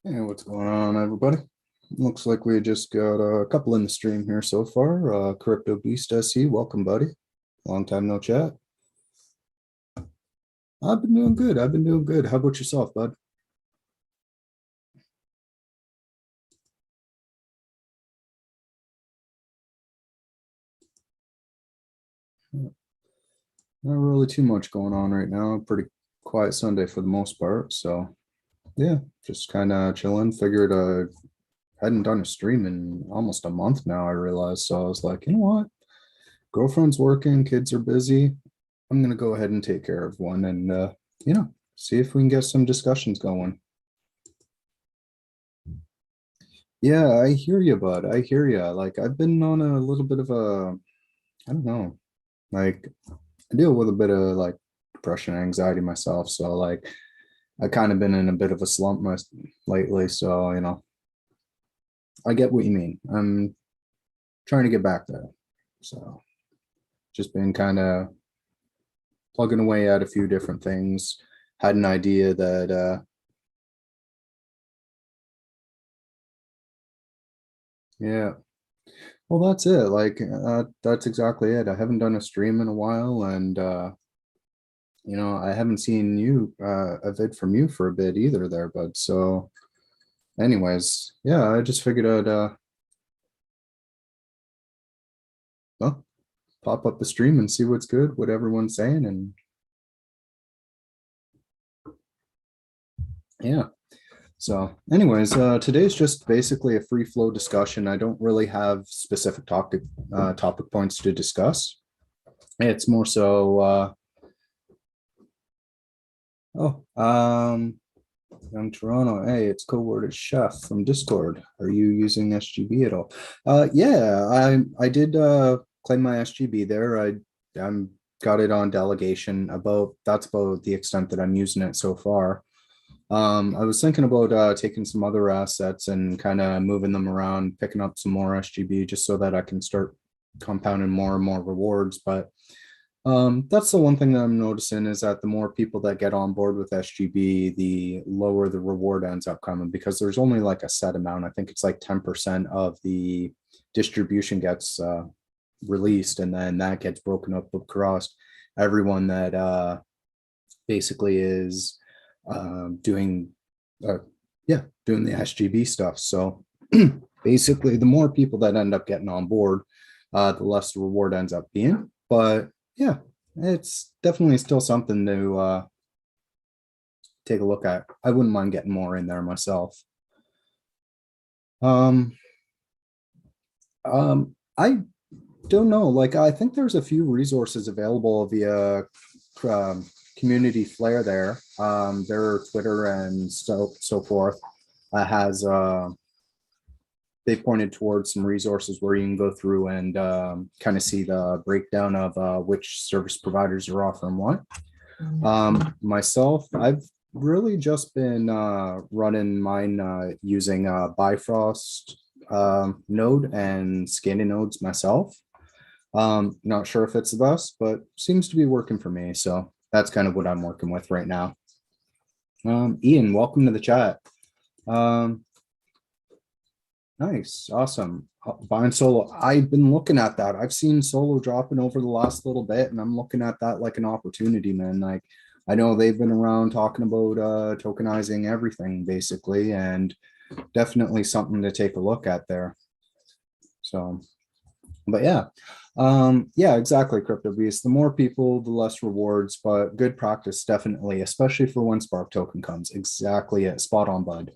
Hey, what's going on, everybody? Looks like we just got a couple in the stream here so far. Crypto Beast SC, welcome, buddy. Long time no chat. I've been doing good. I've been doing good. How about yourself, bud? Not really too much going on right now. Pretty quiet Sunday for the most part. So yeah, just kind of chilling. Figured hadn't done a stream in almost a month now, I realized. So I was like, you know what? Girlfriend's working, kids are busy. I'm gonna go ahead and take care of one and see if we can get some discussions going. Yeah, I hear you, bud. I hear you. Like I've been on a little bit of a, I don't know, like I deal with a bit of like depression and anxiety myself. So like I kind of been in a bit of a slump lately. So, I get what you mean. I'm trying to get back there. So just been kind of plugging away at a few different things. Had an idea that yeah. Well, that's it. Like that's exactly it. I haven't done a stream in a while, and I haven't seen you a vid from you for a bit either there, bud. So anyways, yeah, I just figured I'd well, pop up the stream and see what's good, what everyone's saying, and yeah. So anyways, today's just basically a free flow discussion. I don't really have specific topic points to discuss. It's more so young Toronto. Hey, it's co-worded chef from Discord. Are you using SGB at all? Yeah, I did claim my SGB there. I'm got it on delegation. That's about the extent that I'm using it so far. I was thinking about taking some other assets and kind of moving them around, picking up some more SGB just so that I can start compounding more and more rewards. But that's the one thing that I'm noticing is that the more people that get on board with SGB, the lower the reward ends up coming because there's only like a set amount. I think it's like 10% of the distribution gets released, and then that gets broken up across everyone that basically is doing, uh, doing the SGB stuff. So basically, the more people that end up getting on board, the less the reward ends up being. But yeah, it's definitely still something to take a look at. I wouldn't mind getting more in there myself. Um, I don't know. Like, I think there's a few resources available via community Flare there. Their Twitter and so forth has they pointed towards some resources where you can go through and kind of see the breakdown of which service providers are offering what. Myself, I've really just been running mine using Bifrost node and scanning nodes myself. Not sure if it's the best, but seems to be working for me. So that's kind of what I'm working with right now. Ian, welcome to the chat. Nice, awesome. Buying solo. I've been looking at that. I've seen solo dropping over the last little bit, and I'm looking at that like an opportunity, man. Like I know they've been around talking about tokenizing everything basically, and definitely something to take a look at there. So, but yeah. Yeah, exactly, Crypto Beast. The more people, the less rewards, but good practice, definitely, especially for when Spark token comes. Exactly it. Spot on, bud.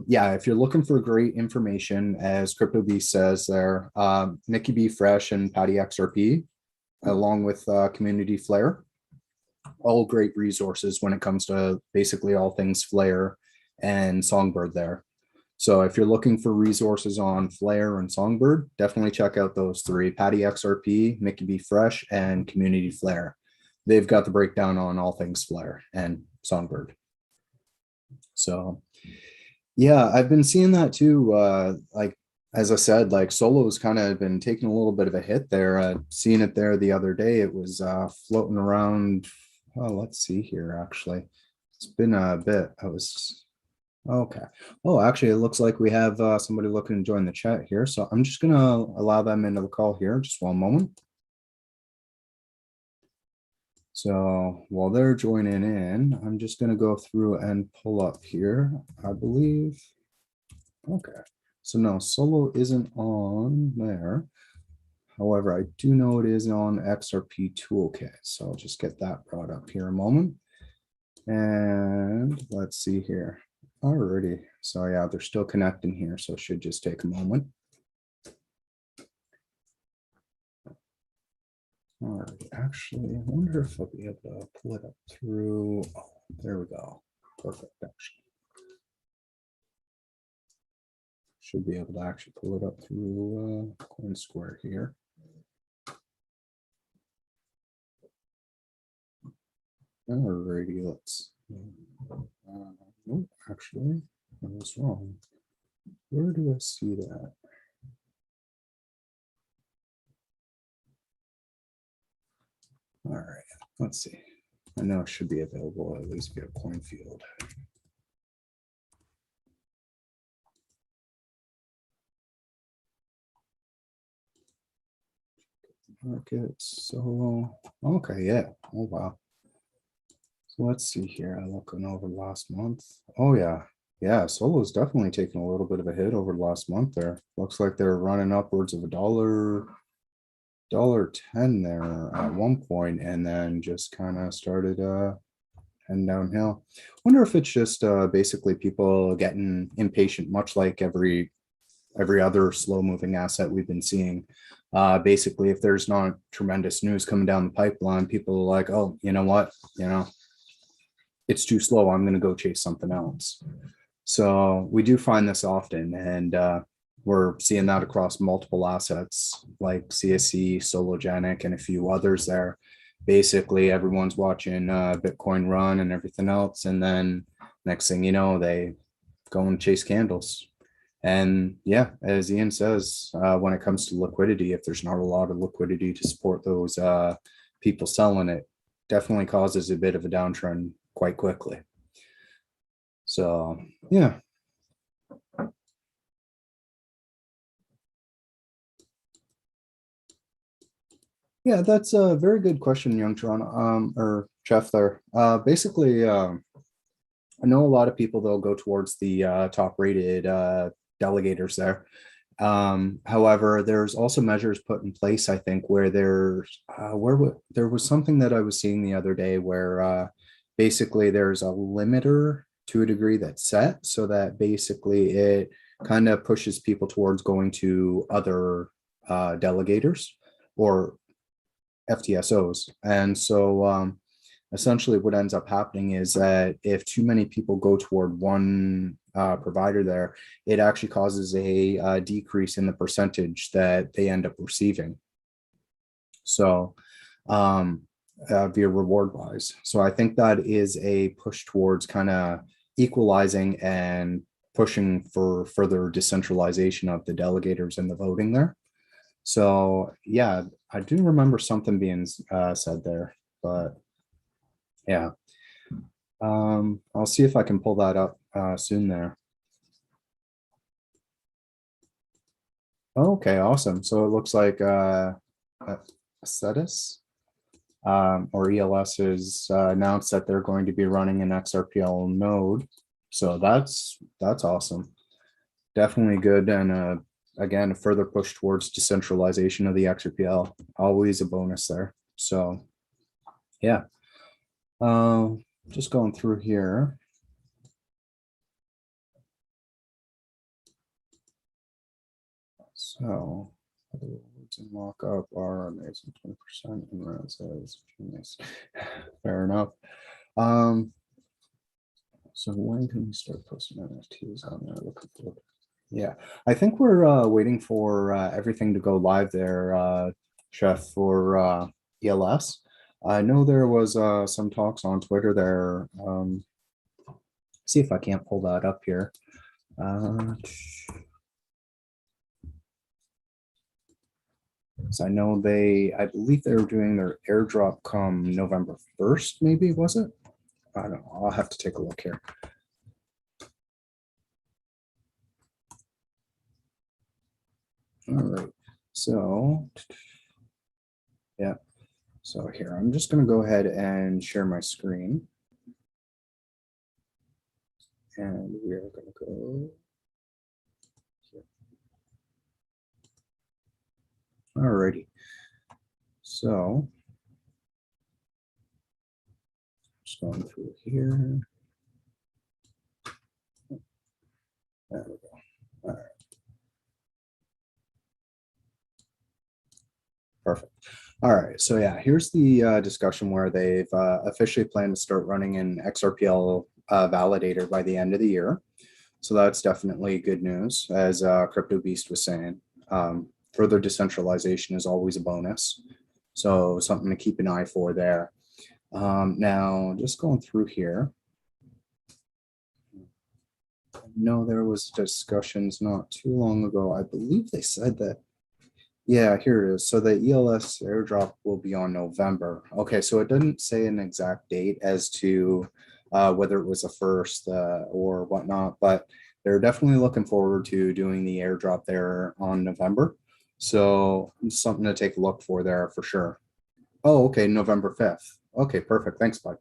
Yeah, if you're looking for great information, as Crypto Beast says there, Mickey B Fresh and Patty XRP, along with Community Flare, all great resources when it comes to basically all things Flare and Songbird there. So if you're looking for resources on Flare and Songbird, definitely check out those three: Patty XRP, Mickey B Fresh, and Community Flare. They've got the breakdown on all things Flare and Songbird. So yeah, I've been seeing that too. Like as I said, like solo's kind of been taking a little bit of a hit there. Seeing it there the other day. It was floating around. Oh, let's see here. Actually, it's been a bit. Okay. Oh, actually, it looks like we have somebody looking to join the chat here. So I'm just going to allow them into the call here. Just one moment. So while they're joining in, I'm just going to go through and pull up here, I believe. Okay. So no, solo isn't on there. However, I do know it is on XRP Toolkit. So I'll just get that brought up here a moment. And let's see here. Alrighty. So yeah, they're still connecting here. So it should just take a moment. All right, actually, I wonder if I'll be able to pull it up through. Oh, there we go. Perfect, actually. Should be able to actually pull it up through CoinSquare here. Alrighty, let's. Nope, actually, I was wrong. Where do I see that? All right, let's see. I know it should be available at least via CoinField. Markets, solo. Okay, yeah. Oh, wow. So let's see here. I'm looking over last month. Oh, yeah. Yeah, solo's definitely taking a little bit of a hit over the last month there. Looks like they're running upwards of $1.10 there at one point, and then just kind of started heading downhill. Wonder if it's just basically people getting impatient, much like every other slow moving asset we've been seeing. Basically, if there's not tremendous news coming down the pipeline, people are like, oh, you know what, it's too slow. I'm going to go chase something else. So we do find this often, and we're seeing that across multiple assets like CSC, Sologenic, and a few others there. Basically, everyone's watching Bitcoin run and everything else, and then next thing you know, they go and chase candles. And yeah, as Ian says, when it comes to liquidity, if there's not a lot of liquidity to support those people selling it, definitely causes a bit of a downtrend quite quickly. So yeah. Yeah, that's a very good question, Young Tron, or Jeff there. Basically, I know a lot of people they'll go towards the top rated delegators there. However, there's also measures put in place, I think, where there was something that I was seeing the other day where basically there's a limiter to a degree that's set so that basically it kind of pushes people towards going to other delegators or FTSOs. And so essentially what ends up happening is that if too many people go toward one provider there, it actually causes a decrease in the percentage that they end up receiving. So via reward wise. So I think that is a push towards kind of equalizing and pushing for further decentralization of the delegators and the voting there. So yeah, I do remember something being said there, but yeah. I'll see if I can pull that up soon there. Okay, awesome. So it looks like Cetus or ELS has announced that they're going to be running an XRPL node. So that's awesome. Definitely good, and again, a further push towards decentralization of the XRPL. Always a bonus there. So yeah. Just going through here. So other words in lockup are amazing 20% and Rand says genius. Fair enough. So when can we start posting NFTs on there? Looking forward. Yeah, I think we're waiting for everything to go live there, Chef, for ELS. I know there was some talks on Twitter there. See if I can't pull that up here. So I know I believe they were doing their airdrop come November 1st, maybe, was it? I don't know. I'll have to take a look here. All right. So, yeah. So here, I'm just going to go ahead and share my screen. And we are going to go here. All righty. So, just going through here. There we go. All right. Perfect. All right. So yeah, here's the discussion where they've officially planned to start running an XRPL validator by the end of the year. So that's definitely good news, as Crypto Beast was saying. Further decentralization is always a bonus. So something to keep an eye for there. Now, just going through here. No, there was discussions not too long ago. I believe they said that. Yeah, here it is. So the ELS airdrop will be on November. Okay, so it didn't say an exact date as to whether it was a first or whatnot, but they're definitely looking forward to doing the airdrop there on November. So something to take a look for there for sure. Oh, okay, November 5th. Okay, perfect. Thanks, bud.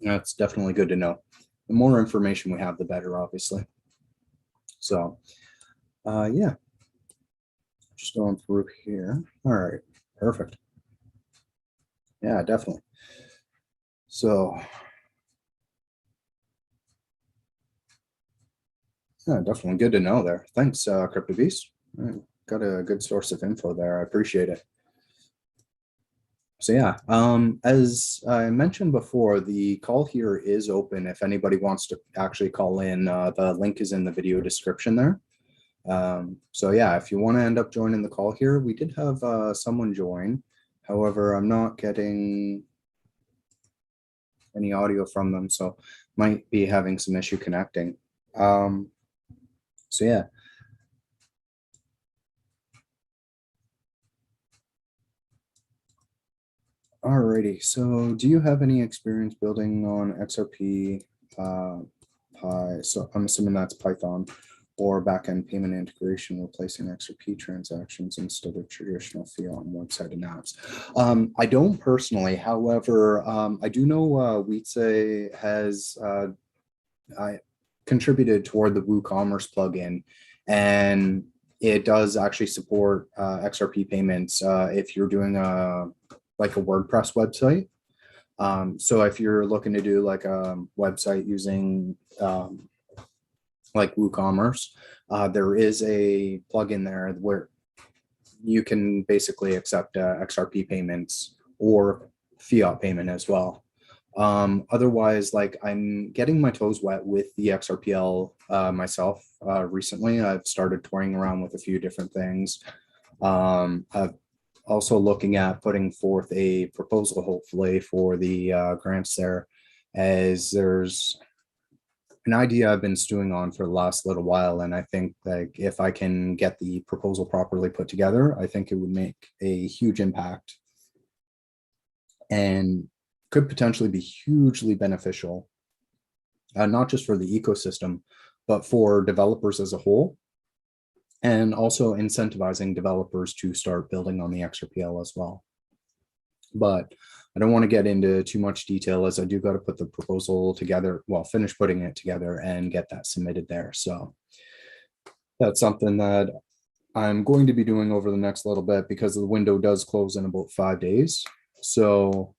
That's definitely good to know. The more information we have, the better, obviously. So, yeah, just going through here. All right, perfect. Yeah, definitely. So, yeah, definitely good to know there. Thanks, Crypto Beast. Got a good source of info there. I appreciate it. So yeah, as I mentioned before, the call here is open if anybody wants to actually call in. The link is in the video description there. So yeah, if you want to end up joining the call here, we did have someone join. However, I'm not getting any audio from them, so might be having some issue connecting. So yeah. Alrighty, so do you have any experience building on XRP, so I'm assuming that's Python, or backend payment integration, replacing XRP transactions instead of traditional fiat on website and apps? I don't personally, however, I do know Wietse has I contributed toward the WooCommerce plugin, and it does actually support XRP payments if you're doing like a WordPress website. So if you're looking to do like a website using like WooCommerce, there is a plugin there where you can basically accept XRP payments or fiat payment as well. Otherwise, like I'm getting my toes wet with the XRPL myself recently. I've started toying around with a few different things. I've also looking at putting forth a proposal, hopefully, for the grants there, as there's an idea I've been stewing on for the last little while. And I think like if I can get the proposal properly put together, I think it would make a huge impact and could potentially be hugely beneficial, not just for the ecosystem, but for developers as a whole, and also incentivizing developers to start building on the XRPL as well. But I don't want to get into too much detail, as I do got to put the proposal together, well, finish putting it together and get that submitted there. So that's something that I'm going to be doing over the next little bit, because the window does close in about 5 days. So,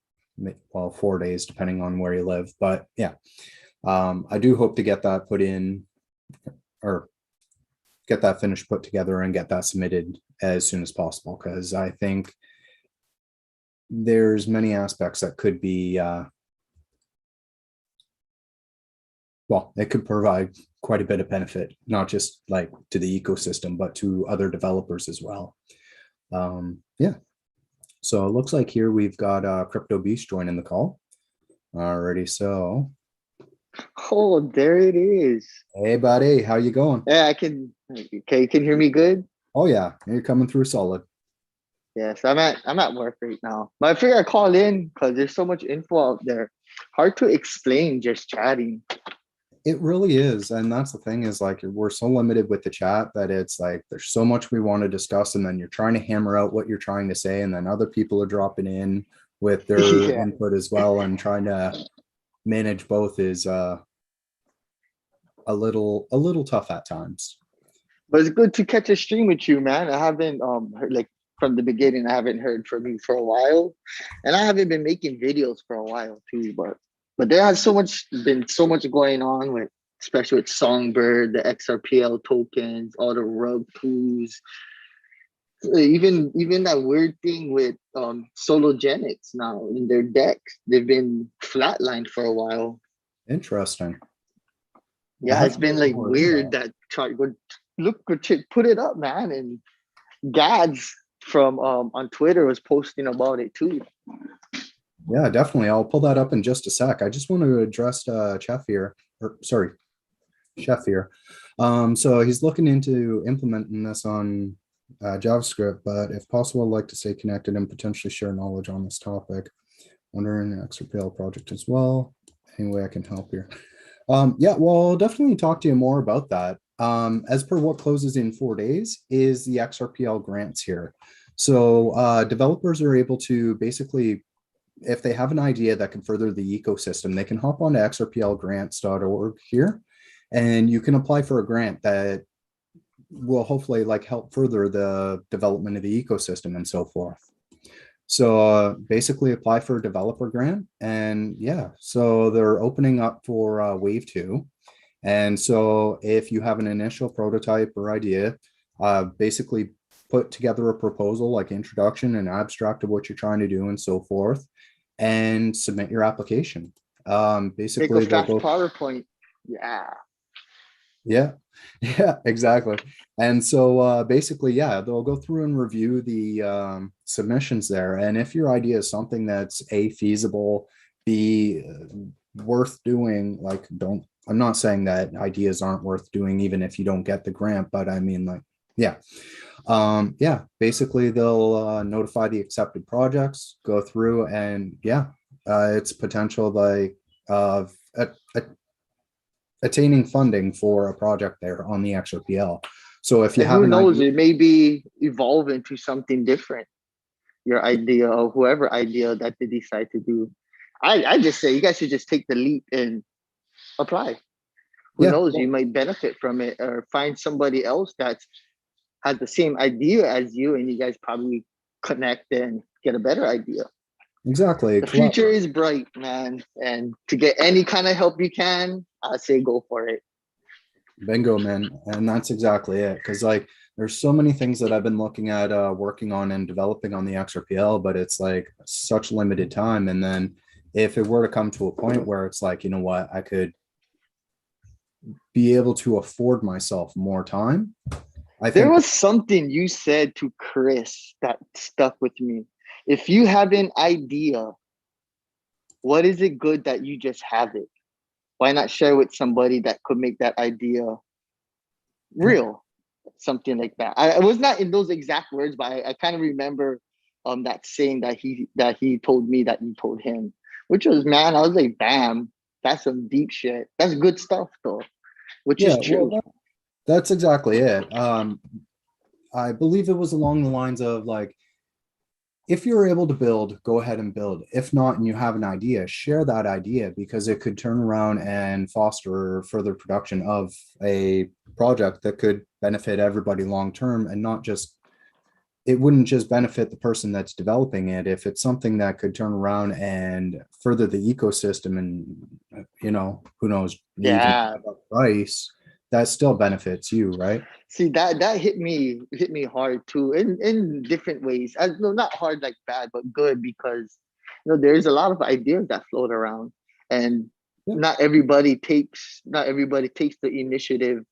well, 4 days, depending on where you live. But yeah, I do hope to get that put in, or get that finished, put together, and get that submitted as soon as possible, because I think there's many aspects that could be, well, it could provide quite a bit of benefit, not just like to the ecosystem, but to other developers as well. Yeah. So it looks like here we've got Crypto Beast joining the call. Alrighty, so. Oh, there it is. Hey, buddy, how you going? Yeah, I can. Okay, you can hear me good? Oh yeah, you're coming through solid. Yes, I'm at work right now. But I figure I call in because there's so much info out there. Hard to explain just chatting. It really is. And that's the thing is like we're so limited with the chat that it's like there's so much we want to discuss, and then you're trying to hammer out what you're trying to say, and then other people are dropping in with their Yeah, input as well, and trying to manage both is a little tough at times. but it's good to catch a stream with you, man. I haven't heard, like from the beginning. I haven't heard from you for a while, and I haven't been making videos for a while too. But there has been so much going on with, especially with Songbird, the XRPL tokens, all the rug pools, even that weird thing with Sologenics now in their decks. They've been flatlined for a while. Interesting. I Yeah, have it's to been look like more into weird that. that chart. Go look, put it up, man. And Gads from on Twitter was posting about it too. Yeah, definitely. I'll pull that up in just a sec. I just want to address Chef here, or sorry, Chef here. So he's looking into implementing this on JavaScript, but if possible, I'd like to stay connected and potentially share knowledge on this topic. Wondering the XRPL project as well. Any way I can help here? Yeah, well, I'll definitely talk to you more about that. As per what closes in 4 days is the XRPL grants here. So developers are able to basically, if they have an idea that can further the ecosystem, they can hop onto xrplgrants.org here, and you can apply for a grant that will hopefully like help further the development of the ecosystem and so forth. So basically apply for a developer grant, and yeah, so they're opening up for wave two. And so if you have an initial prototype or idea, basically put together a proposal like introduction and abstract of what you're trying to do and so forth, and submit your application. Make a Basically they'll fast go, PowerPoint. Yeah. yeah, yeah, exactly. And so basically, yeah, they'll go through and review the submissions there. And if your idea is something that's A, feasible, B, worth doing, like, don't, I'm not saying that ideas aren't worth doing even if you don't get the grant, but I mean, like, yeah. Yeah, basically they'll notify the accepted projects, go through, and yeah, it's potential like of attaining funding for a project there on the XRPL. So if you And have who an knows, idea, it may be evolve into something different. Your idea or whoever idea that they decide to do. I just say you guys should just take the leap and apply. Who yeah, knows, you well, might benefit from it or find somebody else that's had the same idea as you, and you guys probably connect and get a better idea. exactly. The future is bright, man. And to get any kind of help you can, I say go for it. Bingo, man. And that's exactly it. Because like there's so many things that I've been looking at working on and developing on the XRPL, but it's like such limited time. And then if it were to come to a point where it's like, you know what, I could be able to afford myself more time, I There think, was something you said to Chris that stuck with me. If you have an idea, what is it good that you just have it? Why not share with somebody that could make that idea yeah, real? Something like that. I was not in those exact words, but I kind of remember that saying that he told me that you told him, which was, man, I was like, bam, that's some deep shit. That's good stuff though, which yeah, is well, true. that's exactly it. I believe it was along the lines of like, if you're able to build, go ahead and build. If not, and you have an idea, share that idea because it could turn around and foster further production of a project that could benefit everybody long term, and not just, it wouldn't just benefit the person that's developing it. If it's something that could turn around and further the ecosystem and, who knows, even Yeah. a price, that still benefits you, right? See, that hit me hard too in different ways. No, not hard like bad, but good because there's a lot of ideas that float around, and Yeah, not everybody takes the initiative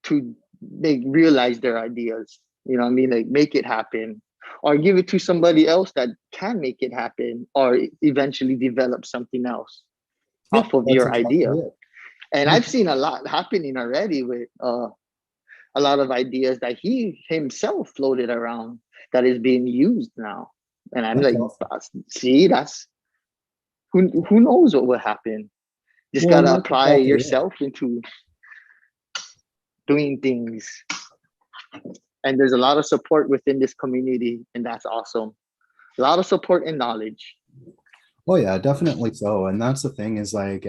to realize their ideas. You know what I mean? Like make it happen, or give it to somebody else that can make it happen, or eventually develop something else yeah, off of that's your exactly idea. it. And Yeah, I've seen a lot happening already with a lot of ideas that he himself floated around that is being used now. And I'm that's like, awesome. see, that's who knows what will happen. Just Well, gotta that's apply exactly it. yourself into doing things. And there's a lot of support within this community, and that's awesome. A lot of support and knowledge. Oh yeah, definitely so. And that's the thing is like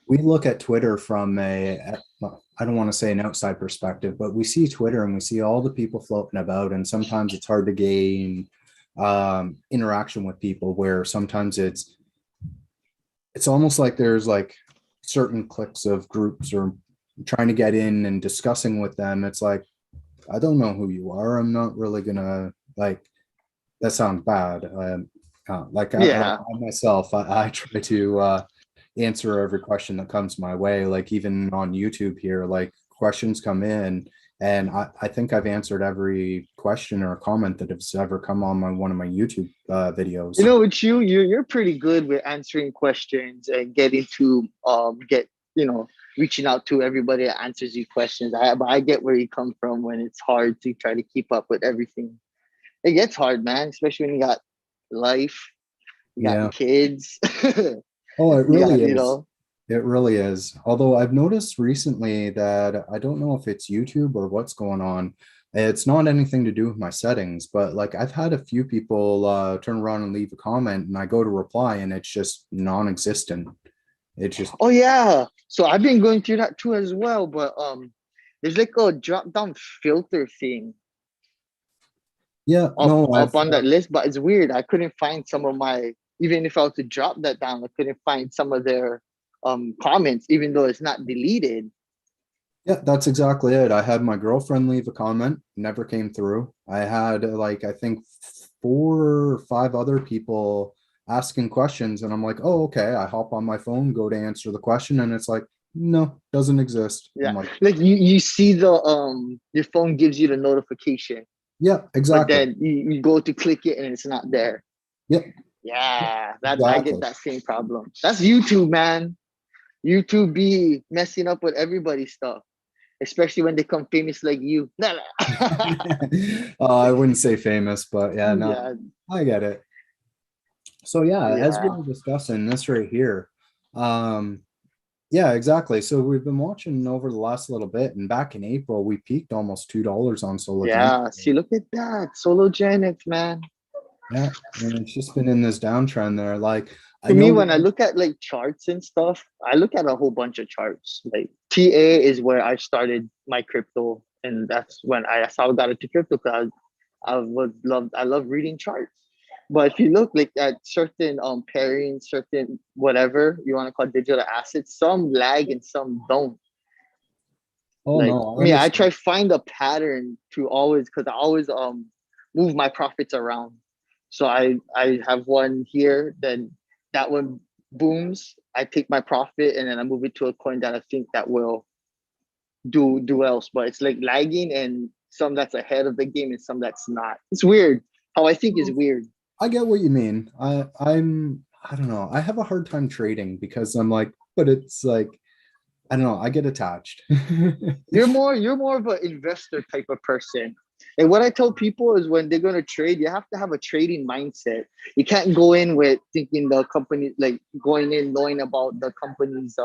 we look at Twitter from well, I don't want to say an outside perspective, but we see Twitter and we see all the people floating about, and sometimes it's hard to gain interaction with people where sometimes it's almost like there's like certain cliques of groups or trying to get in and discussing with them. It's like, I don't know who you are. I'm not really gonna like that sounds bad. Yeah. I myself, I try to answer every question that comes my way. Like even on YouTube here, like questions come in, and I think I've answered every question or comment that has ever come on my one of my YouTube videos. You know, with you're pretty good with answering questions and getting to get reaching out to everybody that answers you questions. But I get where you come from when it's hard to try to keep up with everything. It gets hard, man, especially when you got life, you got Yeah. kids, Oh, it you got really you is. know. It really is. Although I've noticed recently that I don't know if it's YouTube or what's going on. It's not anything to do with my settings, but like I've had a few people turn around and leave a comment and I go to reply and it's just non-existent. It's just, Oh yeah. So I've been going through that too as well, but there's like a drop down filter thing yeah, up no, up on that list, but it's weird. I couldn't find some of my even if I was to drop that down, I couldn't find some of their comments, even though it's not deleted. yeah, that's exactly it. I had my girlfriend leave a comment, never came through. I had like, I think 4 or 5 other people asking questions and I'm like, oh, okay. I hop on my phone, go to answer the question and it's like, no, doesn't exist. I'm Yeah. like, Like you see the your phone gives you the notification, yeah, but exactly. then you go to click it and it's not there. Yep, Yeah, that I get exactly. that same problem. That's YouTube, man. YouTube be messing up with everybody's stuff, especially when they come famous like you. Nah, nah. I wouldn't say famous, but yeah, no, Yeah, I get it. So yeah, as we yeah, were discussing this right here, um, yeah, exactly. So we've been watching over the last little bit, and back in April, we peaked almost $2 on Solo Gen. yeah. See, look at that. Sologenics, man. Yeah, and it's just been in this downtrend there. Like I To me, know when I that, look at like charts and stuff, I look at a whole bunch of charts. Like TA is where I started my crypto, and that's how I got into crypto because I love reading charts. But if you look like at certain pairing, certain whatever you want to call digital assets, some lag and some don't. oh Like no, I me, I understand. try find a pattern to always because I always move my profits around. So I have one here, then that one booms. I take my profit and then I move it to a coin that I think that will do else. But it's like lagging and some that's ahead of the game and some that's not. It's weird. How I think is weird. I get what you mean. I don't know. I have a hard time trading because I'm like, but it's like I don't know. I get attached. You're more of an investor type of person. And what I tell people is when they're gonna trade, you have to have a trading mindset. You can't go in with thinking the company like going in knowing about the company's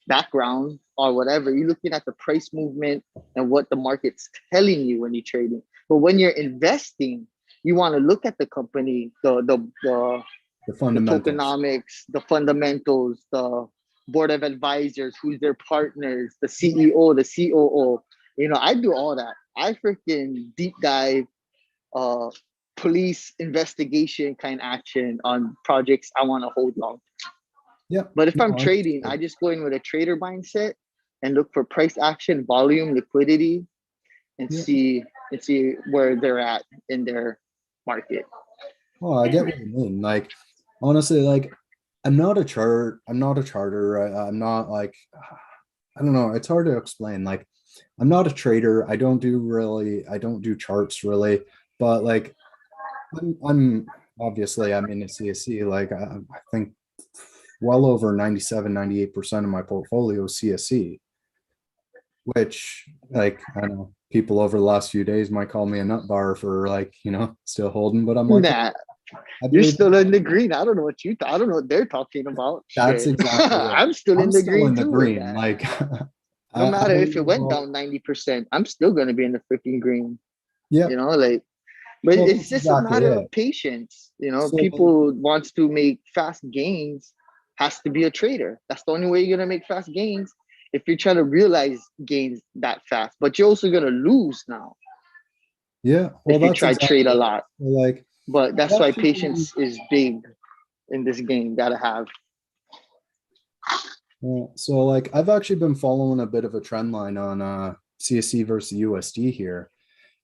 background or whatever. You're looking at the price movement and what the market's telling you when you're trading. But when you're investing, you want to look at the company, The the fundamentals. tokenomics, the fundamentals, the board of advisors, who's their partners, the CEO, the COO. I do all that. I freaking deep dive uh police investigation kind of action on projects I want to hold long. Yeah. But if I'm No, trading, I understood. just go in with a trader mindset and look for price action, volume, liquidity, and Yeah. see where they're at in their market. Oh, I get what you mean. Like, honestly, like, I'm not a charter. I'm not like, I don't know. It's hard to explain. Like, I'm not a trader. I don't do charts really, but like, I'm obviously I'm in a CSC. Like, I think well over 97, 98% of my portfolio is CSC, which like, I don't know, people over the last few days might call me a nut bar for like, still holding, but I'm like, Nah. I You're believe still in the green. I don't know what I don't know what they're talking about. that's Shit. exactly it. I'm still in I'm the still green in the too with green. that. Like No I matter if believe it went about, down 90%, I'm still gonna be in the freaking green. yeah, You know, like, but well, it's that's just a exactly matter it. of patience. You know, So people wants to make fast gains, has to be a trader. That's the only way you're gonna make fast gains if you're trying to realize gains that fast. But you're also gonna lose now yeah, well, if you that's try exactly trade a it. lot. Like But I've that's why actually, patience is big in this game. Gotta have. so like I've actually been following a bit of a trend line on CSC versus USD here.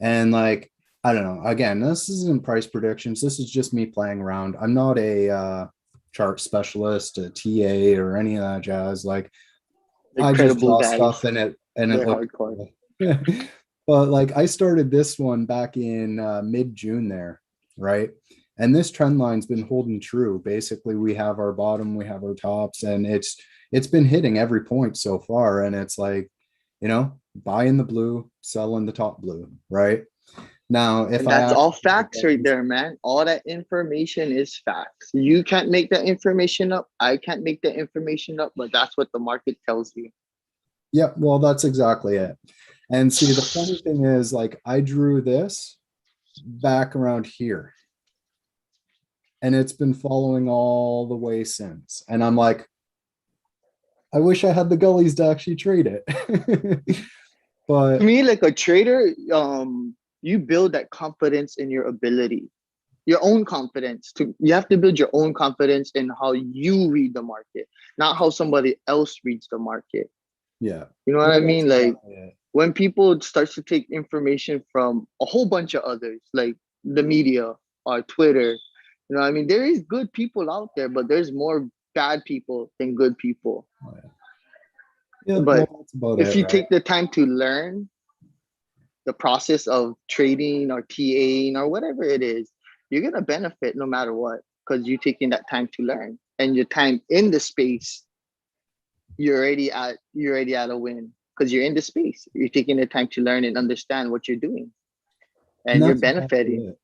And like, I don't know, again, this isn't price predictions. This is just me playing around. I'm not a chart specialist, a TA or any of that jazz. Like I just Incredible draw guys. stuff and it They're looks hardcore. cool. But like I started this one back in mid-June there, right? And this trend line's been holding true. Basically, we have our bottom, we have our tops, and it's been hitting every point so far. And it's like, buy in the blue, sell in the top blue, right? Now, if And I that's all actually facts right there, man. All that information is facts. You can't make that information up. I can't make that information up, but that's what the market tells you. yeah, well, that's exactly it. And see, the funny thing is, like, I drew this back around here, and it's been following all the way since. And I'm like, I wish I had the gullies to actually trade it. To But me, like a trader, you build that confidence in your ability, your own confidence. You have to build your own confidence in how you read the market, not how somebody else reads the market. yeah, You know what I well, that's mean? Like exactly it. when people starts to take information from a whole bunch of others, like the media or Twitter, you know what I mean? There is good people out there, but there's more bad people than good people. Oh, yeah. Yeah, well, But that's about if it, you right? take the time to learn the process of trading or TAing or whatever it is, you're gonna benefit no matter what, because you're taking that time to learn and your time in the space, you're already at a win because you're in the space. You're taking the time to learn and understand what you're doing, And and you're that's exactly benefiting. it.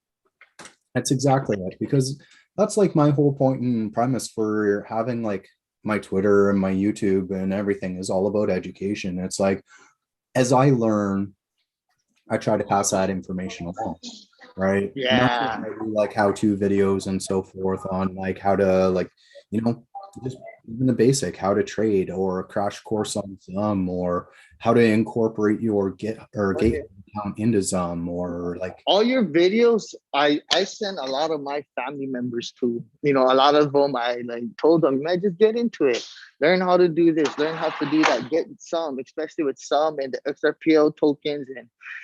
That's exactly it. Because that's like my whole point and premise for having like my Twitter and my YouTube and everything is all about education. It's like as I learn, I try to pass that information along, right? And that's why Yeah. I do like how-to videos and so forth on like how to like, you know, just even the basic, how to trade or a crash course on Zum or how to incorporate your get or gateway account into Zum or like, All your videos, I send a lot of my family members to. You know, a lot of them I like told them, man, just get into it. Learn how to do this, learn how to do that, get some, especially with some and the XRPL tokens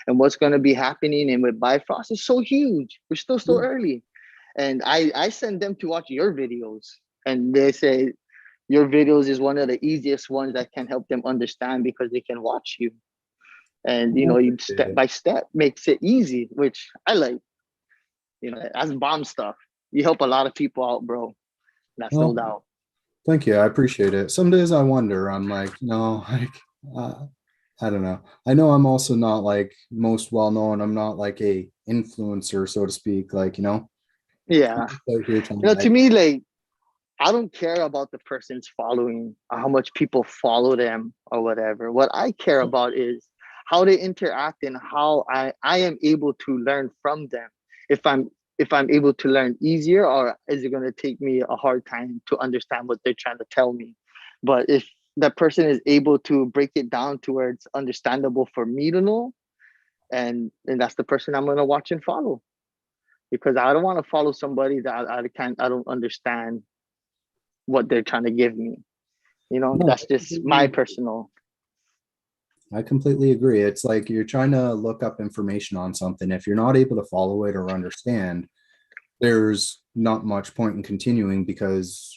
and what's gonna be happening and with Bifrost is so huge. We're still so yeah, early. And I send them to watch your videos and they say your videos is one of the easiest ones that can help them understand because they can watch you and I you appreciate step it. by step makes it easy, which I like. That's bomb stuff. You help a lot of people out, bro. That's no Well, doubt. thank you. I appreciate it. Some days I wonder, I'm like, no, like, I don't know. I know I'm also not like most well known. I'm not like a influencer, so to speak. Like, I'm Yeah. just out here trying to To like, me, like, I don't care about the person's following or how much people follow them or whatever. What I care about is how they interact and how I am able to learn from them. If I'm able to learn easier or is it going to take me a hard time to understand what they're trying to tell me? But if that person is able to break it down to where it's understandable for me to know, and that's the person I'm going to watch and follow because I don't want to follow somebody that I don't understand what they're trying to give me. no, That's just my personal. I completely agree. It's like you're trying to look up information on something. If you're not able to follow it or understand, there's not much point in continuing because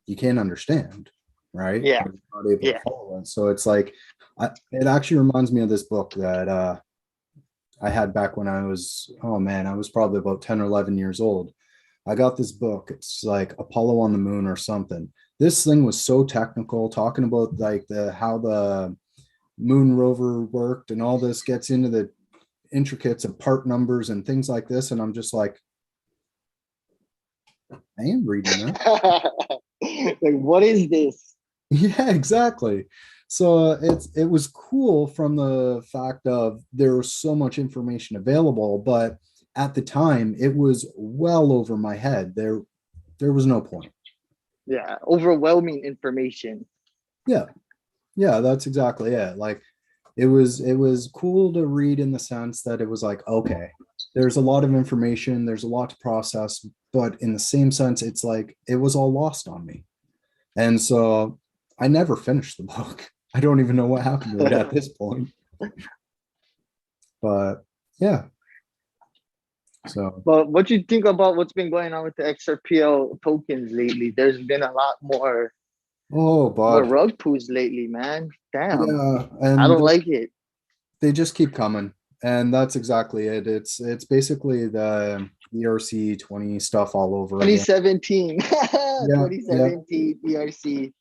you can't understand, right? Yeah, You're not able to yeah. follow it. So it's like, it actually reminds me of this book that I had back when I was, oh man, I was probably about 10 or 11 years old. I got this book. It's like Apollo on the Moon or something. This thing was so technical, talking about like the how the moon rover worked and all this gets into the intricates of part numbers and things like this. And I'm just like, I am reading that. Like, what is this? Yeah, exactly. So it was cool from the fact of there was so much information available, but at the time it was well over my head. There was no point. Yeah, overwhelming information. Yeah, yeah, that's exactly it. Like it was cool to read in the sense that it was like, okay, there's a lot of information, there's a lot to process, but in the same sense, it's like it was all lost on me. And so I never finished the book. I don't even know what happened to it at this point. But yeah, so But what you think about what's been going on with the XRPL tokens lately? There's been a lot oh, more bud. rug pulls lately, man. Damn, Yeah, I and don't like it. they just keep coming. And that's exactly it. It's basically the ERC 20 stuff all over again. 2017, Yeah, yeah. 2017 ERC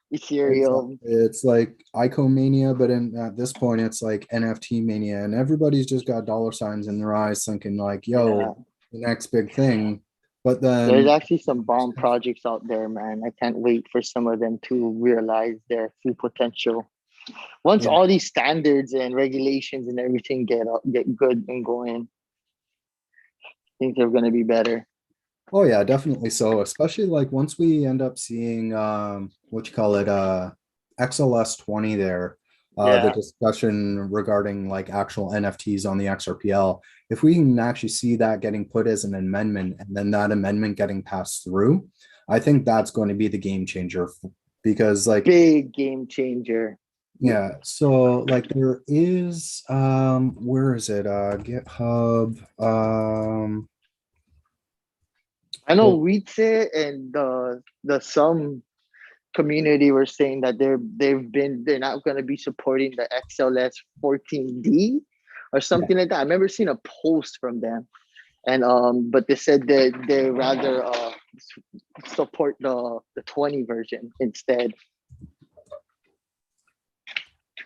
Exactly. Ethereum. It's like Icomania, but at this point, it's like NFT mania, and everybody's just got dollar signs in their eyes, thinking like, Yeah, "Yo, the next big thing." But there's then, actually some bomb projects out there, man. I can't wait for some of them to realize their full potential. Once yeah, all these standards and regulations and everything get good and going, I think they're gonna be better. oh yeah, definitely so. Especially like once we end up seeing what you call it, XLS 20 there, the Yeah, discussion regarding like actual NFTs on the XRPL. If we can actually see that getting put as an amendment and then that amendment getting passed through, I think that's going to be the game changer because like big game changer. yeah, so like there is where is it? GitHub. I know Well, Weedse and the some community were saying that they're not going to be supporting the XLS 14D or yeah. something like that. I remember seeing a post from them, and but they said that they rather support the 20 version instead.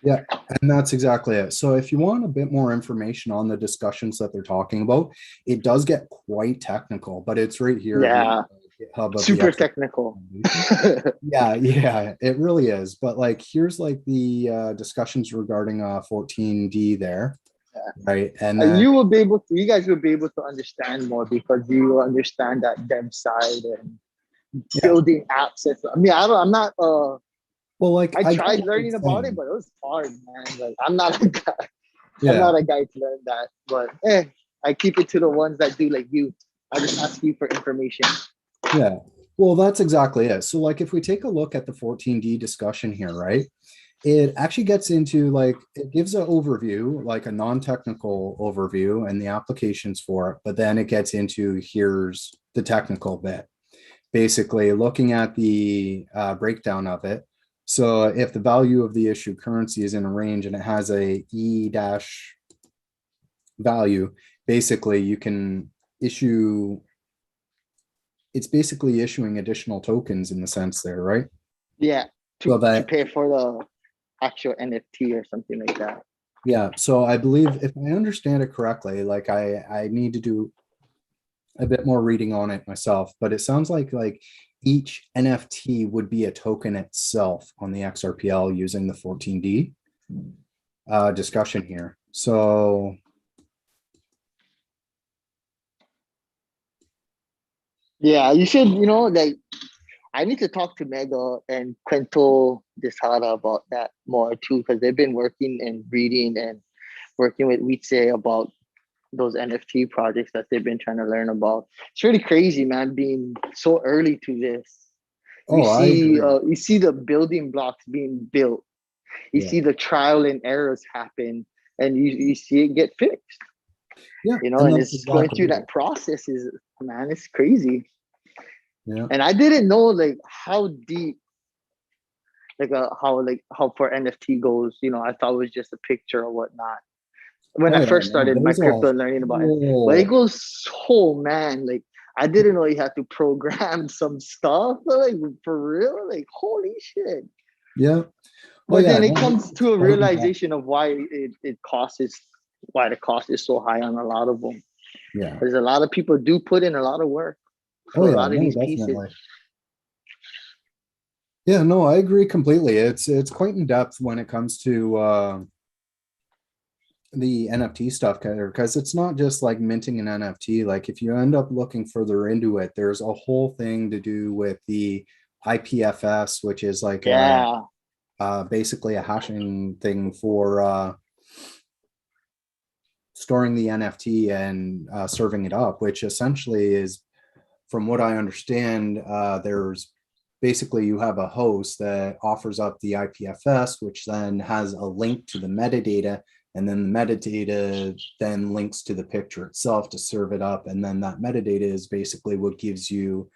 Yeah, and that's exactly it. So if you want a bit more information on the discussions that they're talking about, it does get quite technical, but it's right here if you Yeah, GitHub of the super X technical. Foundation. Yeah, yeah, it really is. But like here's like the discussions regarding 14D there, right? And then You guys will be able to understand more because you will understand that dev side and yeah, building apps. I mean, I'm not well, like I I get tried what you're learning about it, saying. but it was hard, man. Like I'm not a guy. I'm Yeah, not a guy to learn that. But I keep it to the ones that do like you. I just ask you for information. yeah. Well, that's exactly it. So like if we take a look at the 14D discussion here, right? It actually gets into like it gives an overview, like a non-technical overview and the applications for it, but then it gets into here's the technical bit, basically looking at the breakdown of it. So if the value of the issued currency is in a range and it has a E dash value, basically you can issue, it's basically issuing additional tokens in the sense there, right? Yeah, So to that pay for the actual NFT or something like that. yeah, so I believe if I understand it correctly, like I need to do a bit more reading on it myself, but it sounds like each NFT would be a token itself on the XRPL using the 14D discussion here. So Yeah, you should. Like I need to talk to Mega and Quinto Desada about that more too, because they've been working and reading and working with Weetse about those NFT projects that they've been trying to learn about. It's really crazy, man, being so early to this. oh, I agree. You see the building blocks being built. You Yeah. see the trial and errors happen, and you see it get fixed. Yeah, and And that's it's going exactly through it. that process is, man, it's crazy. Yeah. And I didn't know like how deep how far NFT goes. I thought it was just a picture or whatnot when Oh I yeah, first no, started my there's a crypto and learning about it. But it whole goes so, man, like I didn't know you had to program some stuff. Like for real, like holy shit. yeah. Oh But yeah, then it no, comes it's to a quite involved. realization of why the cost is so high on a lot of them. Yeah. Because a lot of people do put in a lot of work. Oh for a yeah, lot of no, these pieces. definitely. Yeah, no, I agree completely. It's quite in depth when it comes to the NFT stuff, because it's not just like minting an NFT. Like if you end up looking further into it, there's a whole thing to do with the IPFS, which is like Yeah, basically a hashing thing for storing the NFT and serving it up, which essentially is, from what I understand, there's basically you have a host that offers up the IPFS, which then has a link to the metadata, and then the metadata then links to the picture itself to serve it up, and then that metadata is basically what gives you,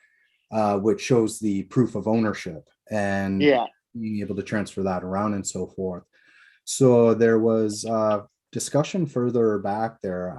which shows the proof of ownership and yeah. being able to transfer that around and so forth. So there was discussion further back there.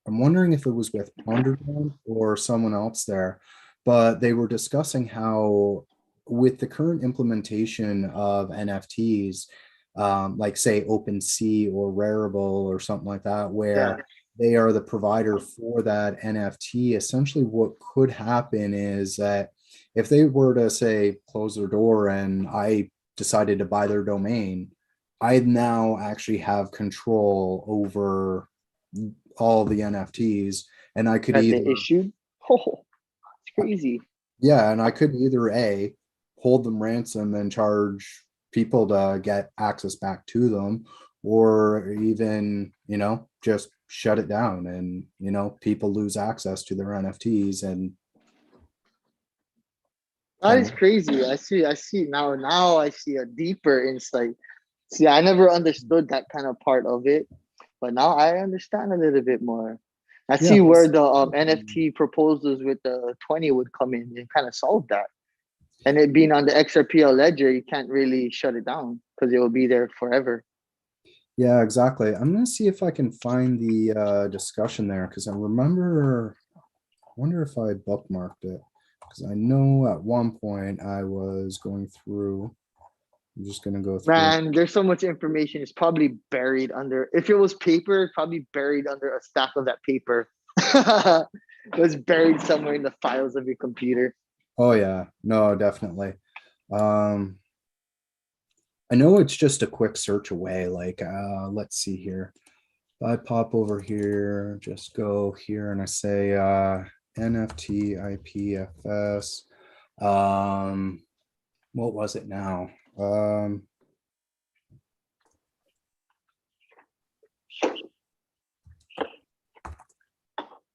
I'm wondering if it was with Underground or someone else there, but they were discussing how, with the current implementation of NFTs, like say OpenSea or Rarible or something like that, Yeah. where they are the provider for that NFT, essentially what could happen is that if they were to say close their door and I decided to buy their domain, I now actually have control over all the NFTs, and I could That they either, issued. Oh, it's crazy. yeah, and I could either A, hold them ransom and charge people to get access back to them, or even, just shut it down and, people lose access to their NFTs and That is kind crazy. I see now. Now I see a deeper insight. See, I never understood that kind of part of it, but now I understand a little bit more. I yeah, see where the NFT proposals with the 20 would come in and kind of solve that. And it being on the XRPL ledger, you can't really shut it down because it will be there forever. yeah, exactly. I'm gonna see if I can find the discussion there because I wonder if I bookmarked it because I know at one point I was going through. I'm just gonna go through. Man, there's so much information. It's probably buried under, if it was paper, it's probably buried under a stack of that paper. It was buried somewhere in the files of your computer. Oh yeah, no, definitely. Um, I know it's just a quick search away. Like, let's see here. If I pop over here, just go here and I say NFT IPFS. Um, what was it now?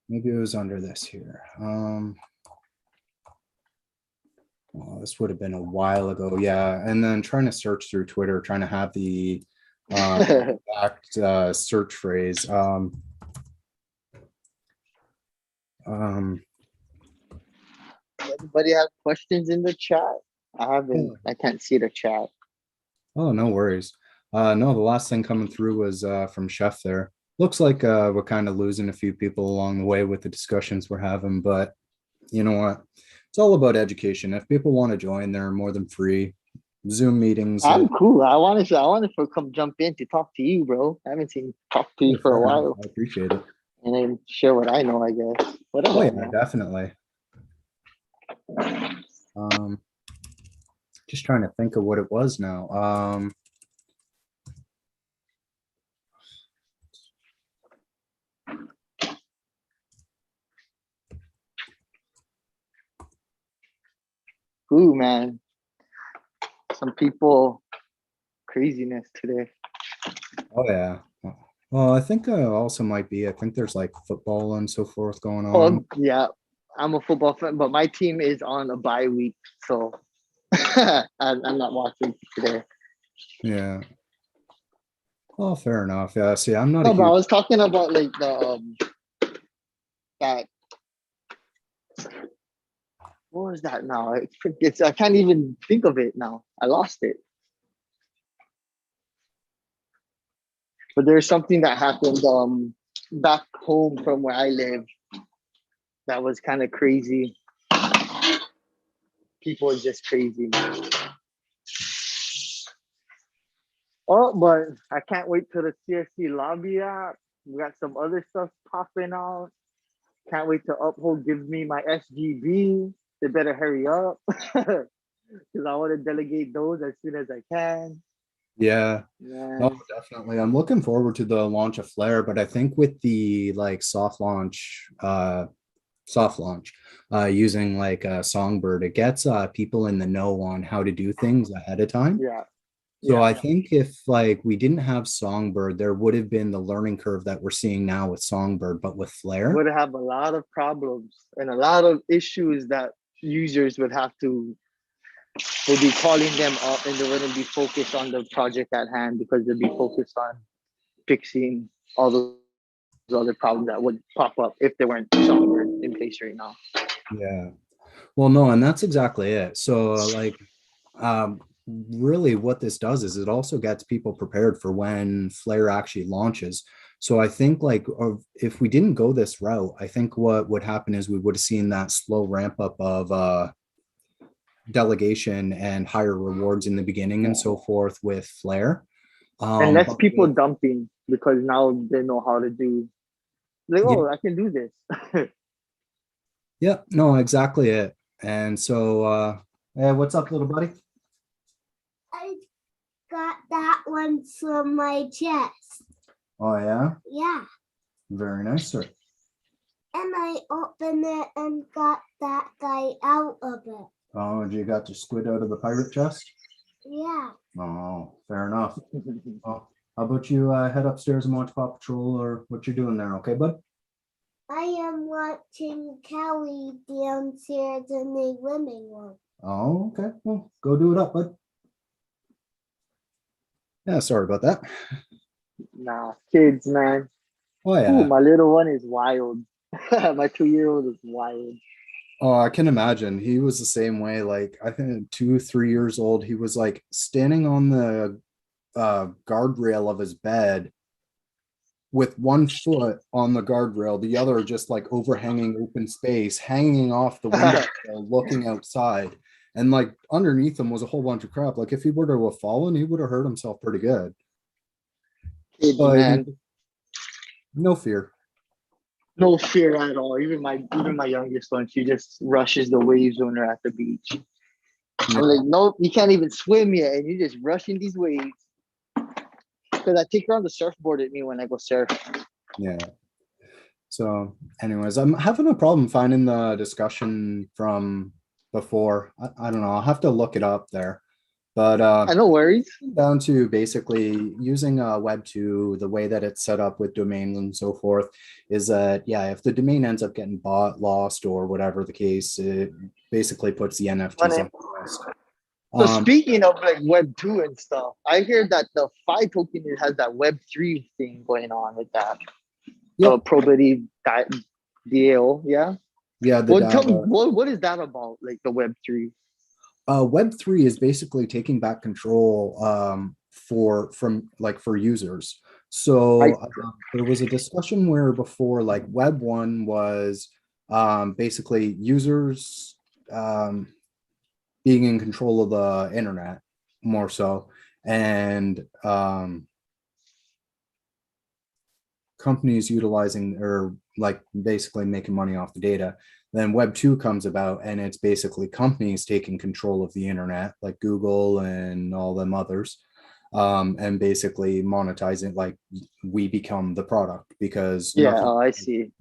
Maybe it was under this here. Well, this would have been a while ago. Yeah. And then trying to search through Twitter, trying to have the exact search phrase. Um, Anybody have questions in the chat? I can't see the chat. oh, no worries. No, the last thing coming through was from Chef there. Looks like we're kind of losing a few people along the way with the discussions we're having, but you know what? It's all about education. If people want to join, they're more than free. Zoom meetings. I'm cool. I wanted to come jump in to talk to you, bro. I haven't seen talk to you Oh, for a fair enough. while. I appreciate it. And then share what I know, I guess. Oh Whatever, yeah, man. definitely. Um, just trying to think of what it was now. Ooh, man. Some people craziness today. Oh yeah. Well, I think also might be. I think there's like football and so forth going on. Oh yeah, I'm a football fan, but my team is on a bye week, so I'm not watching today. Yeah. Oh, fair enough. Yeah. See, I'm not a No, but I huge. was talking about like the that what was that now? It's I can't even think of it now. I lost it. But there's something that happened back home from where I live that was kind of crazy. People are just crazy, man. Oh, but I can't wait till the CSC lobby app. We got some other stuff popping out. Can't wait to Uphold gives me my SGB. They better hurry up because I want to delegate those as soon as I can. Yeah. No, Man, definitely. I'm looking forward to the launch of Flare, but I think with the like soft launch, using like Songbird, it gets people in the know on how to do things ahead of time. yeah, So yeah. I think if like we didn't have Songbird, there would have been the learning curve that we're seeing now with Songbird, but with Flare. Would have a lot of problems and a lot of issues that users would have to will be calling them up, and they wouldn't be focused on the project at hand because they'll be focused on fixing all those other problems that would pop up if there weren't software in place right now. Yeah. Well, no, and that's exactly it. So like really what this does is it also gets people prepared for when Flare actually launches. So I think like if we didn't go this route, I think what would happen is we would have seen that slow ramp up of delegation and higher rewards in the beginning and so forth with Flare. And less But people dumping because now they know how to do. Like, yeah, oh, I can do this. yeah, no, exactly it. And so hey, what's up, little buddy? I got that one from my chest. Oh yeah, Yeah. very nice, sir. And I opened it and got that guy out of it. Oh, you got your squid out of the pirate chest? Yeah. Oh, fair enough. Oh, how about you head upstairs and watch Paw Patrol or what you're doing there, okay, bud? I am watching Kelly downstairs in the living room. Oh, okay. Well, go do it up, bud. Yeah, sorry about that. Nah, kids, man. Oh Ooh, yeah. my little one is wild. My 2-year-old is wild. Oh, I can imagine. He was the same way. Like I think 2, 3 years old. He was like standing on the guardrail of his bed with one foot on the guardrail, the other just like overhanging open space, hanging off the window, looking outside. And like underneath him was a whole bunch of crap. Like if he were to have fallen, he would have hurt himself pretty good. Kids, But man. no fear. No fear at all. Even my youngest one, she just rushes the waves when we're at the beach. Yeah. I'm like, nope, you can't even swim yet, and you're just rushing these waves. Because I take her on the surfboard with me when I go surf. Yeah. So, anyways, I'm having a problem finding the discussion from before. I don't know. I'll have to look it up there. But No worries. down to basically using Web 2, the way that it's set up with domains and so forth is that, yeah, if the domain ends up getting bought, lost, or whatever the case, it basically puts the NFTs up the list. So speaking of like Web 2 and stuff, I hear that the Phi token has that Web 3 thing going on with that. Yep. Probability deal, yeah? Yeah, Well, tell me, what is that about, like the Web 3? Web 3 is basically taking back control for users. So there was a discussion where before like Web 1 was basically users being in control of the internet more so, and companies utilizing or like basically making money off the data. Then Web 2 comes about and it's basically companies taking control of the internet, like Google and all them others, and basically monetizing, like we become the product because yeah, I see.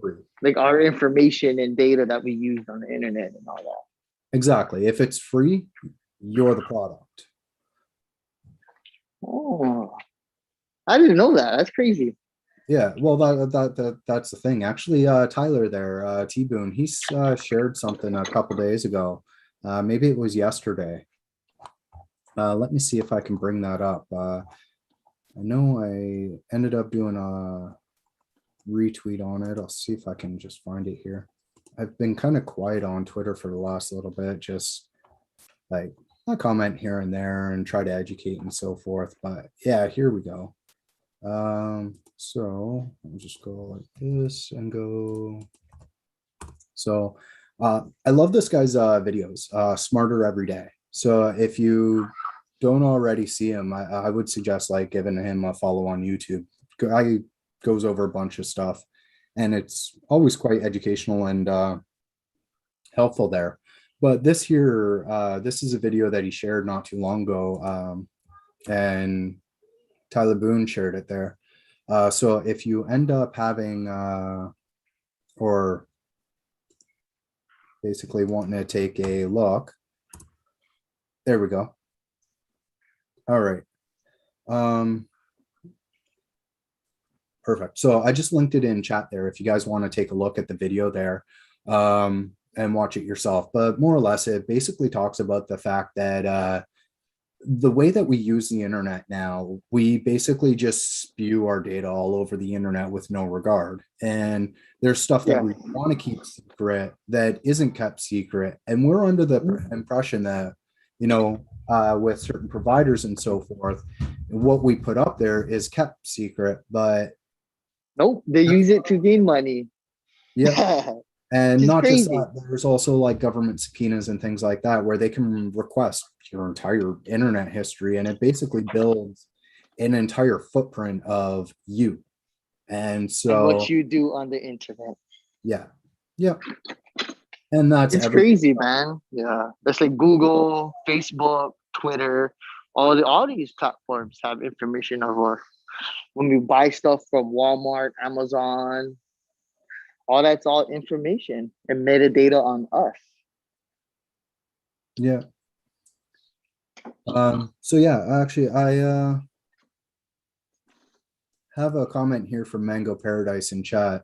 Like our information and data that we use on the internet and all that. Exactly. If it's free, you're the product. Oh, I didn't know that. That's crazy. Yeah, well, that's the thing. Actually, Tyler there, T-Boone, he's shared something a couple days ago. Maybe it was yesterday. Let me see if I can bring that up. I know I ended up doing a retweet on it. I'll see if I can just find it here. I've been kind of quiet on Twitter for the last little bit, just like I comment here and there and try to educate and so forth. But yeah, here we go. So I'll just go like this and go. So I love this guy's videos, Smarter Every Day. So if you don't already see him, I would suggest like giving him a follow on YouTube. Guy goes over a bunch of stuff and it's always quite educational and helpful there. But this here, this is a video that he shared not too long ago, and Tyler Boone shared it there. So if you end up having, or basically wanting to take a look, there we go. All right. Perfect. So I just linked it in chat there if you guys want to take a look at the video there and watch it yourself. But more or less, it basically talks about the fact that the way that we use the internet now, we basically just spew our data all over the internet with no regard. And there's stuff that Yeah. we want to keep secret that isn't kept secret. And we're under the impression that, you know, with certain providers and so forth, what we put up there is kept secret, but Nope, they use it to gain money. yeah. And Which is not just crazy. that, there's also like government subpoenas and things like that where they can request your entire internet history, and it basically builds an entire footprint of you. And And so, what you do on the internet. yeah, yeah. And that's It's crazy, man. Yeah. That's like Google, Facebook, Twitter, all these platforms have information of us. When we buy stuff from Walmart, Amazon, all that's all information and metadata on us. Yeah. So yeah, actually I have a comment here from Mango Paradise in chat.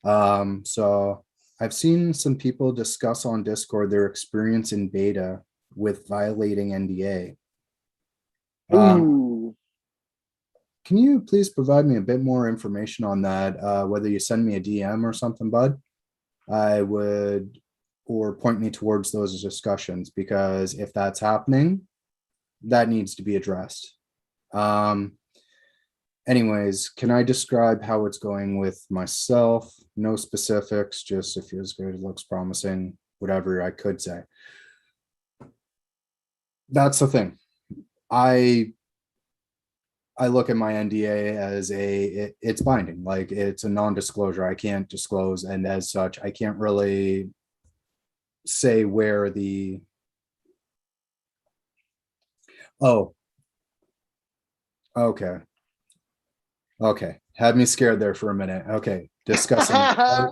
So I've seen some people discuss on Discord their experience in beta with violating NDA. Ooh. Can you please provide me a bit more information on that? Whether you send me a DM or something, bud, I would, or point me towards those discussions, because if that's happening, that needs to be addressed. Anyways, can I describe how it's going with myself? No specifics, just if feels good, it looks promising, whatever I could say. That's the thing. I look at my NDA as it's binding, like it's a non-disclosure. I can't disclose, and as such, I can't really say where the, oh, okay. Okay, had me scared there for a minute. Okay, discussing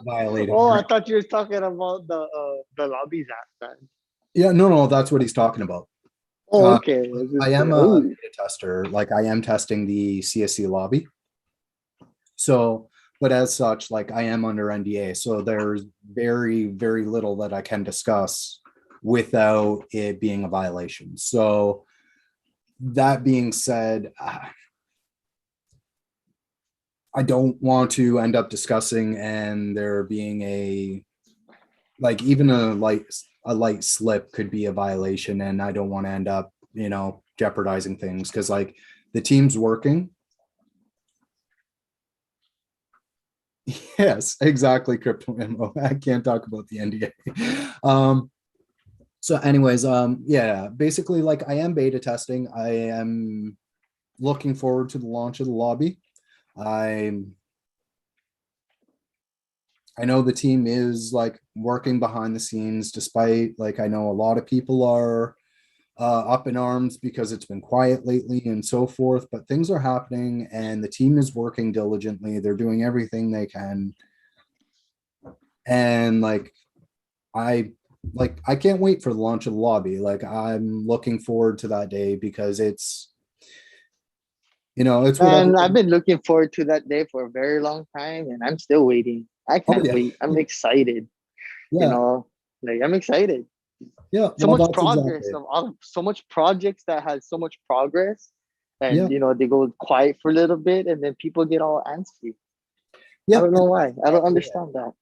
violating. Oh, I thought you were talking about the lobbies app, man. Yeah, no, that's what he's talking about. Oh, okay. I am a beta tester, like I am testing the CSC lobby. So, but as such, like I am under NDA, so there's very, very little that I can discuss without it being a violation. So, that being said, I don't want to end up discussing and there being a, like even a light slip could be a violation, and I don't want to end up, you know, jeopardizing things, because like the team's working. Yes, exactly. Crypto memo. I can't talk about the NDA. So anyways, yeah, basically like I am beta testing. I am looking forward to the launch of the lobby. I know the team is like working behind the scenes, despite like I know a lot of people are up in arms because it's been quiet lately and so forth, but things are happening and the team is working diligently. They're doing everything they can. And like I can't wait for the launch of the lobby. Like I'm looking forward to that day, because it's, you know, it's what And I've been looking forward to that day for a very long time, and I'm still waiting. I oh can't yeah. wait. I'm excited. You Yeah. know, like I'm excited. Yeah. So Well, much that's progress exactly. of all, so much projects that has so much progress, Yeah. and you know they go quiet for a little bit, and then people get all antsy. I Yeah. don't know why. I don't Exactly. understand that.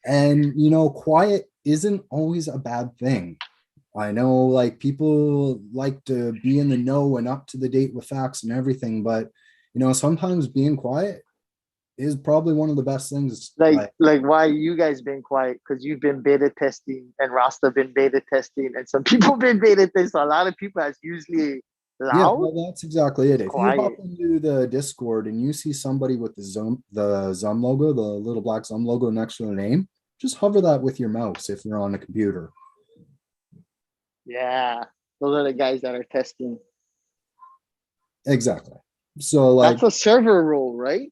And you know, quiet isn't always a bad thing. I know like people like to be in the know and up to the date with facts and everything, but you know, sometimes being quiet is probably one of the best things. Like why you guys been quiet? Because you've been beta testing, and Rasta been beta testing, and some people been beta testing. So a lot of people has usually Yeah, Loud, well, that's exactly it. If you hop quiet. into the Discord and you see somebody with the Zum logo, the little black Zum logo next to their name, just hover that with your mouse if you're on a computer. Yeah, those are the guys that are testing. Exactly. So like, That's a server role, right?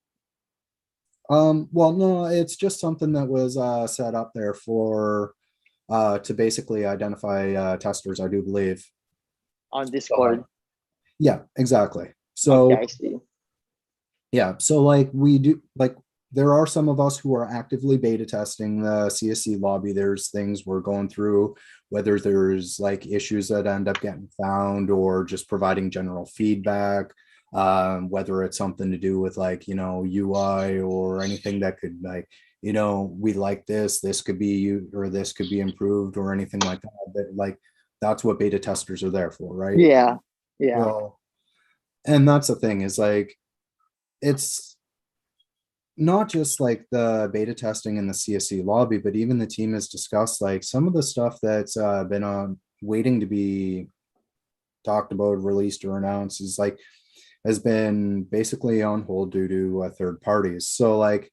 well, no, it's just something that was set up there for to basically identify testers, I do believe. On So Discord. yeah, exactly. Okay, So I see. yeah, so like we do like there are some of us who are actively beta testing the CSC lobby. There's things we're going through, whether there's like issues that end up getting found or just providing general feedback, whether it's something to do with like, UI or anything that could like, we like this could be you or this could be improved or anything like that. That like that's what beta testers are there for, right? Yeah, yeah. Well, and that's the thing is like it's not just like the beta testing in the CSC lobby, but even the team has discussed like some of the stuff that's been on waiting to be talked about, released, or announced is like has been basically on hold due to third parties. So like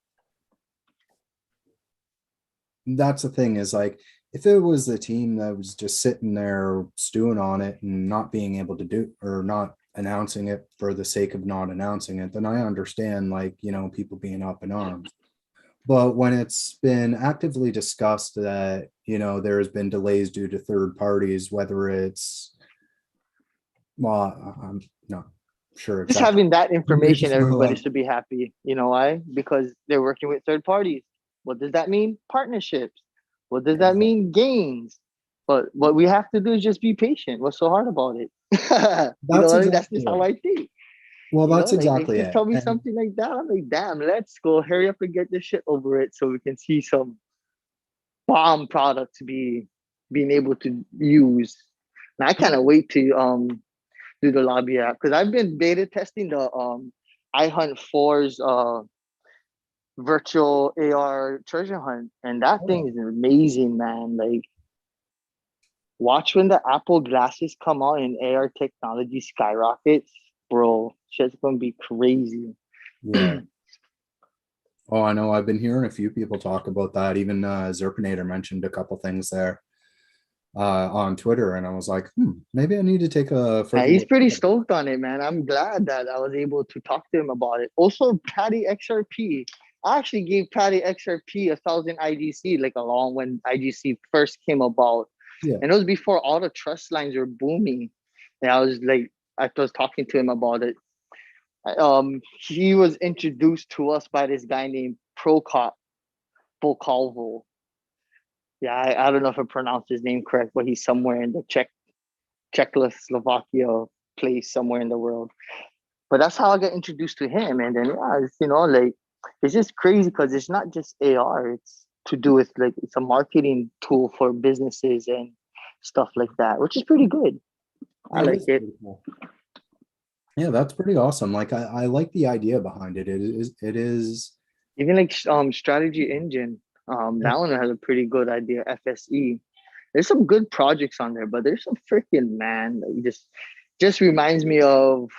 that's the thing is like if it was the team that was just sitting there stewing on it and not being able to do or not announcing it for the sake of not announcing it, then I understand like people being up in arms. But when it's been actively discussed that there has been delays due to third parties, whether it's well, I'm not sure Just exactly. having that information, everybody So, should be happy. You know why? Because they're working with third parties. What does that mean? Partnerships. What does that exactly. mean? Gains. But what we have to do is just be patient. What's so hard about it? You know That's what I mean? That's exactly just how it. I think. Well, You know, that's like they exactly just it. tell me And something like that. I'm like, damn, let's go. Hurry up and get this shit over it so we can see some bomb products being able to use. And I yeah, cannot wait to do the lobby app because I've been beta testing the iHunt 4's virtual AR treasure hunt, and that oh, thing is amazing, man. Like, watch when the Apple glasses come out and AR technology skyrockets, bro. Shit's gonna be crazy. yeah. Oh, I know. I've been hearing a few people talk about that. Even Zerpinator mentioned a couple things there on Twitter, and I was like, maybe I need to take a Yeah, further he's look pretty at it. stoked on it, man. I'm glad that I was able to talk to him about it. Also, Patty XRP. I actually gave Patty XRP 1,000 IGC like along when IGC first came about, Yeah. and it was before all the trust lines were booming. And I was talking to him about it. He was introduced to us by this guy named Prokop Volkalvo. Yeah, I don't know if I pronounced his name correct, but he's somewhere in the Czechoslovakia place somewhere in the world. But that's how I got introduced to him. And then yeah, like it's just crazy because it's not just AR. It's to do with like it's a marketing tool for businesses and stuff like that, which is pretty good. I Yeah, it like is it. pretty cool. Yeah, that's pretty awesome. Like I like the idea behind it. It is Even like strategy engine. yeah. That one has a pretty good idea. FSE. There's some good projects on there, but there's some freaking man that just reminds me of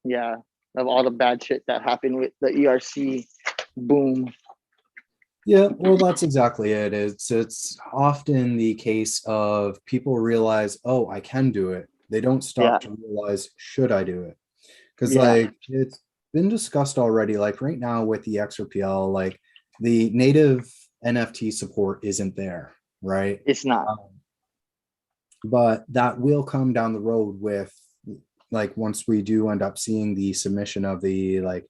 yeah of all the bad shit that happened with the ERC boom. Yeah, well, that's exactly it. It's often the case of people realize, oh, I can do it. They don't Yeah, stop to realize, should I do it? Because yeah. like it's been discussed already. Like right now with the XRPL, like the native NFT support isn't there, right? It's not. Um, but that will come down the road with like once we do end up seeing the submission of the like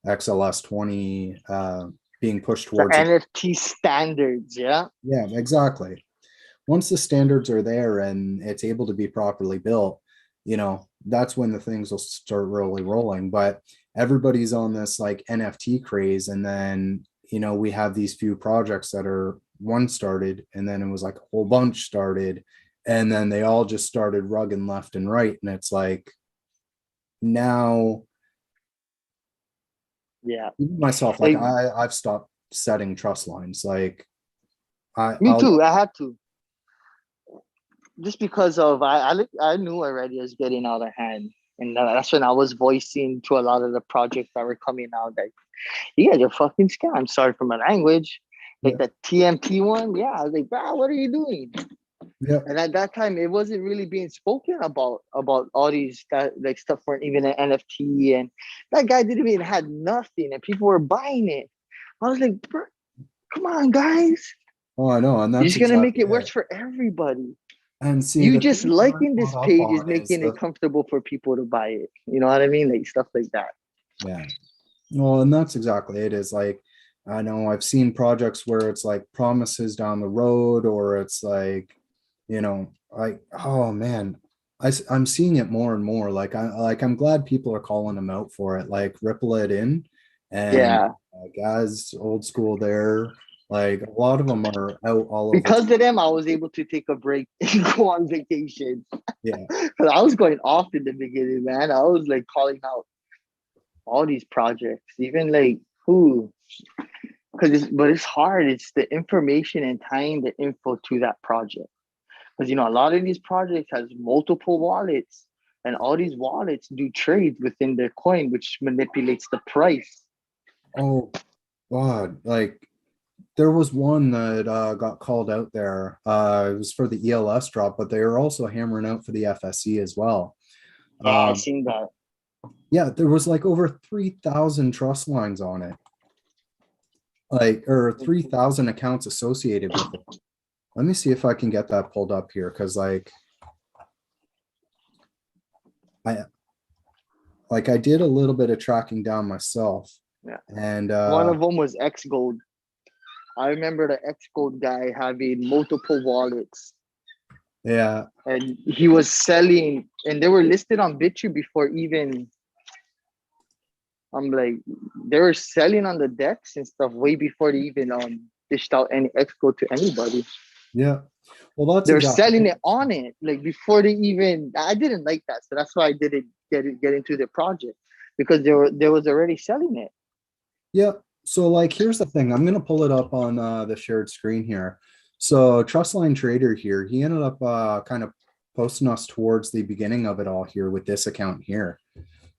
XLS 20 being pushed The towards it. NFT standards, yeah. Yeah, exactly. Once the standards are there and it's able to be properly built, that's when the things will start really rolling. But everybody's on this like NFT craze. And then, we have these few projects that are one started, and then it was like a whole bunch started. And then they all just started rugging left and right. And it's like now, Yeah. even myself, like Like I've stopped setting trust lines. Like me I'll too. I had to just because of I knew already it was getting out of hand. And that's when I was voicing to a lot of the projects that were coming out that you guys are fucking scam. Sorry for my language. Like Yeah. the TMT one, yeah. I was like, bro, what are you doing? Yeah. And at that time, it wasn't really being spoken about all these that like stuff weren't even an NFT, and that guy didn't even had nothing, and people were buying it. I was like, bro, come on, guys, Oh, I know, and you're that's just gonna make exactly it it. worse for everybody. And see, You the just thing that I'm liking this caught up page is on is making it the comfortable for people to buy it. You know what I mean? Like stuff like that. yeah. Well, and that's exactly it. Is like I know I've seen projects where it's like promises down the road, or it's like, like oh man, I'm seeing it more and more. I'm glad people are calling them out for it. Like Ripple it in, and Yeah. guys old school there. Like a lot of them are out all over. Because of them, I was able to take a break and go on vacation. Yeah. Because I was going off in the beginning, man. I was like calling out all these projects, even like who, but it's hard. It's the information and tying the info to that project. Because a lot of these projects has multiple wallets, and all these wallets do trades within their coin, which manipulates the price. Oh God, like there was one that got called out there. It was for the ELS drop, but they were also hammering out for the FSC as well. Yeah, I seen that. Yeah, there was like over 3,000 trust lines on it, or 3,000 accounts associated with it. Let me see if I can get that pulled up here, because I did a little bit of tracking down myself. Yeah. And One of them was X Gold. I remember the X Gold guy having multiple wallets. Yeah. And he was selling, and they were listed on BitChute before even. I'm like, they were selling on the decks and stuff way before they even dished out any X Gold to anybody. Yeah. Well, that's They're exactly selling it on it, like before they even. I didn't like that, so that's why I didn't get into the project, because they was already selling it. Yeah. So like, here's the thing. I'm gonna pull it up on the shared screen here. So Trustline Trader here, he ended up kind of posting us towards the beginning of it all here with this account here.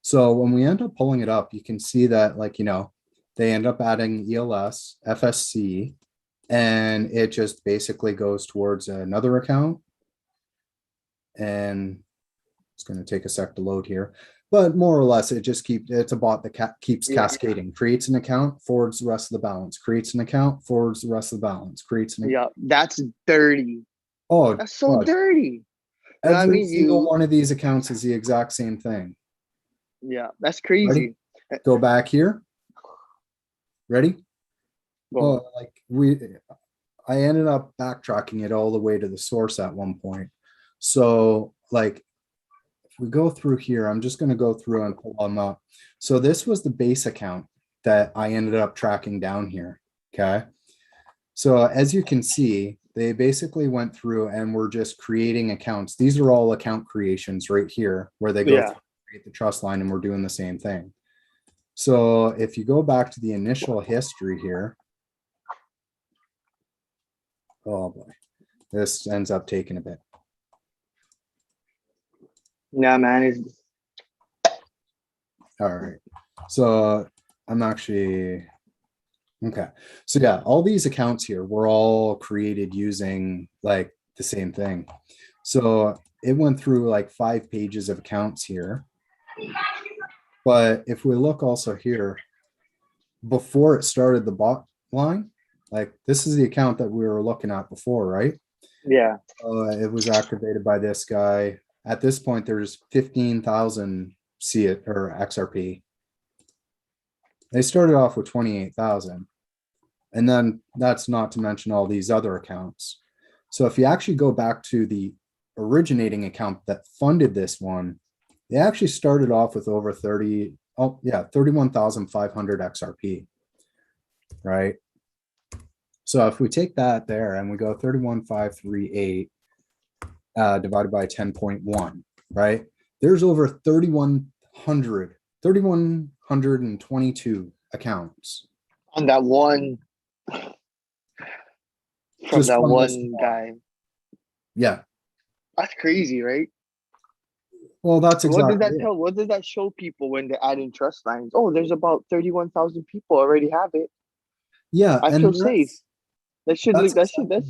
So when we end up pulling it up, you can see that they end up adding ELS, FSC, and it just basically goes towards another account. And it's going to take a sec to load here, but more or less it's a bot that keeps cascading, creates an account, forwards the rest of the balance, creates an account, forwards the rest of the balance, creates an account. Yeah, that's dirty. Oh, That's so God. dirty. Every single one of these accounts is the exact same thing. Yeah, that's crazy. Ready? Go back here. Ready? Go. I ended up backtracking it all the way to the source at one point. So if we go through here, I'm just going to go through and pull them up. So this was the base account that I ended up tracking down here. Okay. So as you can see, they basically went through and were just creating accounts. These are all account creations right here where they go through, create the trust line, and we're doing the same thing. So if you go back to the initial history here, oh boy, this ends up taking a bit. Yeah, man. All right. So I'm actually, okay. So yeah, all these accounts here were all created using like the same thing. So it went through like 5 pages of accounts here. But if we look also here, before it started the bot line, like this is the account that we were looking at before, right? Yeah. It was activated by this guy. At this point, there's 15,000 XRP. They started off with 28,000. And then that's not to mention all these other accounts. So if you actually go back to the originating account that funded this one, they actually started off with over 31,500 XRP, right? So if we take that there and we go 31,538 divided by 10.1, right? There's over 3,122 accounts. On that one, from that one guy. Yeah. That's crazy, right? Well, that's What does exactly that it. tell? What does that show people when they're adding trust lines? Oh, there's about 31,000 people already have it. Yeah, I feel and safe. that's That's, exactly it.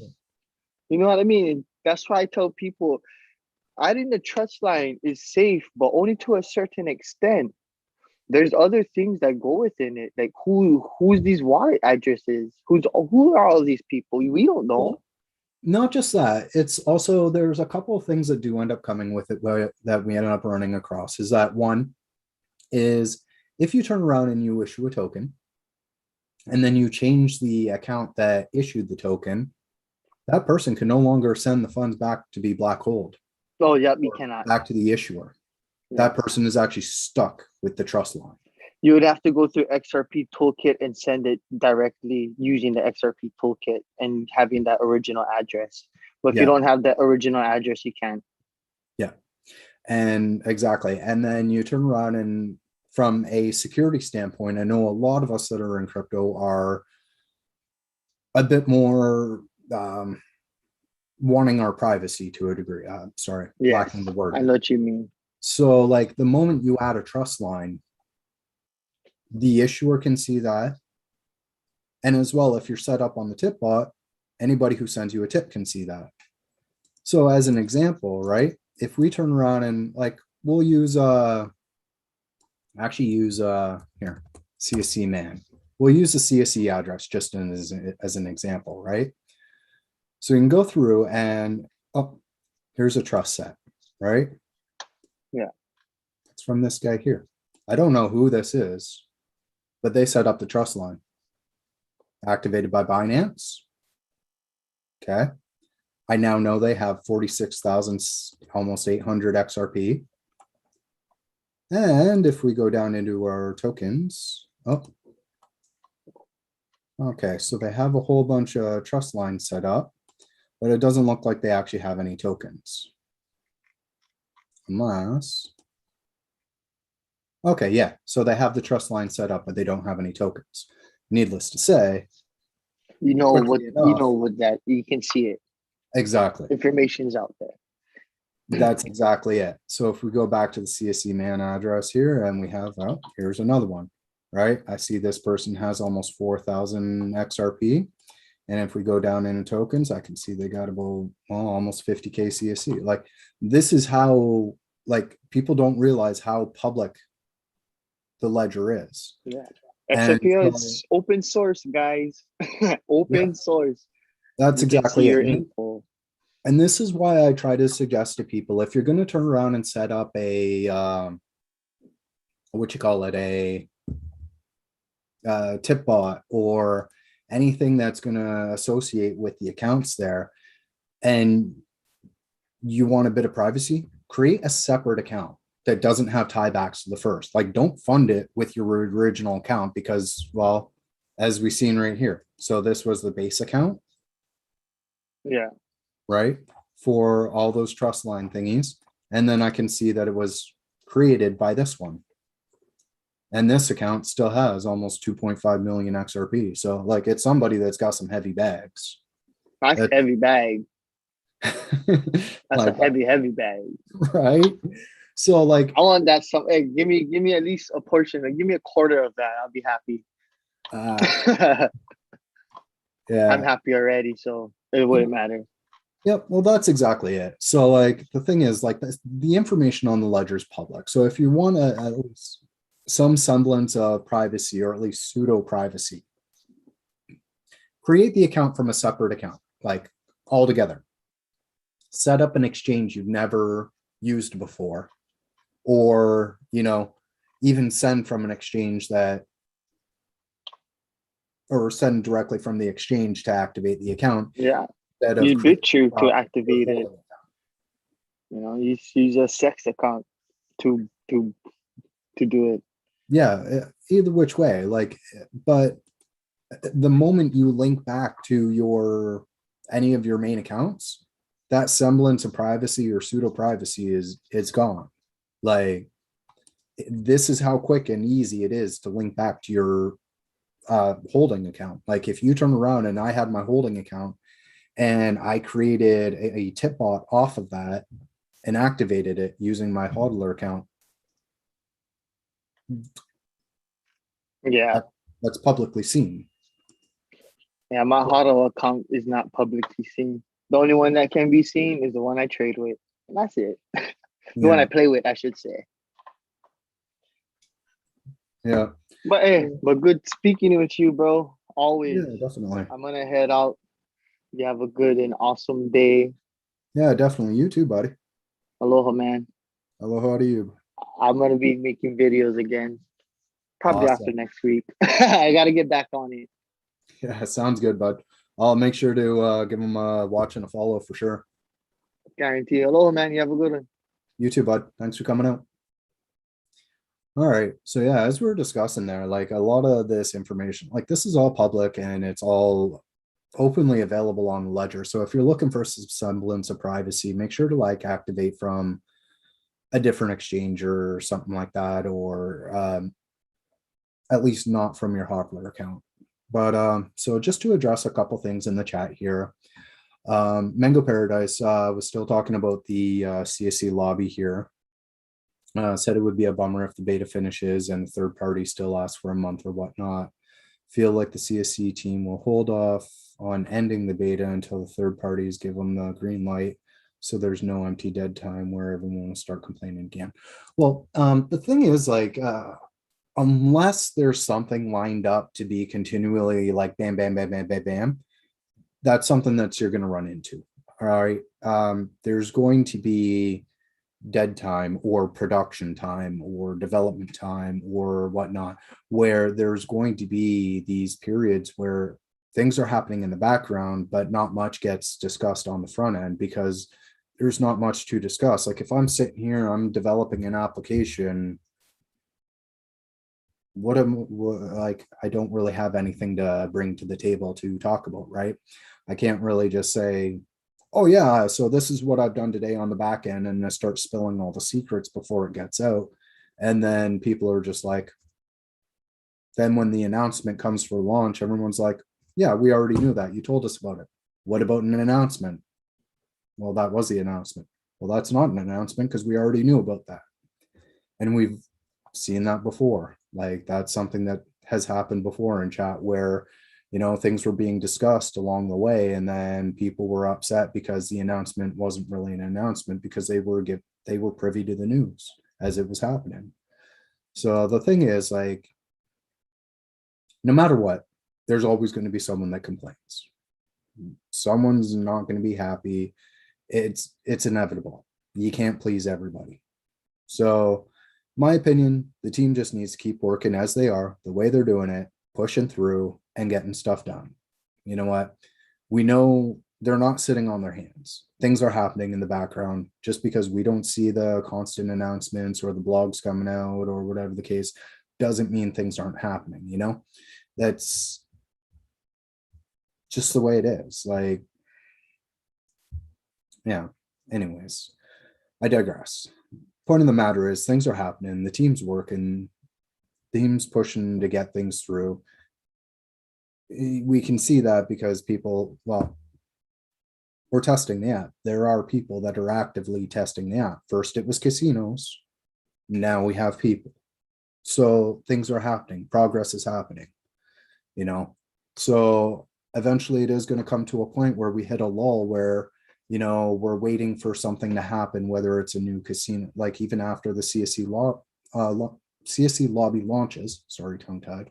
you know what I mean? That's why I tell people adding the trust line is safe, but only to a certain extent. There's other things that go within it, like who's these wallet addresses? Who are all these people? We don't know. Well, not just that, it's also there's a couple of things that do end up coming with it that we ended up running across. Is that one is if you turn around and you issue a token and then you change the account that issued the token, that person can no longer send the funds back to be black holed Oh yeah, we or cannot. back to the issuer. Yeah. That person is actually stuck with the trust line. You would have to go through XRP toolkit and send it directly using the XRP toolkit and having that original address. But if you Yeah. don't have the original address, you can't. Yeah. And exactly. And then you turn around and from a security standpoint, I know a lot of us that are in crypto are a bit more wanting our privacy to a degree. Sorry, Yes, lacking the I word. know what you mean. So, like the moment you add a trust line, the issuer can see that. And as well, if you're set up on the tip bot, anybody who sends you a tip can see that. So, as an example, right? If we turn around and like we'll use actually use here CSC man. We'll use the CSC address just as an example, right? So you can go through and oh, here's a trust set, right? Yeah. It's from this guy here. I don't know who this is, but they set up the trust line. Activated by Binance. Okay. I now know they have 46,000, almost 800 XRP. And if we go down into our tokens, oh, okay, so they have a whole bunch of trust lines set up, but it doesn't look like they actually have any tokens. Unless, okay, yeah, so they have the trust line set up, but they don't have any tokens. Needless to say, You know quickly enough, what that you can see it. exactly. Information's out there. That's exactly it. So if we go back to the CSC man address here and we have, oh, here's another one, right? I see this person has almost 4,000 XRP. And if we go down into tokens, I can see they got about almost 50K CSC. Like this is how, like people don't realize how public the ledger is. Yeah. And XRPL so, is open source, guys. yeah, Open source. that's You can see exactly it. your info. And this is why I try to suggest to people, if you're going to turn around and set up a, what you call it, a tip bot or anything that's going to associate with the accounts there, and you want a bit of privacy, create a separate account that doesn't have tiebacks to the first. Like, don't fund it with your original account because, well, as we've seen right here. So this was the base account. Yeah. Right? For all those trust line thingies. And then I can see that it was created by this one. And this account still has almost 2.5 million XRP. So like it's somebody that's got some heavy bags. That's heavy bag. That's like, a heavy bag. right? So like I want that some hey, give me at least a portion, like, give me a quarter of that. I'll be happy. yeah. I'm happy already, so it wouldn't matter. Yep. Well, that's exactly it. So like the thing is like the information on the ledger is public. So if you want at least some semblance of privacy or at least pseudo privacy, create the account from a separate account, like altogether. Set up an exchange you've never used before, or even send from an exchange that, or send directly from the exchange to activate the account. Yeah. You bit you to activate it. You use a sex account to do it. Yeah, either which way. Like, but the moment you link back to any of your main accounts, that semblance of privacy or pseudo privacy is gone. Like, this is how quick and easy it is to link back to your holding account. Like if you turn around and I had my holding account and I created a tip bot off of that, and activated it using my hodler account. Yeah. That's publicly seen. Yeah, my HODL account is not publicly seen. The only one that can be seen is the one I trade with. And that's it. The one I play with, I should say. Yeah. But hey, but good speaking with you, bro. Always. Yeah, definitely. I'm gonna head out. You have a good and awesome day. Yeah, definitely. You too, buddy. Aloha, man. Aloha to you. I'm gonna be making videos again. Probably after Awesome. next week. I gotta get back on it. Yeah, sounds good, bud. I'll make sure to give him a watch and a follow for sure. Guarantee. Aloha, man. You have a good one. You too, bud. Thanks for coming out. All right. So yeah, as we were discussing there, like a lot of this information, like this is all public and it's all openly available on Ledger. So if you're looking for some semblance of privacy, make sure to like activate from a different exchange or something like that, or at least not from your Hopler account. But so just to address a couple things in the chat here, Mango Paradise was still talking about the CSC lobby here. Said it would be a bummer if the beta finishes and the third party still asks for a month or whatnot. Feel like the CSC team will hold off on ending the beta until the third parties give them the green light, so there's no empty dead time where everyone will start complaining again. Well, the thing is, like, unless there's something lined up to be continually like bam, bam, bam, bam, bam, bam, that's something that you're going to run into. All right. There's going to be dead time or production time or development time or whatnot, where there's going to be these periods where things are happening in the background, but not much gets discussed on the front end because there's not much to discuss. Like if I'm sitting here, I'm developing an application, like, I don't really have anything to bring to the table to talk about, right? I can't really just say, oh yeah, so this is what I've done today on the back end, and I start spilling all the secrets before it gets out. And then people are just like, then when the announcement comes for launch, everyone's like, yeah, we already knew that. You told us about it. What about an announcement? Well, that was the announcement. Well, that's not an announcement because we already knew about that. And we've seen that before. Like that's something that has happened before in chat where, you know, things were being discussed along the way, and then people were upset because the announcement wasn't really an announcement because they were privy to the news as it was happening. So the thing is, like, no matter what, there's always going to be someone that complains. Someone's not going to be happy. It's inevitable. You can't please everybody. So my opinion, the team just needs to keep working as they are, the way they're doing it, pushing through and getting stuff done. You know what? We know they're not sitting on their hands. Things are happening in the background. Just because we don't see the constant announcements or the blogs coming out or whatever the case doesn't mean things aren't happening, you know? That's just the way it is. Like, yeah. Anyways, I digress. Point of the matter is things are happening. The team's working. Team's pushing to get things through. We can see that because people, well, we're testing the app. There are people that are actively testing the app. First it was casinos. Now we have people. So things are happening. Progress is happening, you know? So eventually it is going to come to a point where we hit a lull where, you know, we're waiting for something to happen, whether it's a new casino, like even after the CSC CSC lobby launches, sorry, tongue tied.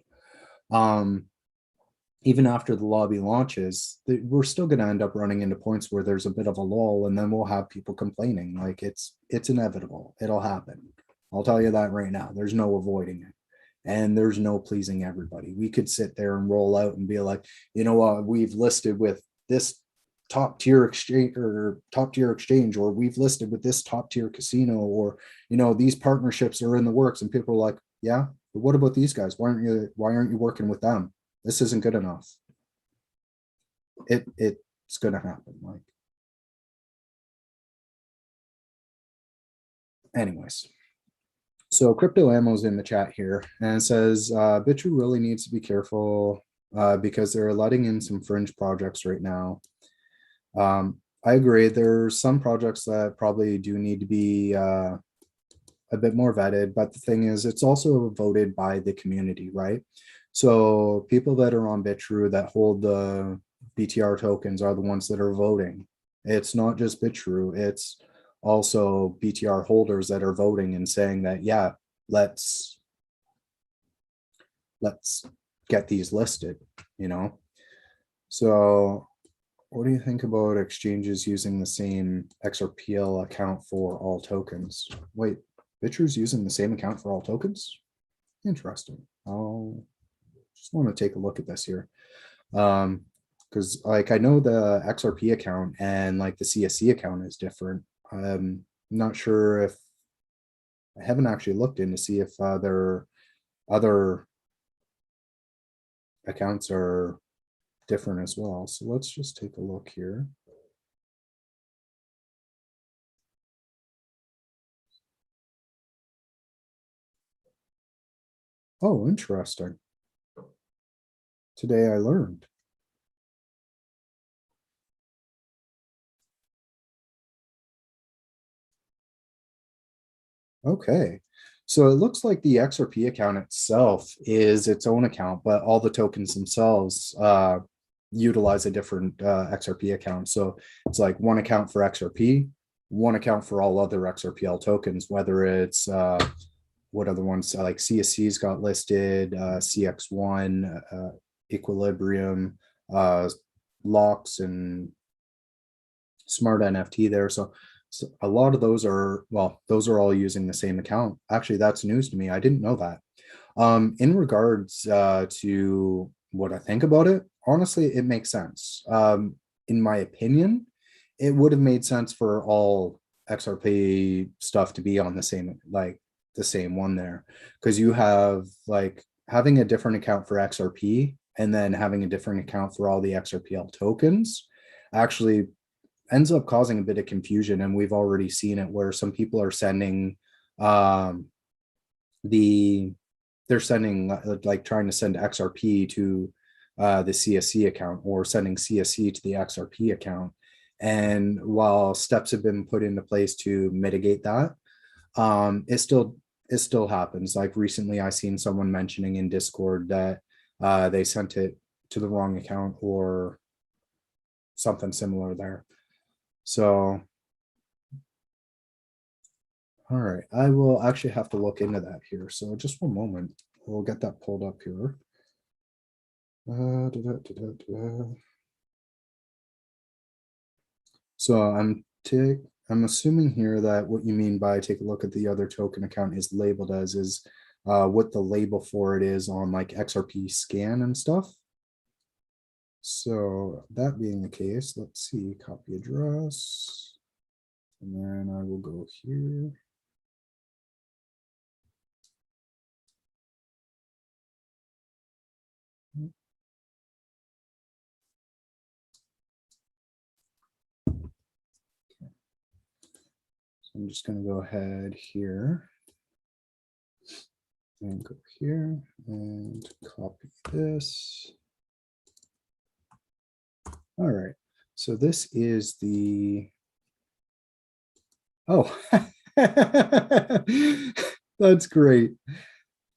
Even after the lobby launches, we're still going to end up running into points where there's a bit of a lull, and then we'll have people complaining. Like it's inevitable. It'll happen. I'll tell you that right now. There's no avoiding it. And there's no pleasing everybody. We could sit there and roll out and be like, you know what, we've listed with this top tier exchange, or we've listed with this top tier casino, or, you know, these partnerships are in the works, and people are like, yeah, but what about these guys? Why aren't you working with them? This isn't good enough. It's gonna happen. Like, anyways. So crypto ammo's in the chat here, and it says Bitu really needs to be careful because they're letting in some fringe projects right now. I agree. There's some projects that probably do need to be a bit more vetted, but the thing is, it's also voted by the community, right? So people that are on Bitrue that hold the BTR tokens are the ones that are voting. It's not just Bitrue, it's also BTR holders that are voting and saying that, yeah, let's get these listed, you know? So what do you think about exchanges using the same XRPL account for all tokens? Wait, Bitrue's using the same account for all tokens? Interesting. I'll just want to take a look at this here. Because like I know the XRP account and like the CSC account is different. I'm not sure if I haven't actually looked in to see if their other accounts are different as well. So let's just take a look here. Oh, interesting. Today I learned. Okay, so it looks like the XRP account itself is its own account, but all the tokens themselves utilize a different XRP account. So it's like one account for XRP, one account for all other XRPL tokens, whether it's what other ones like CSC's got listed, CX1, Equilibrium, Locks, and Smart NFT there. So a lot of those are, well, those are all using the same account. Actually, that's news to me. I didn't know that. In regards to what I think about it, honestly, it makes sense. In my opinion, it would have made sense for all XRP stuff to be on the same, like the same one there, because you have like having a different account for XRP and then having a different account for all the XRPL tokens actually ends up causing a bit of confusion. And we've already seen it where some people are sending they're sending like trying to send XRP to the CSC account or sending CSC to the XRP account. And while steps have been put into place to mitigate that, it still happens. Like recently I seen someone mentioning in Discord that they sent it to the wrong account or something similar there. So, all right, I will actually have to look into that here. So just one moment, we'll get that pulled up here. So I'm assuming here that what you mean by take a look at the other token account is labeled as is what the label for it is on like XRP scan and stuff. So that being the case, let's see, copy address, and then I will go here. So I'm just going to go ahead here and go here and copy this. All right, so this is the, oh, that's great.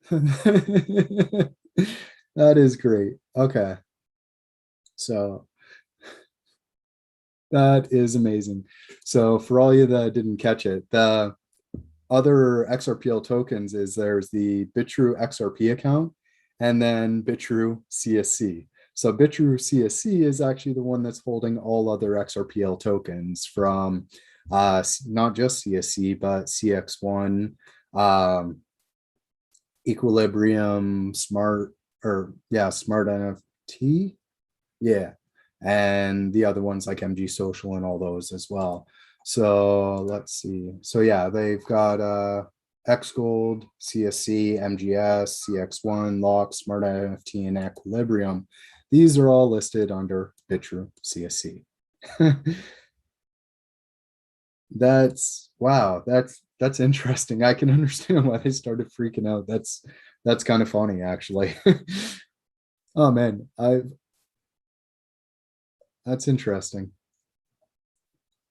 That is great. Okay. So that is amazing. So for all you that didn't catch it, the other XRPL tokens is there's the Bitrue XRP account and then Bitrue CSC. So Bitrue CSC is actually the one that's holding all other XRPL tokens from not just CSC, but CX1, Equilibrium, Smart NFT. Yeah. And the other ones like MG Social and all those as well. So let's see. So yeah, they've got X Gold, CSC, MGS, CX1, Lock, Smart NFT, and Equilibrium. These are all listed under Bitrue CSC. That's wow, that's interesting. I can understand why they started freaking out. That's kind of funny actually. Oh man, that's interesting.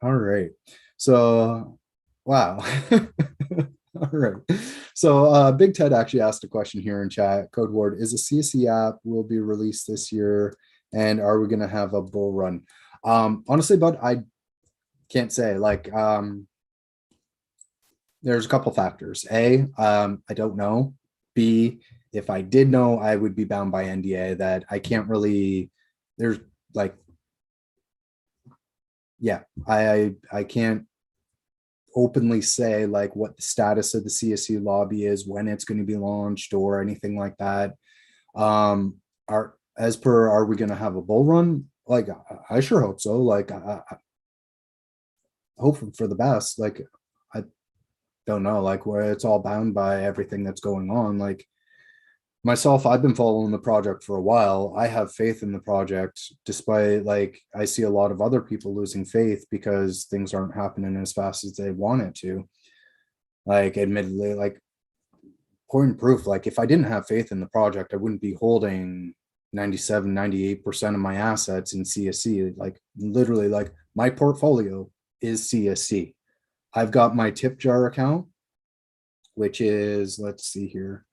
All right. So, wow. All right. So, Big Ted actually asked a question here in chat. Code Word, is a CSC app will be released this year, and are we going to have a bull run? Honestly, but I can't say. Like, there's a couple factors. A, I don't know. B, if I did know, I would be bound by NDA that I can't really. There's like, yeah, I can't openly say like what the status of the CSC lobby is, when it's going to be launched, or anything like that. Are we going to have a bull run? Like, I sure hope so. Like, I hope for the best. Like, I don't know, like, where it's all bound by everything that's going on. Like, myself, I've been following the project for a while. I have faith in the project, despite like I see a lot of other people losing faith because things aren't happening as fast as they want it to. Like, admittedly, like, point and proof, like, if I didn't have faith in the project, I wouldn't be holding 97, 98% of my assets in CSC. Like, literally, like, my portfolio is CSC. I've got my Tipjar account, which is, let's see here.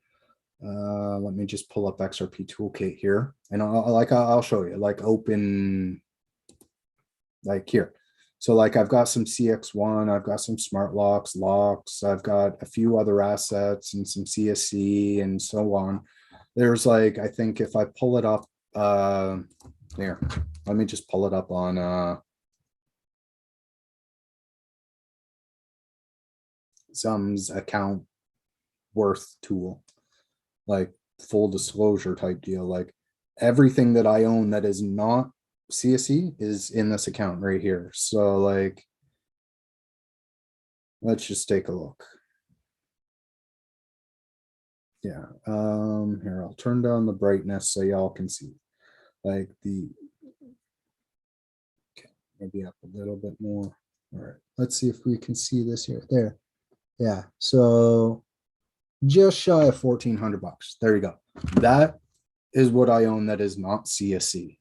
Let me just pull up XRP toolkit here, and I'll show you, like, open, like, here. So like, I've got some CX1, I've got some smart locks, I've got a few other assets and some CSC and so on. There's like, I think if I pull it up, here, let me just pull it up on Sum's account worth tool, like full disclosure type deal. Like, everything that I own that is not CSC is in this account right here. So like, let's just take a look. Yeah, here, I'll turn down the brightness so y'all can see. Like, the, okay, maybe up a little bit more. All right, let's see if we can see this here. There. Yeah, so just shy of 1,400 bucks. There you go. That is what I own that is not CSC.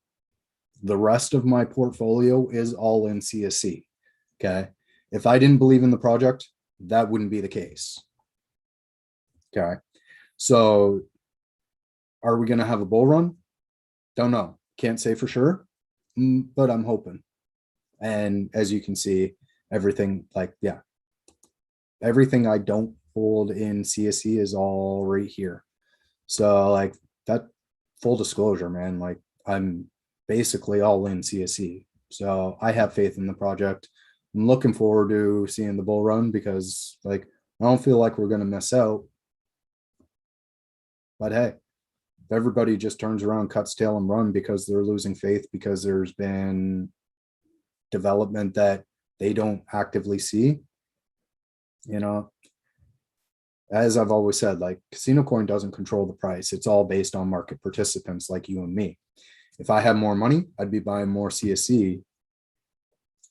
The rest of my portfolio is all in CSC. Okay. If I didn't believe in the project, that wouldn't be the case. Okay. So are we going to have a bull run? Don't know. Can't say for sure, but I'm hoping. And as you can see, everything, like, yeah, everything I don't hold in CSC is all right here. So like, that, full disclosure, man, like, I'm basically all in CSC. So I have faith in the project. I'm looking forward to seeing the bull run because, like, I don't feel like we're going to miss out. But hey, if everybody just turns around, cuts tail and run because they're losing faith because there's been development that they don't actively see, you know, as I've always said, like, CasinoCoin doesn't control the price. It's all based on market participants like you and me. If I had more money, I'd be buying more CSC.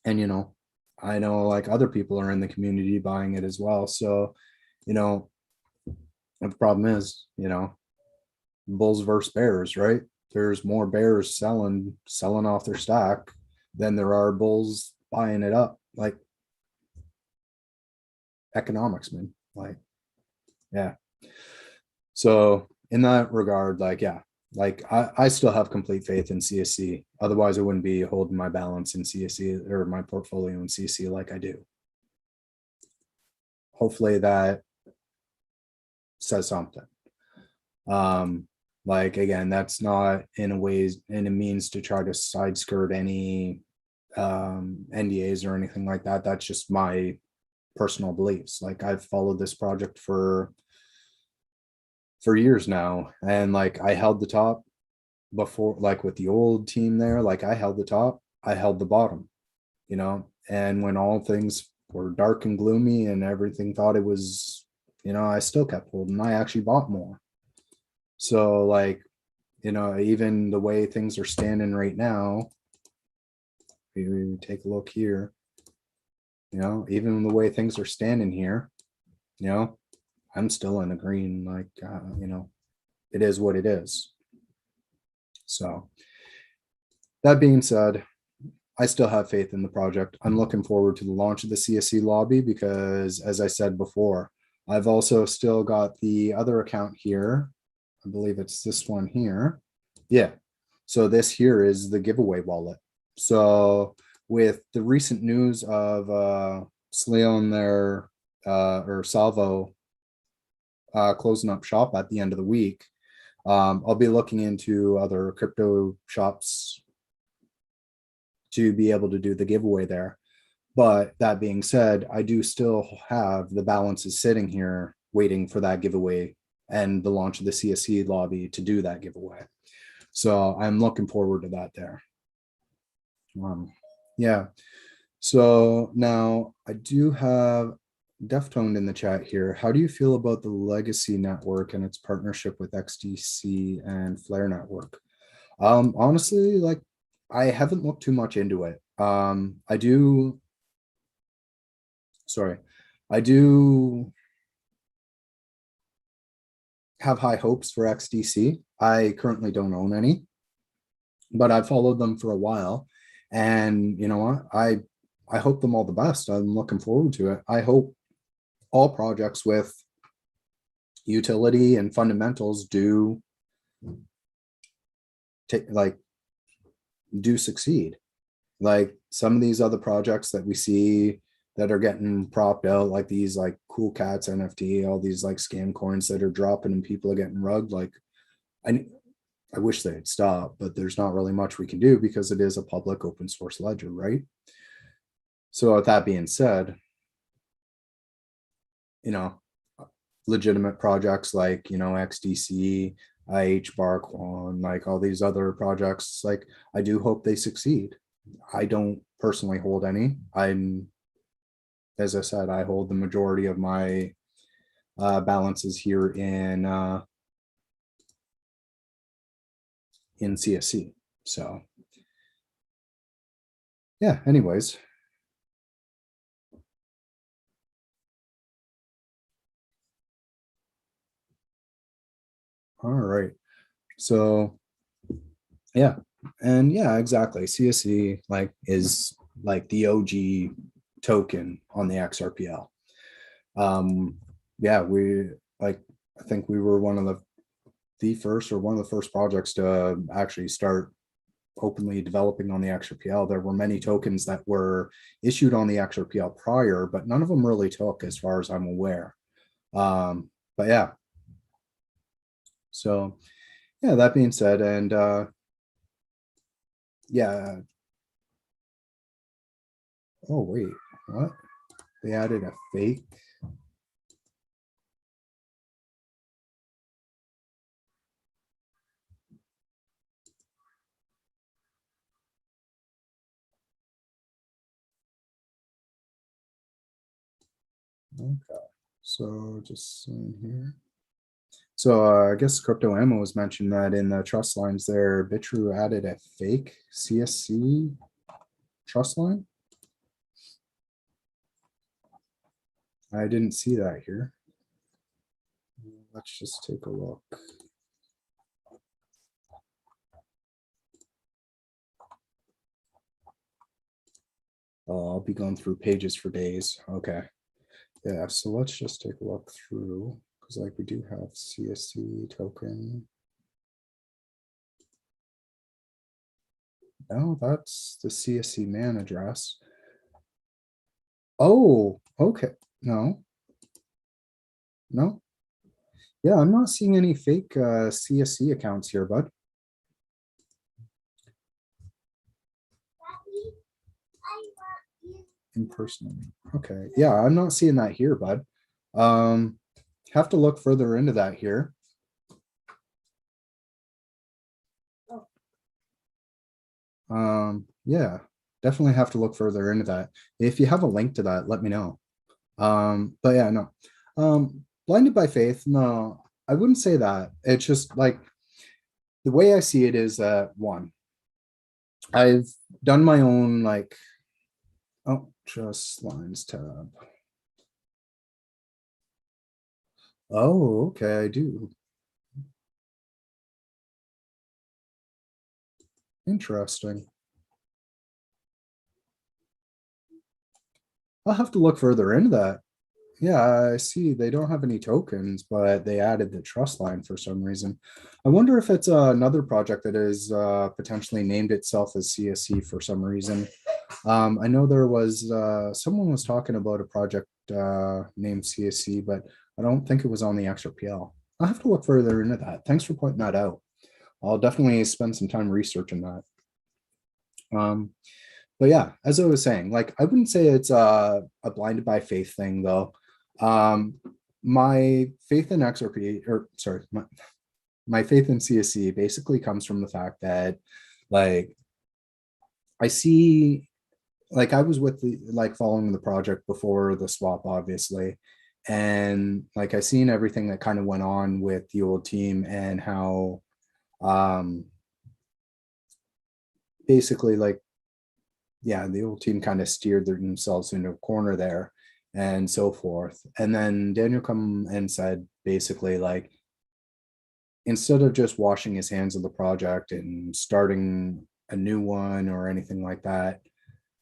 And, you know, I know like other people are in the community buying it as well. So, you know, the problem is, you know, bulls versus bears, right? There's more bears selling off their stock than there are bulls buying it up. Like, economics, man. Like, yeah. So in that regard, like, yeah, like, I still have complete faith in CSC. Otherwise, I wouldn't be holding my balance in CSC or my portfolio in CSC like I do. Hopefully that says something. Like, again, that's not in a means to try to side skirt any NDAs or anything like that. That's just my personal beliefs. Like, I've followed this project for years now, and like, I held the top before, like with the old team there, like, I held the top, I held the bottom, you know, and when all things were dark and gloomy and everything thought it was, you know, I still kept holding. I actually bought more. So like, you know, even the way things are standing right now, we take a look here, you know, even the way things are standing here, you know, I'm still in the green. Like, you know, it is what it is. So that being said, I still have faith in the project. I'm looking forward to the launch of the CSC lobby because, as I said before, I've also still got the other account here. I believe it's this one here. Yeah. So this here is the giveaway wallet. So with the recent news of Sleon there or Salvo closing up shop at the end of the week, I'll be looking into other crypto shops to be able to do the giveaway there. But that being said, I do still have the balances sitting here waiting for that giveaway and the launch of the CSC lobby to do that giveaway. So I'm looking forward to that there. Yeah. So now I do have Deftone in the chat here. How do you feel about the Legacy network and its partnership with XDC and Flare network? Honestly, like I haven't looked too much into it. I do have high hopes for XDC. I currently don't own any, but I've followed them for a while. And you know what? I hope them all the best. I'm looking forward to it. I hope all projects with utility and fundamentals do succeed. Like some of these other projects that we see that are getting propped out, like these like Cool Cats NFT, all these like scam coins that are dropping and people are getting rugged. Like I wish they'd stop, but there's not really much we can do because it is a public open source ledger, right? So with that being said, you know, legitimate projects like, you know, XDC, IH Barquan, like all these other projects, like I do hope they succeed. I don't personally hold any. As I said, I hold the majority of my balances here in CSC. So yeah, anyways. All right. So yeah. And yeah, exactly. CSC like is like the OG token on the XRPL. Yeah, we like I think we were one of the first or one of the first projects to actually start openly developing on the XRPL. There were many tokens that were issued on the XRPL prior, but none of them really took as far as I'm aware. But yeah. So yeah, that being said, and yeah. Oh wait, what? They added a fake. Okay, so just seeing here. So I guess Crypto Ammo was mentioned that in the trust lines there, Bitru added a fake CSC trust line. I didn't see that here. Let's just take a look. Oh, I'll be going through pages for days. Okay. Yeah, so let's just take a look through because like we do have CSC token. No, that's the CSC man address. Oh, okay. No. No. Yeah, I'm not seeing any fake CSC accounts here, bud. Impersonally. Okay. Yeah, I'm not seeing that here, bud. Have to look further into that here. Yeah, definitely have to look further into that. If you have a link to that, let me know. But yeah, no. Blinded by faith, no, I wouldn't say that. It's just like the way I see it is that one, I've done my own like, oh, just lines tab. Oh, okay, I do. Interesting. I'll have to look further into that. Yeah, I see. They don't have any tokens, but they added the trust line for some reason. I wonder if it's another project that is potentially named itself as CSC for some reason. I know there was someone was talking about a project named CSC, but I don't think it was on the XRPL. I'll have to look further into that. Thanks for pointing that out. I'll definitely spend some time researching that. But yeah, as I was saying, like I wouldn't say it's a blinded by faith thing though. My faith in XRP, or sorry, my faith in CSC basically comes from the fact that like I see, like I was with the like following the project before the swap, obviously, and like I seen everything that kind of went on with the old team and how basically like yeah, the old team kind of steered themselves into a corner there and so forth. And then Daniel come and said basically like instead of just washing his hands of the project and starting a new one or anything like that,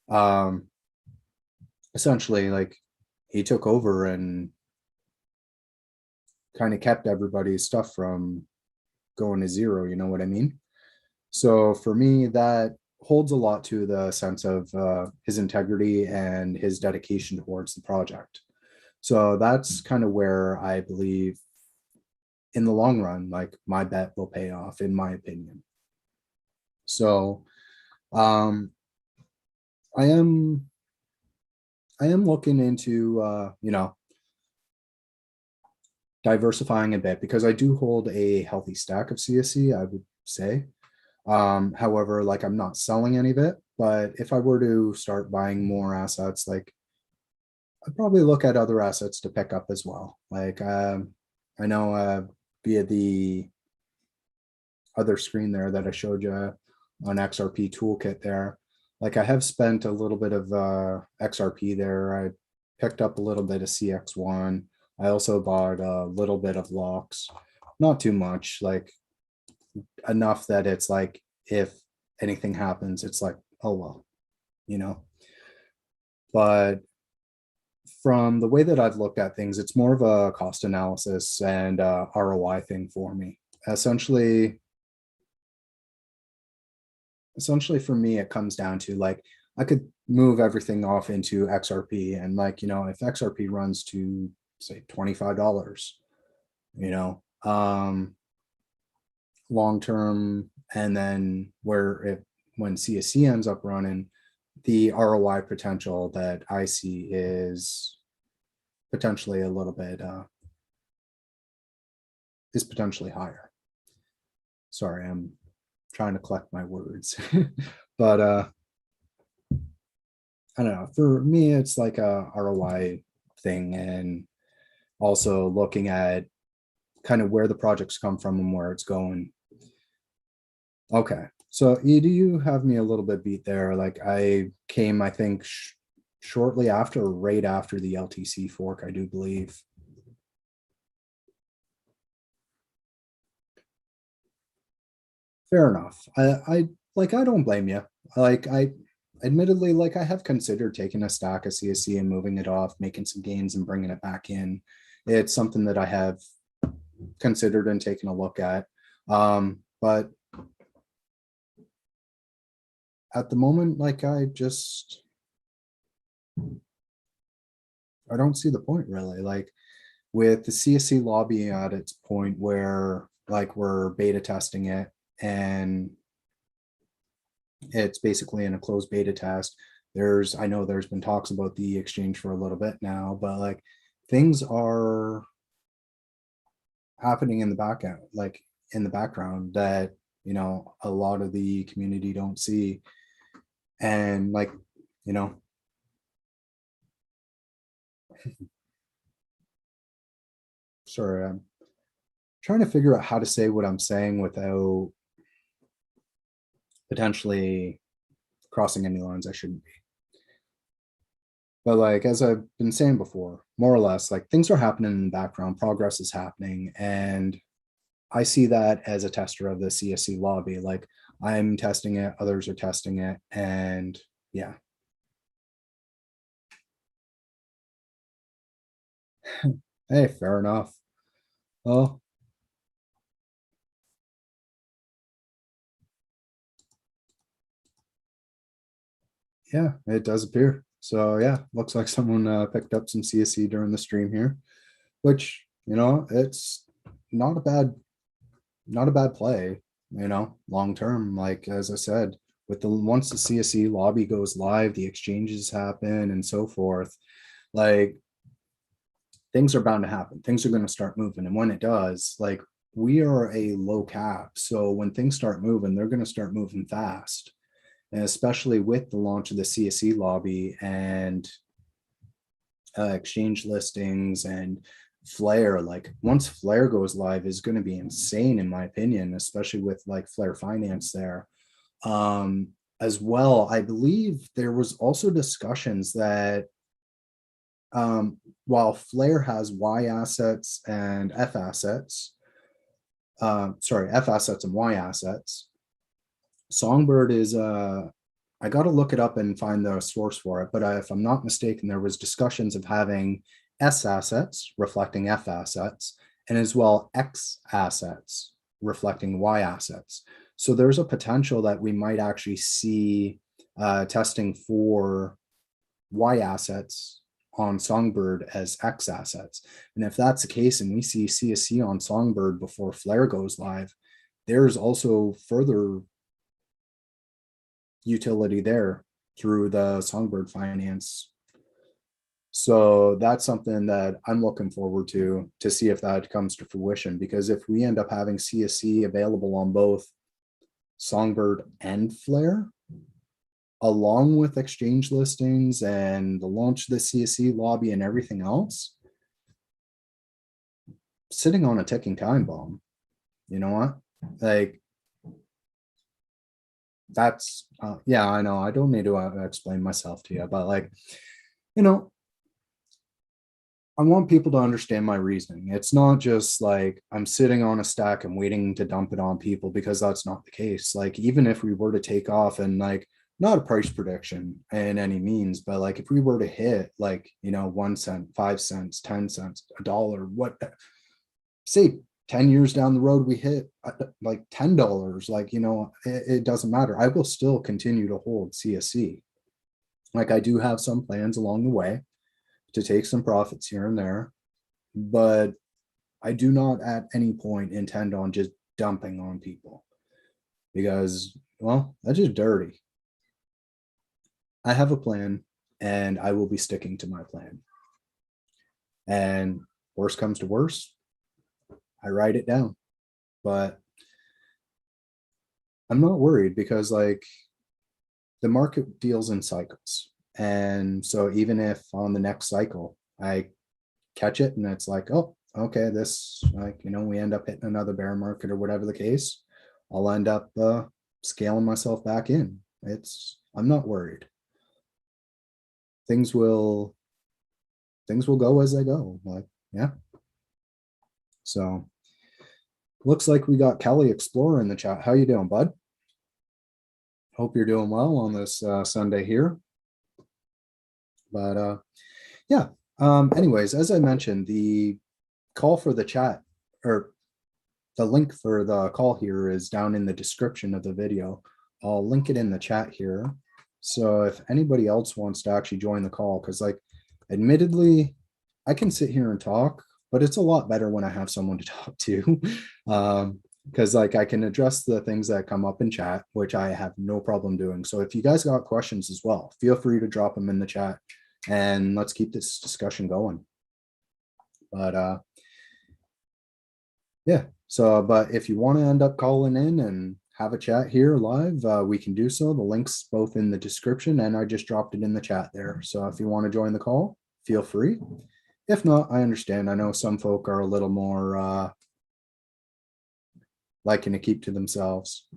um essentially like he took over and kind of kept everybody's stuff from going to zero, you know what I mean? So for me, that holds a lot to the sense of his integrity and his dedication towards the project. So that's kind of where I believe in the long run, like my bet will pay off, in my opinion. So I am looking into diversifying a bit because I do hold a healthy stack of CSC, I would say. However, like I'm not selling any of it, but if I were to start buying more assets, like I'd probably look at other assets to pick up as well. Like I know via the other screen there that I showed you on XRP toolkit there, like I have spent a little bit of XRP there. I picked up a little bit of CX1. I also bought a little bit of locks, not too much, like enough that it's like if anything happens, it's like, oh well, you know. But from the way that I've looked at things, it's more of a cost analysis and ROI thing for me. Essentially for me, it comes down to like I could move everything off into XRP and like, you know, if XRP runs to say $25, you know, long term, and then when CSC ends up running, the ROI potential that I see is potentially a little bit is potentially higher. Sorry, I'm trying to collect my words. But I don't know, for me it's like a ROI thing, and also looking at kind of where the projects come from and where it's going. Okay, so you have me a little bit beat there. Like I came, I think, shortly after, right after the LTC fork, I do believe. Fair enough. I like I don't blame you. Like I admittedly like I have considered taking a stack of CSC and moving it off, making some gains and bringing it back in. It's something that I have considered and taken a look at. But at the moment, like I don't see the point really. Like with the CSC lobby at its point where like we're beta testing it and it's basically in a closed beta test. I know there's been talks about the exchange for a little bit now, but like things are happening in the background, like in the background that, you know, a lot of the community don't see. And like, you know, sorry, I'm trying to figure out how to say what I'm saying without potentially crossing any lines I shouldn't be. But like as I've been saying before, more or less, like things are happening in the background, progress is happening, and I see that as a tester of the CSC lobby. Like I'm testing it, others are testing it, and yeah. Hey, fair enough. Oh, yeah, it does appear. So yeah, looks like someone picked up some CSC during the stream here, which, it's not a bad, not a bad play, long term. Like as I said, with the once the CSC lobby goes live, the exchanges happen and so forth. Like things are bound to happen. Things are going to start moving. And when it does, like we are a low cap. So when things start moving, they're going to start moving fast. And especially with the launch of the CSE lobby and exchange listings and Flare, like once Flare goes live is going to be insane in my opinion, especially with like Flare Finance there. As well, I believe there was also discussions that while Flare has Y assets and F assets, F assets and Y assets, Songbird is I got to look it up and find the source for it, but if I'm not mistaken, there was discussions of having S assets reflecting F assets and as well X assets reflecting Y assets. So there's a potential that we might actually see testing for Y assets on Songbird as X assets. And if that's the case, and we see CSC on Songbird before Flare goes live, there's also further utility there through the Songbird finance. So that's something that I'm looking forward to see if that comes to fruition, because if we end up having CSC available on both Songbird and Flare, along with exchange listings and the launch of the CSC lobby and everything else, sitting on a ticking time bomb. You know what? Like, that's, yeah, I know. I don't need to explain myself to you, but like, I want people to understand my reasoning. It's not just like I'm sitting on a stack and waiting to dump it on people, because that's not the case. Like, even if we were to take off and like, not a price prediction in any means, but like if we were to hit like, 1 cent, 5 cents, 10 cents, $1, what, say 10 years down the road, we hit like $10, like, it doesn't matter. I will still continue to hold CSC. Like I do have some plans along the way to take some profits here and there, but I do not at any point intend on just dumping on people, because, well, that's just dirty. I have a plan and I will be sticking to my plan. And worst comes to worst, I write it down. But I'm not worried, because like the market deals in cycles. And so even if on the next cycle I catch it and it's like, oh, okay, this, like, we end up hitting another bear market or whatever the case, I'll end up scaling myself back in. I'm not worried. Things will go as they go. Like, yeah. So looks like we got Kelly Explorer in the chat. How you doing, bud? Hope you're doing well on this Sunday here. But yeah. Anyways, as I mentioned, the call for the chat, or the link for the call here, is down in the description of the video. I'll link it in the chat here. So if anybody else wants to actually join the call, because like, admittedly, I can sit here and talk, but it's a lot better when I have someone to talk to. Because like I can address the things that come up in chat, which I have no problem doing. So if you guys got questions as well, feel free to drop them in the chat and let's keep this discussion going. But yeah, so, but if you want to end up calling in and have a chat here live, we can do so. The link's both in the description and I just dropped it in the chat there. So if you want to join the call, feel free. If not, I understand. I know some folk are a little more liking to keep to themselves.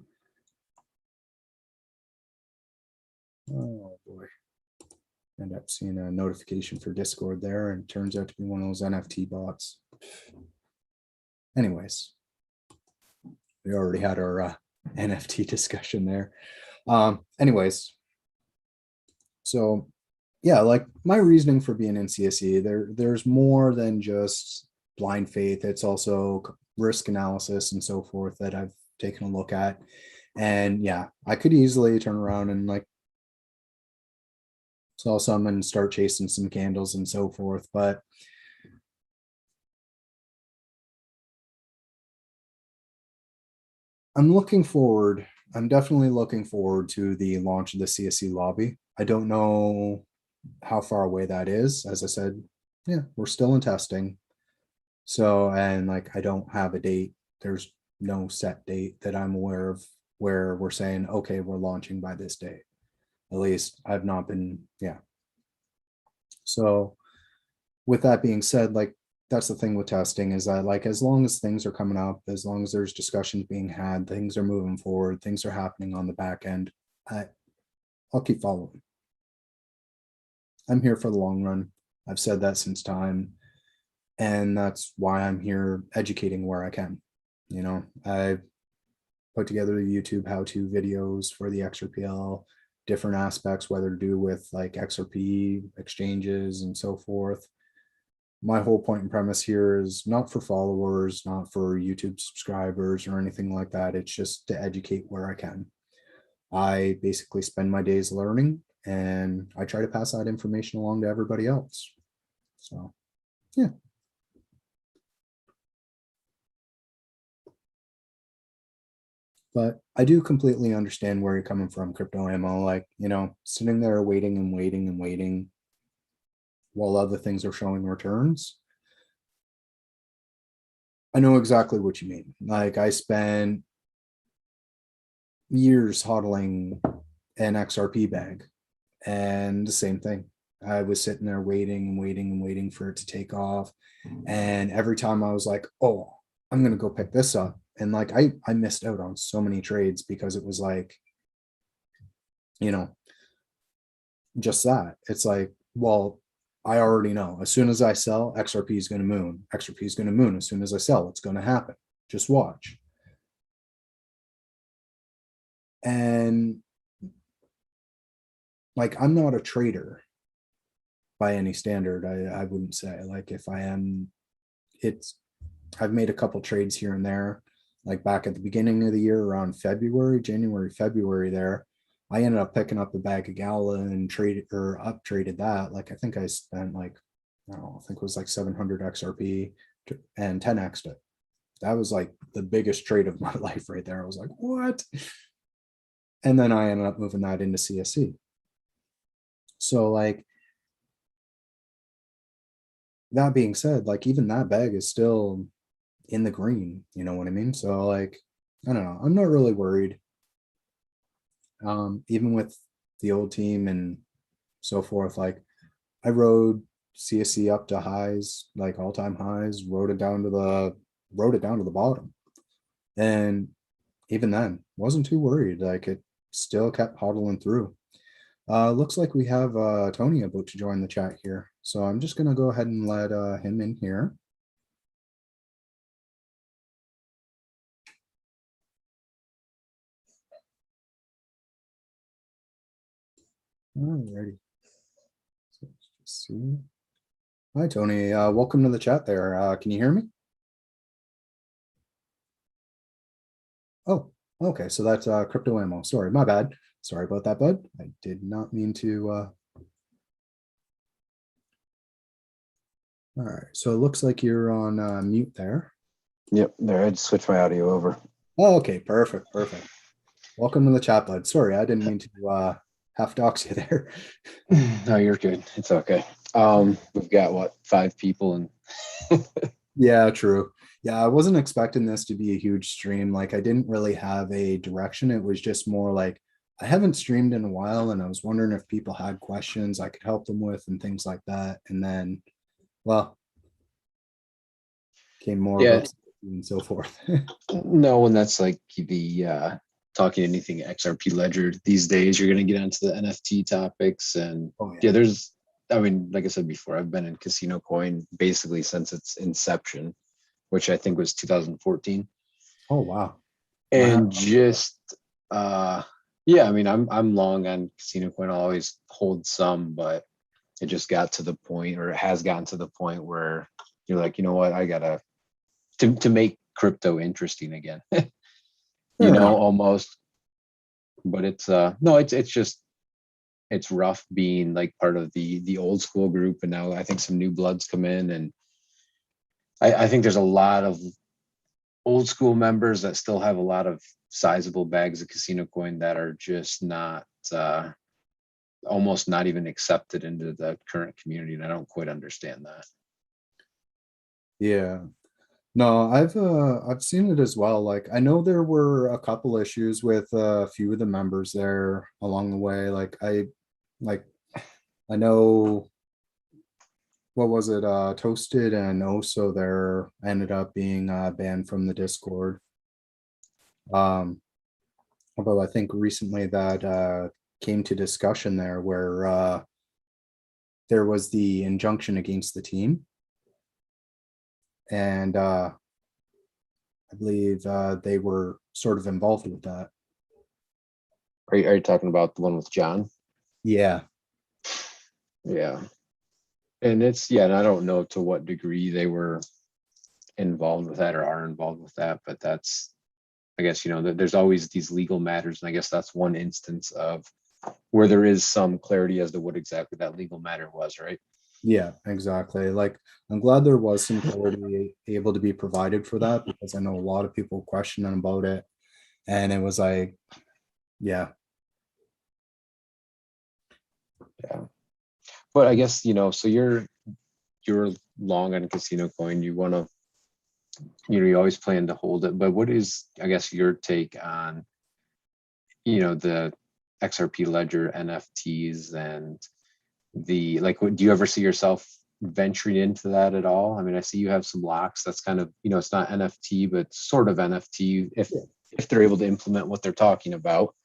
Oh boy. End up seeing a notification for Discord there, and it turns out to be one of those NFT bots. Anyways, we already had our NFT discussion there. Anyways, so yeah, like my reasoning for being in CSE, there's more than just blind faith. It's also risk analysis and so forth that I've taken a look at. And yeah, I could easily turn around and like sell some and start chasing some candles and so forth. But I'm looking forward. I'm definitely looking forward to the launch of the CSC lobby. I don't know how far away that is. As I said, yeah, we're still in testing. So, and like, I don't have a date. There's no set date that I'm aware of where we're saying, okay, we're launching by this date. At least I've not been, yeah. So with that being said, like, that's the thing with testing is that like, as long as things are coming up, as long as there's discussions being had, things are moving forward, things are happening on the back end, I'll keep following. I'm here for the long run. I've said that since time. And that's why I'm here educating where I can. You know, I put together the YouTube how-to videos for the XRPL, different aspects, whether to do with like XRP exchanges and so forth. My whole point and premise here is not for followers, not for YouTube subscribers or anything like that. It's just to educate where I can. I basically spend my days learning and I try to pass that information along to everybody else. So, yeah. But I do completely understand where you're coming from, Crypto Ammo. Like, you know, sitting there waiting and waiting and waiting while other things are showing returns. I know exactly what you mean. Like, I spent years hodling an XRP bag, and the same thing. I was sitting there waiting and waiting and waiting for it to take off. And every time I was like, oh, I'm going to go pick this up. And like, I missed out on so many trades because it was like, you know, just that. It's like, well, I already know as soon as I sell, XRP is going to moon. XRP is going to moon. As soon as I sell, it's going to happen. Just watch. And like, I'm not a trader by any standard. I wouldn't say. Like, if I am, it's, I've made a couple trades here and there. Like back at the beginning of the year around February, January, February there, I ended up picking up a bag of Gala and traded or up traded that. Like, I think I spent like, I don't know, I think it was like 700 XRP and 10x it. That was like the biggest trade of my life right there. I was like, what? And then I ended up moving that into CSC. So like, that being said, like even that bag is still in the green, you know what I mean? So like, I don't know, I'm not really worried. Even with the old team and so forth, like I rode CSC up to highs, like all-time highs, rode it down to the bottom. And even then, wasn't too worried. Like it still kept hodling through. Looks like we have Tony about to join the chat here. So I'm just gonna go ahead and let him in here. Alrighty. So let's just see. Hi, Tony. Welcome to the chat there. Can you hear me? Oh, okay. So that's Crypto Ammo. Sorry, my bad. Sorry about that, bud. I did not mean to. All right. So it looks like you're on mute there. Yep, there. I just switched my audio over. Oh, okay. Perfect. Perfect. Welcome to the chat, bud. Sorry, I didn't mean to half dox you there. No, you're good. It's okay. We've got what, 5 people and Yeah, true. Yeah, I wasn't expecting this to be a huge stream. Like I didn't really have a direction. It was just more like I haven't streamed in a while and I was wondering if people had questions I could help them with and things like that. And then, well, came more yeah, about and so forth. no, and that's like the talking anything XRP ledger these days. You're gonna get into the NFT topics and Oh yeah, there's I mean, like I said before, I've been in CasinoCoin basically since its inception, which I think was 2014. Oh wow. And just yeah, I mean I'm long on CasinoCoin. I'll always hold some, but it just got to the point, or it has gotten to the point where you're like, you know what, I gotta to make crypto interesting again. You know, almost. But it's no, it's just it's rough being like part of the old school group, and now I think some new bloods come in, and I think there's a lot of old school members that still have a lot of sizable bags of CasinoCoin that are just not almost not even accepted into the current community, and I don't quite understand that. Yeah. No, I've seen it as well. Like I know there were a couple issues with a few of the members there along the way. Like I know, what was it? Toasted and Oso there ended up being banned from the Discord. Although I think recently that came to discussion there where there was the injunction against the team. And I believe they were sort of involved with that. Are you talking about the one with John? Yeah. Yeah. And it's, yeah, and I don't know to what degree they were involved with that or are involved with that, but that's, I guess, you know, there's always these legal matters. And I guess that's one instance of where there is some clarity as to what exactly that legal matter was, right? Yeah, exactly. Like I'm glad there was some clarity able to be provided for that, because I know a lot of people questioning about it. And it was like, yeah. Yeah. But I guess, you know, so you're long on CasinoCoin. You want to, you know, you always plan to hold it. But what is, I guess, your take on, you know, the XRP ledger NFTs and the, like, do you ever see yourself venturing into that at all? I mean, I see you have some locks. That's kind of, you know, it's not NFT, but sort of NFT if they're able to implement what they're talking about.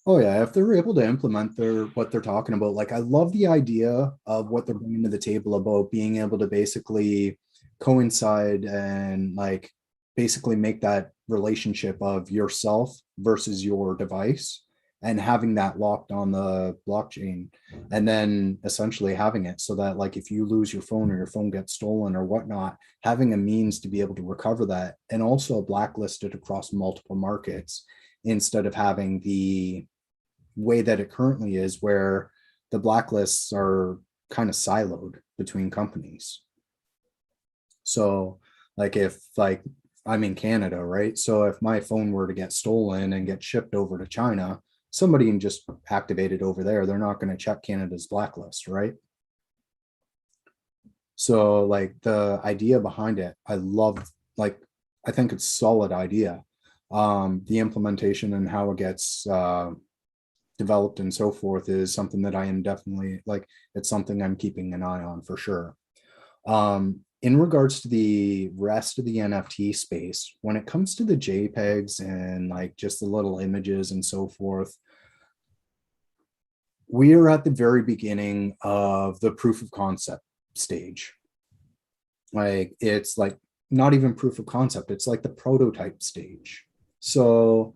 Oh yeah, if they're able to implement what they're talking about, like I love the idea of what they're bringing to the table about being able to basically coincide and like basically make that relationship of yourself versus your device and having that locked on the blockchain, and then essentially having it so that like if you lose your phone or your phone gets stolen or whatnot, having a means to be able to recover that, and also blacklisted across multiple markets instead of having the way that it currently is where the blacklists are kind of siloed between companies. So like if like I'm in Canada, right? So if my phone were to get stolen and get shipped over to China, somebody can just activate it over there. They're not going to check Canada's blacklist, right? So like the idea behind it, I love, like, I think it's a solid idea. The implementation and how it gets developed and so forth is something that I am definitely like, it's something I'm keeping an eye on for sure. In regards to the rest of the NFT space, when it comes to the JPEGs and like just the little images and so forth, we are at the very beginning of the proof of concept stage. Like it's like not even proof of concept, it's like the prototype stage. So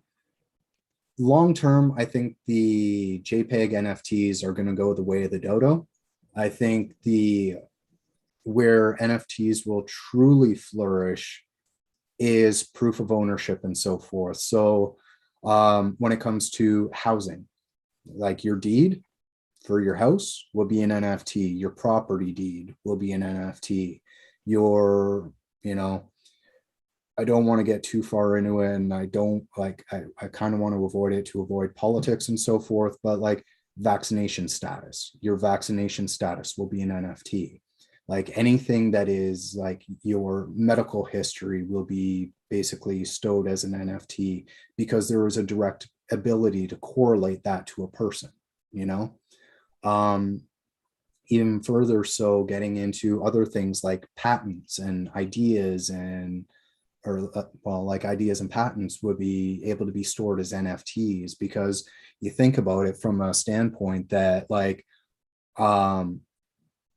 long term, I think the JPEG NFTs are going to go the way of the dodo. I think where NFTs will truly flourish is proof of ownership and so forth. So when it comes to housing, like your deed for your house will be an NFT, your property deed will be an NFT, your, you know, I don't want to get too far into it, and I don't like, I kind of want to avoid it to avoid politics and so forth, but like vaccination status, your vaccination status will be an NFT. Like anything that is like your medical history will be basically stowed as an NFT because there is a direct ability to correlate that to a person, you know? Even further so getting into other things like patents and ideas and or well, like ideas and patents would be able to be stored as NFTs, because you think about it from a standpoint that like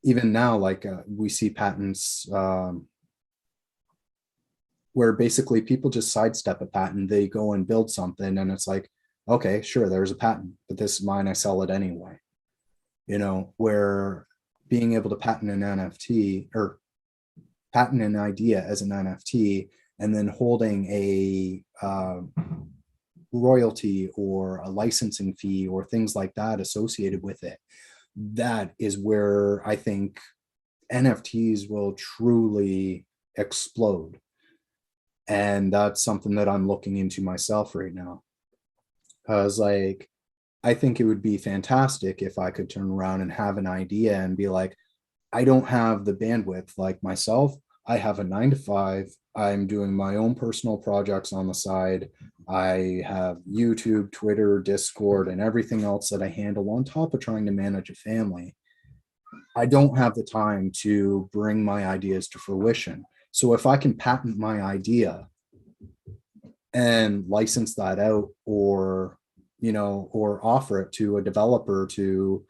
even now like we see patents where basically people just sidestep a patent, they go and build something and it's like, okay, sure, there's a patent, but this is mine, I sell it anyway, you know, where being able to patent an NFT or patent an idea as an NFT and then holding a royalty or a licensing fee or things like that associated with it. That is where I think NFTs will truly explode. And that's something that I'm looking into myself right now. Because like, I think it would be fantastic if I could turn around and have an idea and be like, I don't have the bandwidth like myself. I have a 9 to 5. I'm doing my own personal projects on the side. I have YouTube, Twitter, Discord, and everything else that I handle on top of trying to manage a family. I don't have the time to bring my ideas to fruition. So if I can patent my idea and license that out, or or offer it to a developer to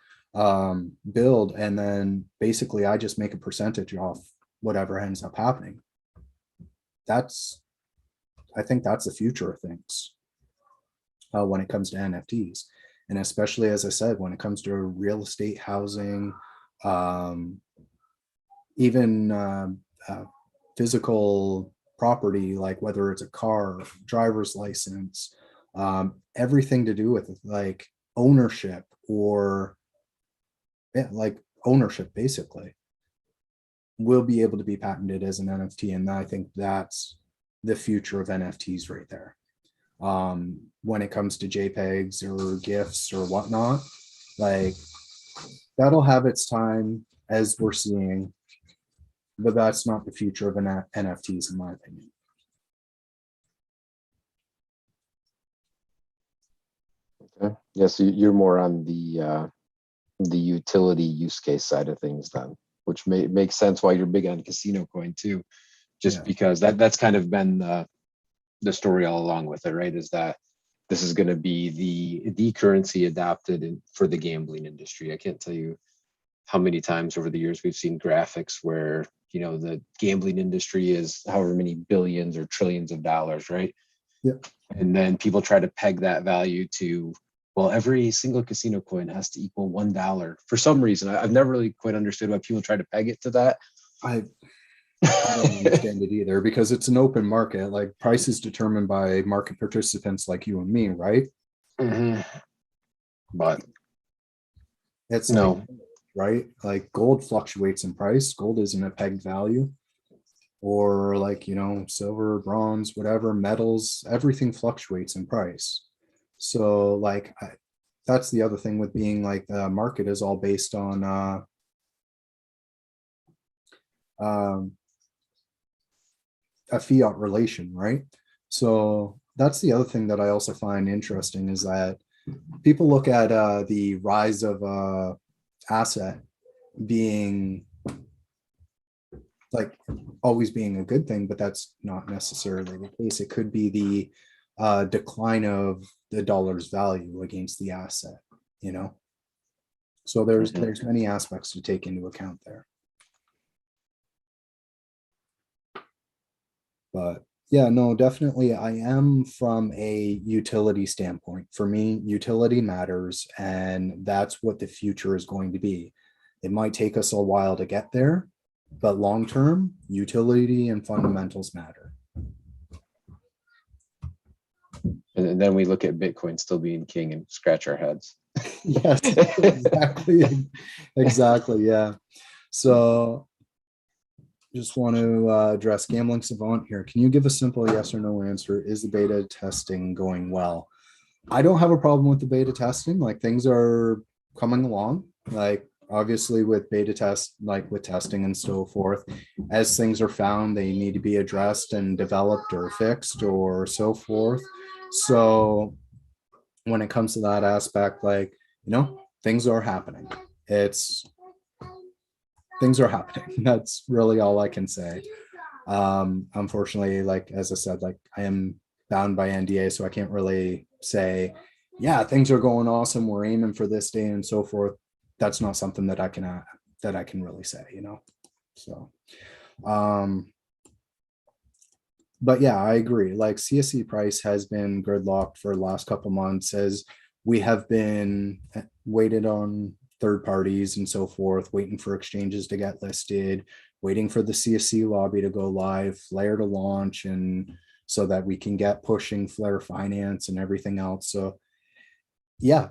build, and then basically I just make a percentage off whatever ends up happening. I think that's the future of things when it comes to NFTs. And especially, as I said, when it comes to real estate, housing, even physical property, like whether it's a car, driver's license, everything to do with like ownership or like ownership basically will be able to be patented as an NFT. And I think that's the future of NFTs right there. When it comes to JPEGs or GIFs or whatnot, like that'll have its time as we're seeing, but that's not the future of NFTs in my opinion. Okay. Yeah, so you're more on the utility use case side of things then, which makes sense why you're big on CasinoCoin too, just because that's kind of been the story all along with it, right? Is that this is going to be the currency adopted for the gambling industry. I can't tell you how many times over the years we've seen graphics where the gambling industry is however many billions or trillions of dollars, right? Yep. And then people try to peg that value to, well, every single casino coin has to equal $1 for some reason. I've never really quite understood why people try to peg it to that. I don't understand it either, because it's an open market. Like price is determined by market participants like you and me, right? Mm-hmm. But it's no, like, right? Like gold fluctuates in price. Gold isn't a pegged value. Or like, silver, bronze, whatever, metals, everything fluctuates in price. So like, that's the other thing with being like the market is all based on a fiat relation, right? So that's the other thing that I also find interesting is that people look at the rise of asset being like always being a good thing, but that's not necessarily the case. It could be the decline of the dollar's value against the asset, So there's many aspects to take into account there. But yeah, no, definitely I am from a utility standpoint. For me, utility matters, and that's what the future is going to be. It might take us a while to get there, but long-term, utility and fundamentals matter. And then we look at Bitcoin still being king and scratch our heads. Yes, exactly. Yeah. So just want to address Gambling Savant here. Can you give a simple yes or no answer? Is the beta testing going well? I don't have a problem with the beta testing. Like things are coming along. Like obviously with beta test, like with testing and so forth, as things are found, they need to be addressed and developed or fixed or so forth. So when it comes to that aspect, like, things are happening. Things are happening. That's really all I can say. Unfortunately, like, as I said, like I am bound by NDA, so I can't really say, yeah, things are going awesome. We're aiming for this day and so forth. That's not something that I can really say, So, but yeah, I agree. Like CSC price has been gridlocked for the last couple months as we have been waited on third parties and so forth, waiting for exchanges to get listed, waiting for the CSC lobby to go live, Flare to launch, and so that we can get pushing Flare finance and everything else. So yeah,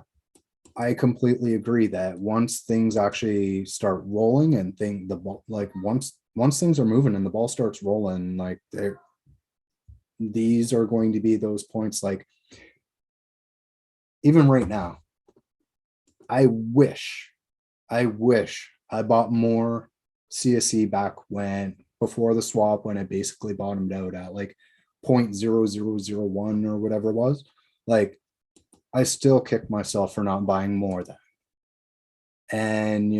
I completely agree that once things actually start rolling and once things are moving and the ball starts rolling, like these are going to be those points. Like even right now, I wish I bought more CSC back before the swap, when it basically bottomed out at like 0.0001 or whatever it was. Like I still kick myself for not buying more of that. And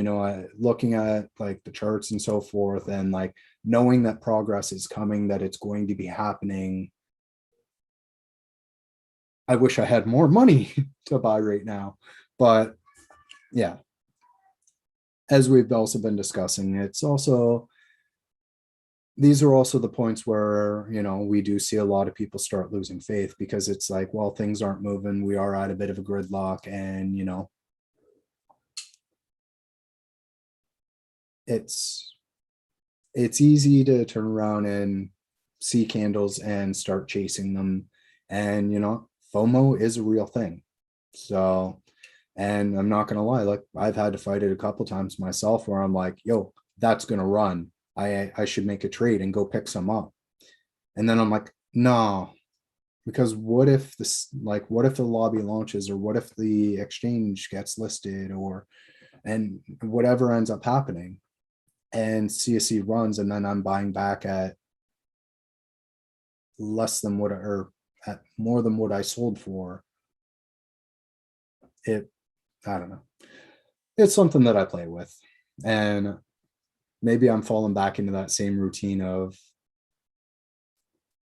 looking at like the charts and so forth, and like knowing that progress is coming, that it's going to be happening, I wish I had more money to buy right now. But yeah, as we've also been discussing, these are also the points where, we do see a lot of people start losing faith, because it's like, well, things aren't moving. We are at a bit of a gridlock, and, it's easy to turn around and see candles and start chasing them. And, FOMO is a real thing. So, and I'm not going to lie, like I've had to fight it a couple times myself, where I'm like, yo, that's going to run. I should make a trade and go pick some up. And then I'm like, no, because what if the lobby launches, or what if the exchange gets listed, and whatever ends up happening, and CSC runs, and then I'm buying back at less than or at more than what I sold for it. I don't know. It's something that I play with, and maybe I'm falling back into that same routine of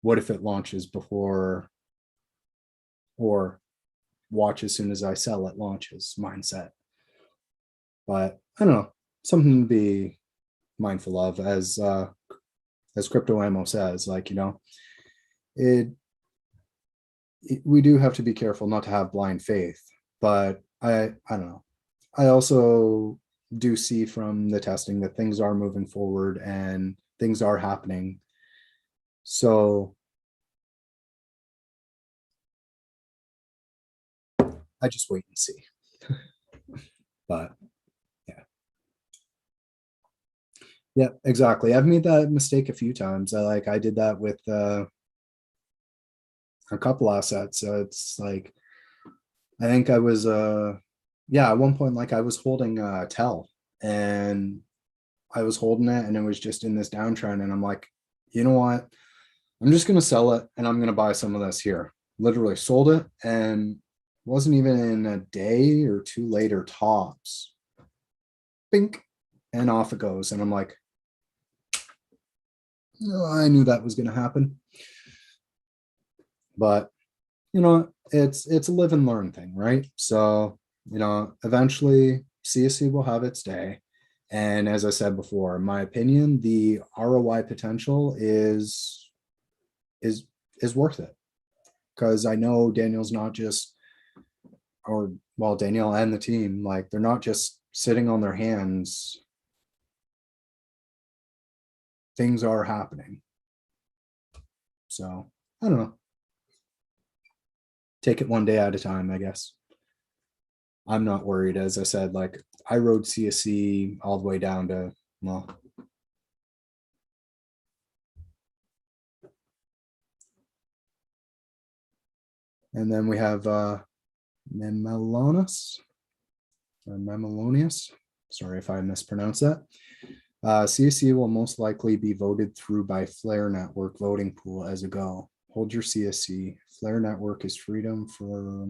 what if it launches before, or watch as soon as I sell it launches mindset. But I don't know, something to be mindful of, as Crypto Ammo says, like, we do have to be careful not to have blind faith. But I don't know. I also do see from the testing that things are moving forward and things are happening. So I just wait and see. But yeah, exactly. I've made that mistake a few times. I did that with a couple assets. So it's like, I think I was at one point, like I was holding Tel, and I was holding it, and it was just in this downtrend, and I'm like, you know what? I'm just gonna sell it, and I'm gonna buy some of this here. Literally sold it, and wasn't even in a day or two later, tops, bink, and off it goes. And I'm like, I knew that was gonna happen. But it's a live and learn thing, right? So eventually CSC will have its day. And as I said before, in my opinion, the ROI potential is worth it, because I know Daniel's not just, Daniel and the team, like they're not just sitting on their hands. Things are happening. So I don't know. Take it one day at a time, I guess. I'm not worried. As I said, like I rode CSC all the way down to, well, and then we have Memelonius, or Memelonius. Sorry if I mispronounced that. CSC will most likely be voted through by Flare Network voting pool as a go. Hold your CSC. Flare Network is freedom for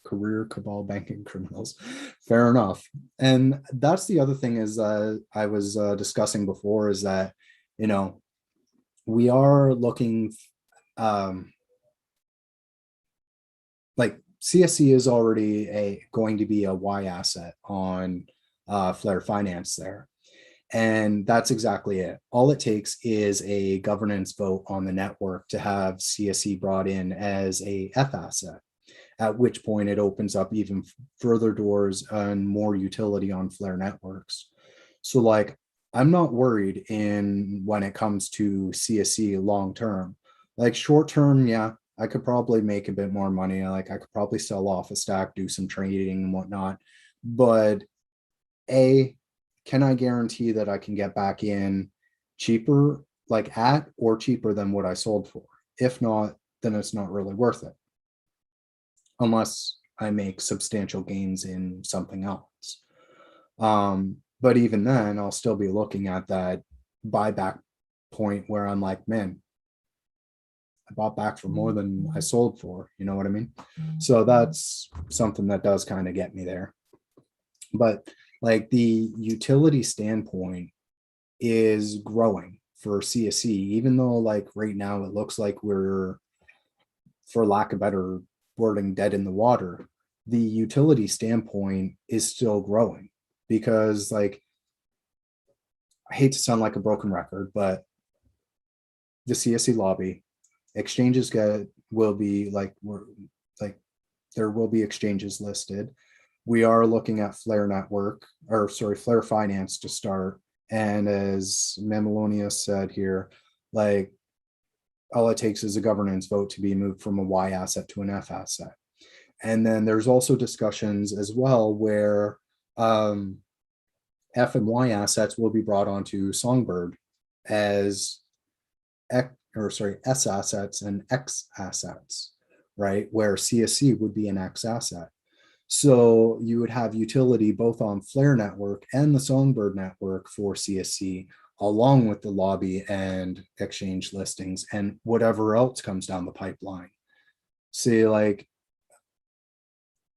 career cabal banking criminals. Fair enough. And that's the other thing is I was discussing before, is that, we are looking, like CSC is already going to be a Y asset on Flare Finance there. And that's exactly it. All it takes is a governance vote on the network to have CSC brought in as a F asset. at which point it opens up even further doors and more utility on Flare networks. So like, I'm not worried in when it comes to CSC long term. Like short term, yeah, I could probably make a bit more money. Like I could probably sell off a stack, do some trading and whatnot. But can I guarantee that I can get back in cheaper, like at or cheaper than what I sold for? If not, then it's not really worth it. Unless I make substantial gains in something else. But even then, I'll still be looking at that buyback point where I'm like, man, I bought back for more than I sold for, you know what I mean? So that's something that does kind of get me there. But like the utility standpoint is growing for CSC, even though like right now it looks like we're, for lack of better wording, dead in the water. The utility standpoint is still growing because like, I hate to sound like a broken record, but the CSC lobby exchanges will be like, there will be exchanges listed. We are looking at Flare network, or sorry, Flare finance to start. And as Mammalonius said here, like all it takes is a governance vote to be moved from a Y asset to an F asset. And then there's also discussions as well where F and Y assets will be brought onto Songbird as S assets and X assets, right? Where CSC would be an X asset. So you would have utility both on Flare network and the Songbird network for CSC, along with the lobby and exchange listings and whatever else comes down the pipeline. See, like,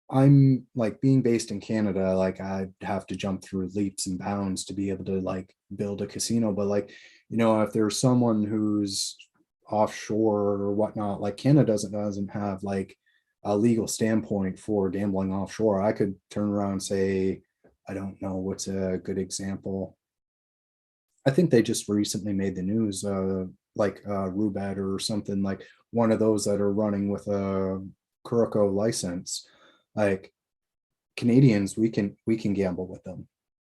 I'm like being based in Canada, like I'd have to jump through leaps and bounds to be able to like build a casino. But like, you know, if there's someone who's offshore or whatnot, like Canada doesn't have like a legal standpoint for gambling offshore. I could turn around and say, I don't know what's a good example. I think they just recently made the news, like Rubet or something, like one of those that are running with a Kuroko license. Like Canadians, we can gamble with them.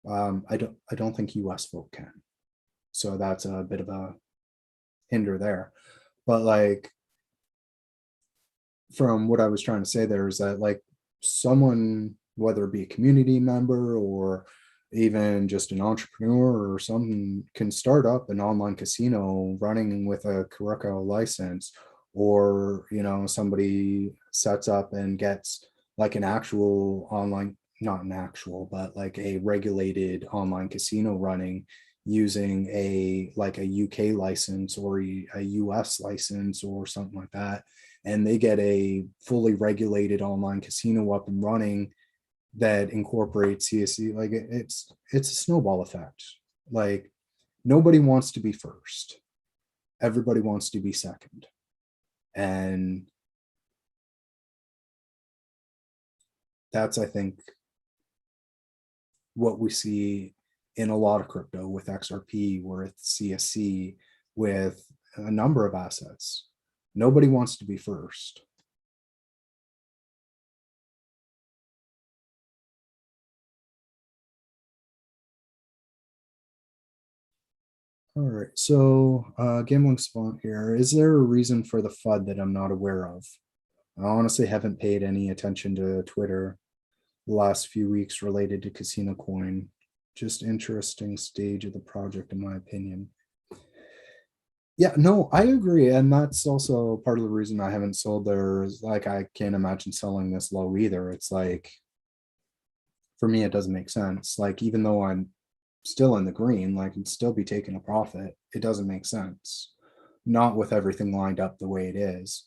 I don't think US folk can. So that's a bit of a hinder there. But like from what I was trying to say there is that like someone, whether it be a community member or even just an entrepreneur or something, can start up an online casino running with a Kuroko license, or you know, somebody sets up and gets like an actual online, not an actual, but like a regulated online casino running using a like a UK license or a US license or something like that, and they get a fully regulated online casino up and running that incorporates CSC. Like it's a snowball effect. Like nobody wants to be first, everybody wants to be second. And that's, I think, what we see in a lot of crypto with XRP, with CSC, with a number of assets. Nobody wants to be first. All right, so gambling spot here. Is there a reason for the FUD that I'm not aware of? I honestly haven't paid any attention to Twitter the last few weeks related to CasinoCoin. Just interesting stage of the project, in my opinion. Yeah, no, I agree. And that's also part of the reason I haven't sold there is like, I can't imagine selling this low either. It's like, for me, it doesn't make sense. Like, even though I'm still in the green, like I'd still be taking a profit. It doesn't make sense. Not with everything lined up the way it is.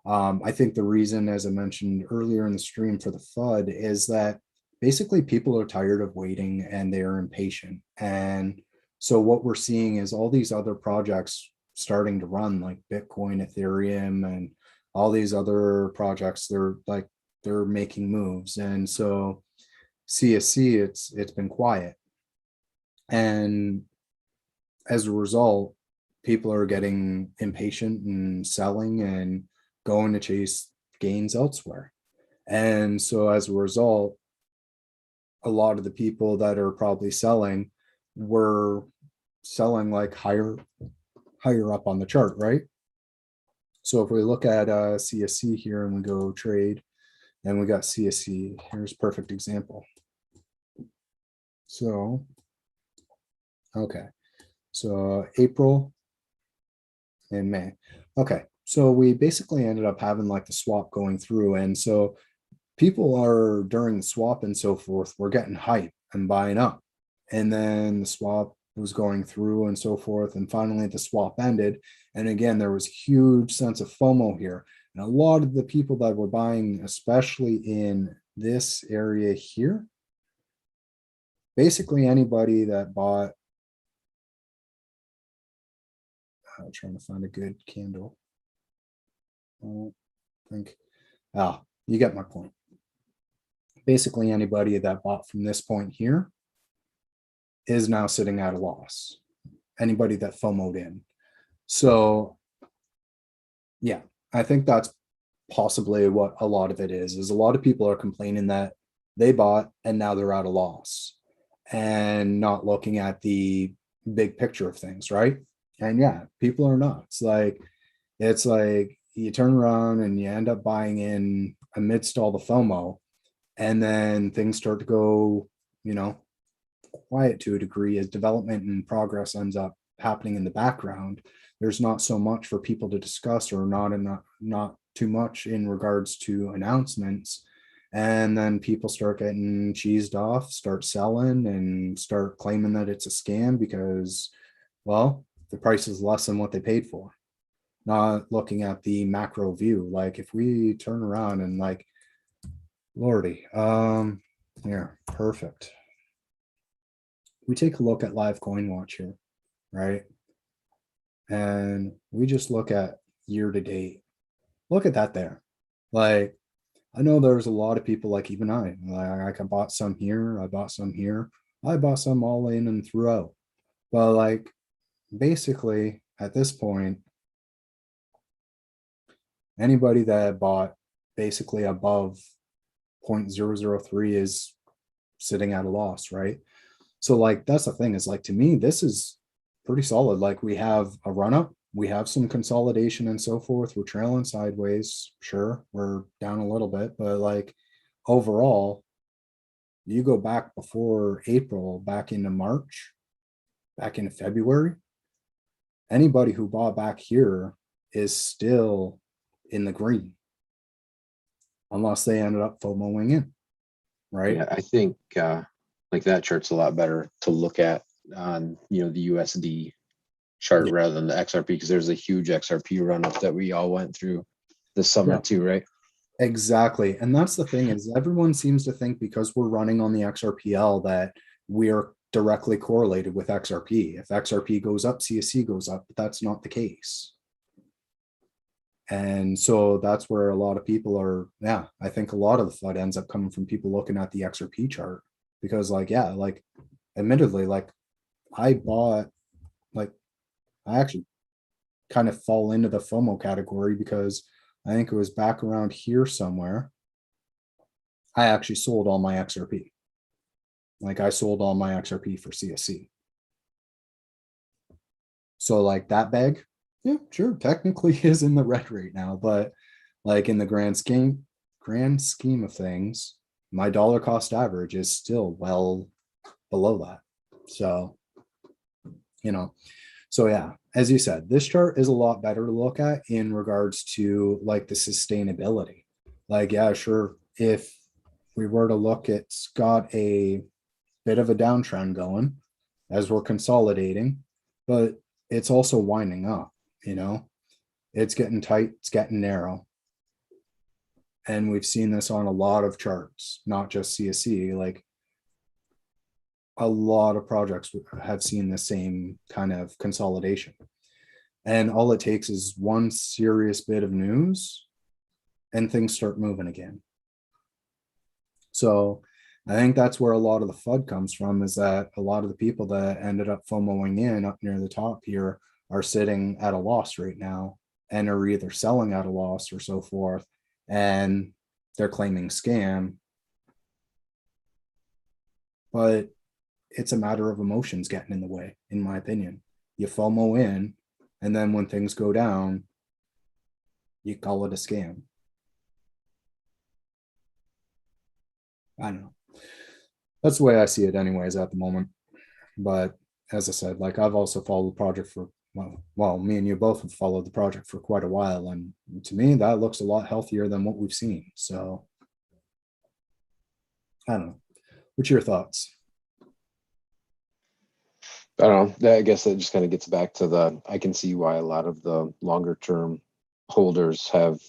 I think the reason, as I mentioned earlier in the stream, for the FUD is that basically people are tired of waiting and they're impatient. And so what we're seeing is all these other projects starting to run, like Bitcoin, Ethereum, and all these other projects. They're making moves. And so CSC, it's been quiet. And as a result, people are getting impatient and selling and going to chase gains elsewhere. And so as a result, a lot of the people that are probably selling were selling like higher up on the chart, right? So if we look at CSC here and we go trade, and we got CSC, here's a perfect example. So, okay, so April and May. Okay, so we basically ended up having like the swap going through. And so people are during the swap and so forth, we're getting hype and buying up. And then the swap was going through and so forth. And finally the swap ended. And again, there was huge sense of FOMO here. And a lot of the people that were buying, especially in this area here, basically anybody that bought, trying to find a good candle. I don't think, you get my point. Basically anybody that bought from this point here is now sitting at a loss. Anybody that FOMO'd in. So yeah, I think that's possibly what a lot of it is a lot of people are complaining that they bought and now they're at a loss and not looking at the big picture of things, right? And yeah, people are nuts. Like, it's like you turn around and you end up buying in amidst all the FOMO, and then things start to go, quiet to a degree as development and progress ends up happening in the background. There's not so much for people to discuss, or not too much in regards to announcements. And then people start getting cheesed off, start selling, and start claiming that it's a scam because, well, the price is less than what they paid for. Not looking at the macro view. Like if we turn around and like, Lordy, here, perfect. We take a look at live coin watch here, right? And we just look at year to date. Look at that there. Like, I know there's a lot of people like even I bought some here, I bought some here, I bought some all in and throughout. But like, basically at this point, anybody that bought basically above 0.003 is sitting at a loss, right? So like, that's the thing, is like, to me, this is pretty solid. Like, we have a run up, we have some consolidation and so forth. We're trailing sideways. Sure, we're down a little bit, but like overall, you go back before April, back into March, back into February, anybody who bought back here is still in the green, unless they ended up FOMOing in, right? Yeah, I think like that chart's a lot better to look at on the USD chart rather than the XRP, because there's a huge XRP run up that we all went through this summer too, right? Exactly. And that's the thing, is everyone seems to think because we're running on the XRPL that we are directly correlated with XRP. If XRP goes up, CSC goes up, but that's not the case. And so that's where a lot of people are. Yeah, I think a lot of the FUD ends up coming from people looking at the XRP chart, because like, yeah, like admittedly, like I bought, like I actually kind of fall into the FOMO category because I think it was back around here somewhere. I actually sold all my XRP. Like I sold all my XRP for CSC. So like that bag, yeah, sure, technically is in the red right now, but like in the grand scheme of things, my dollar cost average is still well below that. So, so yeah, as you said, this chart is a lot better to look at in regards to like the sustainability. Like, yeah, sure, if we were to look, it's got a bit of a downtrend going as we're consolidating, but it's also winding up, it's getting tight, it's getting narrow. And we've seen this on a lot of charts, not just CSC, like a lot of projects have seen the same kind of consolidation. And all it takes is one serious bit of news and things start moving again. So I think that's where a lot of the FUD comes from, is that a lot of the people that ended up FOMOing in up near the top here are sitting at a loss right now and are either selling at a loss or so forth. And they're claiming scam, but it's a matter of emotions getting in the way, in my opinion. You FOMO in, and then when things go down, you call it a scam. I don't know. That's the way I see it anyways at the moment. But as I said, like I've also followed the project for, well, me and you both have followed the project for quite a while. And to me, that looks a lot healthier than what we've seen. So I don't know. What's your thoughts? I don't know. I guess that just kind of gets back to I can see why a lot of the longer term holders have,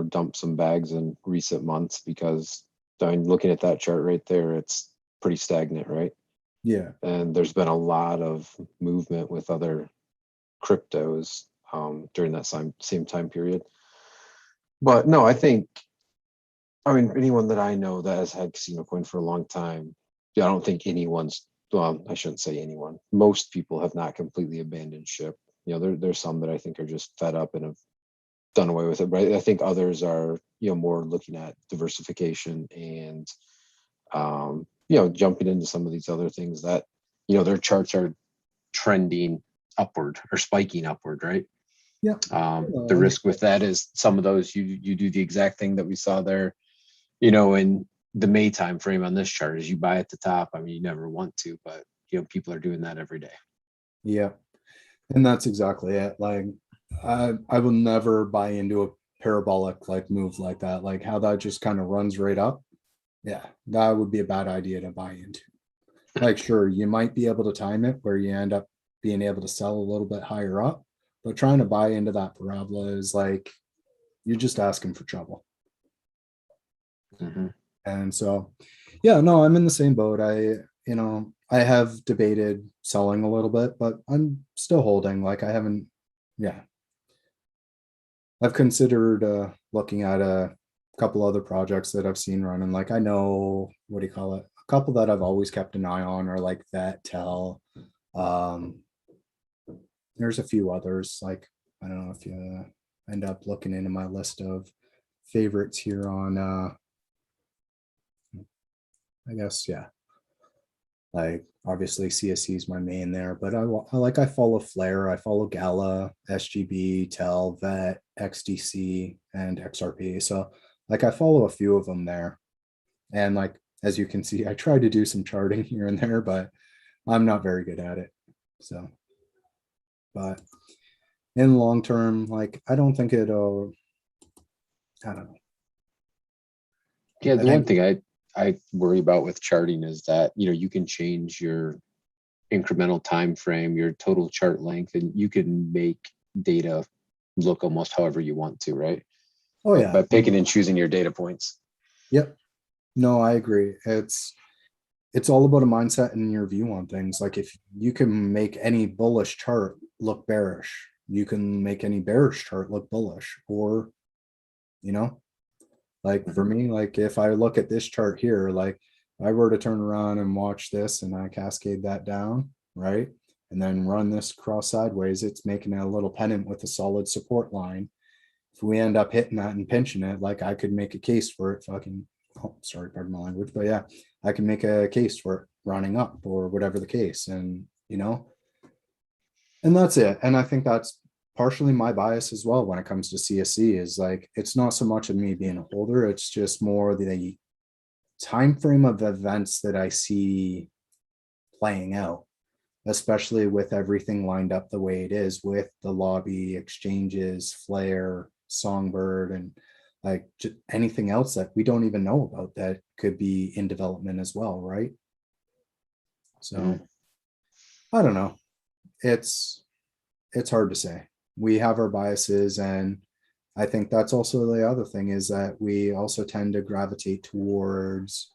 dumped some bags in recent months, because I mean, looking at that chart right there, it's pretty stagnant, right? Yeah. And there's been a lot of movement with other cryptos during that same time period. But no, I mean, anyone that I know that has had CasinoCoin for a long time, I don't think well, I shouldn't say anyone. Most people have not completely abandoned ship. There's some that I think are just fed up and have done away with it. But I think others are, more looking at diversification and, jumping into some of these other things that, their charts are trending upward or spiking upward, right? Yeah. The risk with that is some of those you do the exact thing that we saw there, in the May time frame on this chart, is you buy at the top. I mean, you never want to, but people are doing that every day. Yeah. And that's exactly it. Like I will never buy into a parabolic like move like that, like how that just kind of runs right up. Yeah, that would be a bad idea to buy into. Like, sure, you might be able to time it where you end up being able to sell a little bit higher up, but trying to buy into that parabola is like you're just asking for trouble. Mm-hmm. And so, yeah, no, I'm in the same boat. I have debated selling a little bit, but I'm still holding. Like I haven't, yeah. I've considered looking at a couple other projects that I've seen running. Like I know, what do you call it? A couple that I've always kept an eye on are like that Tell. There's a few others. Like I don't know if you end up looking into my list of favorites here on. I guess yeah. Like obviously CSC is my main there, but I follow Flare, I follow Gala, SGB, Tel, Vet, XDC, and XRP. So like I follow a few of them there. And like as you can see, I try to do some charting here and there, but I'm not very good at it. So, but in the long term, like I don't think it'll, I don't know. Yeah, I the one think, thing I worry about with charting is that you can change your incremental time frame, your total chart length, and you can make data look almost however you want to, right? oh yeah. By picking and choosing your data points. Yep. No, I agree. It's all about a mindset and your view on things. Like if you can make any bullish chart look bearish, you can make any bearish chart look bullish, or like for me, like if I look at this chart here, like if I were to turn around and watch this and I cascade that down, right? And then run this cross sideways, it's making a little pennant with a solid support line. If we end up hitting that and pinching it, like I could make a case for it fucking, oh, sorry, pardon my language, but yeah, I can make a case for it running up or whatever the case. And, and that's it. And I think that's partially my bias as well when it comes to CSC is like, it's not so much of me being a holder. It's just more the time frame of events that I see playing out, especially with everything lined up the way it is with the lobby, exchanges, Flare, Songbird, and like anything else that we don't even know about that could be in development as well, right? So I don't know. It's hard to say. We have our biases, and I think that's also the other thing is that we also tend to gravitate towards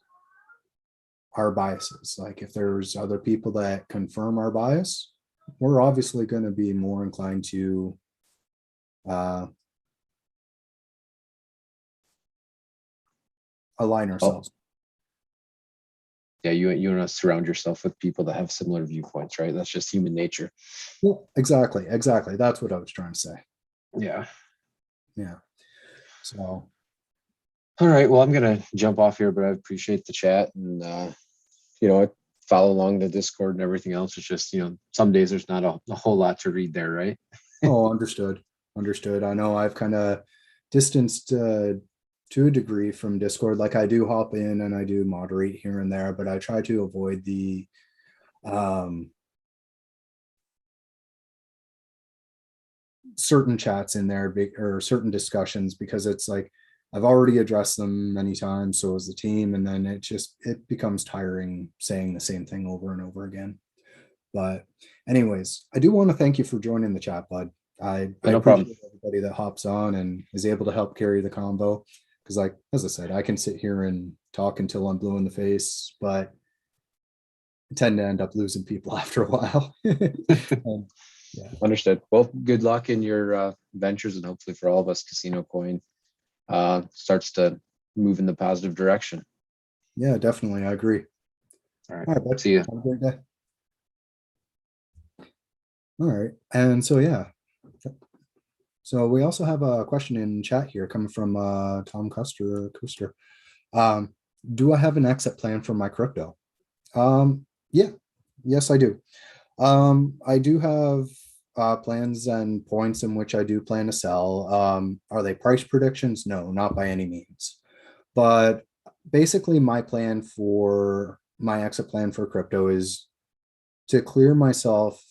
our biases. Like if there's other people that confirm our bias, we're obviously going to be more inclined to align ourselves. Yeah, you want to surround yourself with people that have similar viewpoints, right? That's just human nature. Well, exactly. That's what I was trying to say. Yeah. Yeah. So All right, well, I'm gonna jump off here, but I appreciate the chat, and I follow along the Discord and everything else. It's just, some days there's not a whole lot to read there, right? Oh, understood. Understood. I know I've kind of distanced to a degree from Discord. Like I do hop in and I do moderate here and there, but I try to avoid the certain chats in there or certain discussions, because it's like I've already addressed them many times, so as the team, and then it becomes tiring saying the same thing over and over again. But anyways, I do want to thank you for joining the chat, bud. I No problem. appreciate everybody that hops on and is able to help carry the convo. Because like, as I said, I can sit here and talk until I'm blue in the face, but I tend to end up losing people after a while. Yeah. Understood. Well, good luck in your ventures, and hopefully for all of us, CasinoCoin starts to move in the positive direction. Yeah, definitely. I agree. All right. All right, bud. See you. Have a great day. All right. And so, yeah. So we also have a question in chat here coming from Tom Custer. Do I have an exit plan for my crypto? Yeah, yes, I do. I do have plans and points in which I do plan to sell. Are they price predictions? No, not by any means. But basically, my exit plan for crypto is to clear myself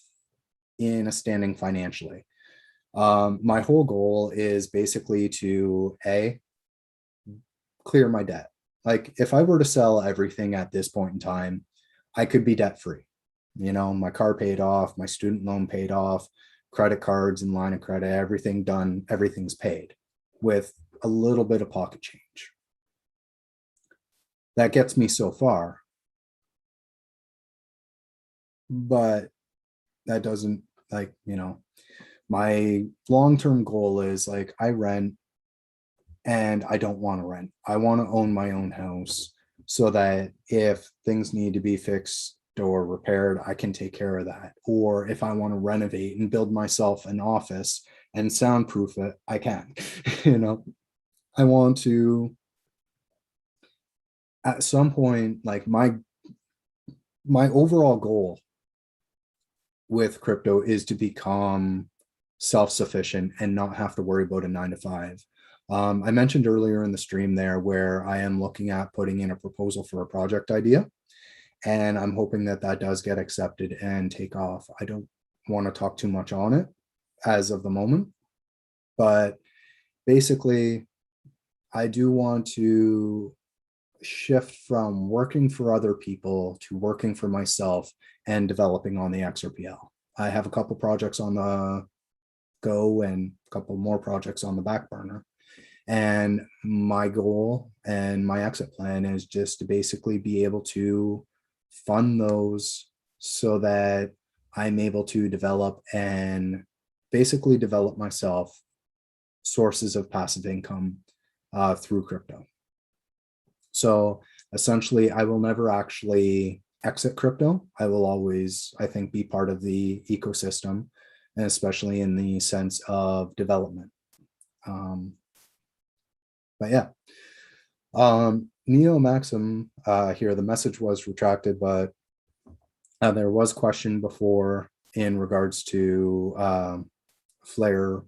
in a standing financially. My whole goal is basically to clear my debt. Like if I were to sell everything at this point in time, I could be debt free. My car paid off, my student loan paid off, credit cards and line of credit, everything done, everything's paid with a little bit of pocket change. That gets me so far. But that doesn't, my long-term goal is like I rent and I don't want to rent. I want to own my own house so that if things need to be fixed or repaired, I can take care of that. Or if I want to renovate and build myself an office and soundproof it, I can. I want to at some point, like my overall goal with crypto is to become self-sufficient and not have to worry about a 9 to 5. I mentioned earlier in the stream there where I am looking at putting in a proposal for a project idea, and I'm hoping that that does get accepted and take off. I don't want to talk too much on it as of the moment, but basically I do want to shift from working for other people to working for myself and developing on the XRPL. I have a couple projects on the go and a couple more projects on the back burner. And my goal and my exit plan is just to basically be able to fund those so that I'm able to develop and basically develop myself sources of passive income through crypto. So essentially, I will never actually exit crypto. I will always, I think, be part of the ecosystem, and especially in the sense of development. But yeah, Neo Maxim here, the message was retracted, but there was question before in regards to flare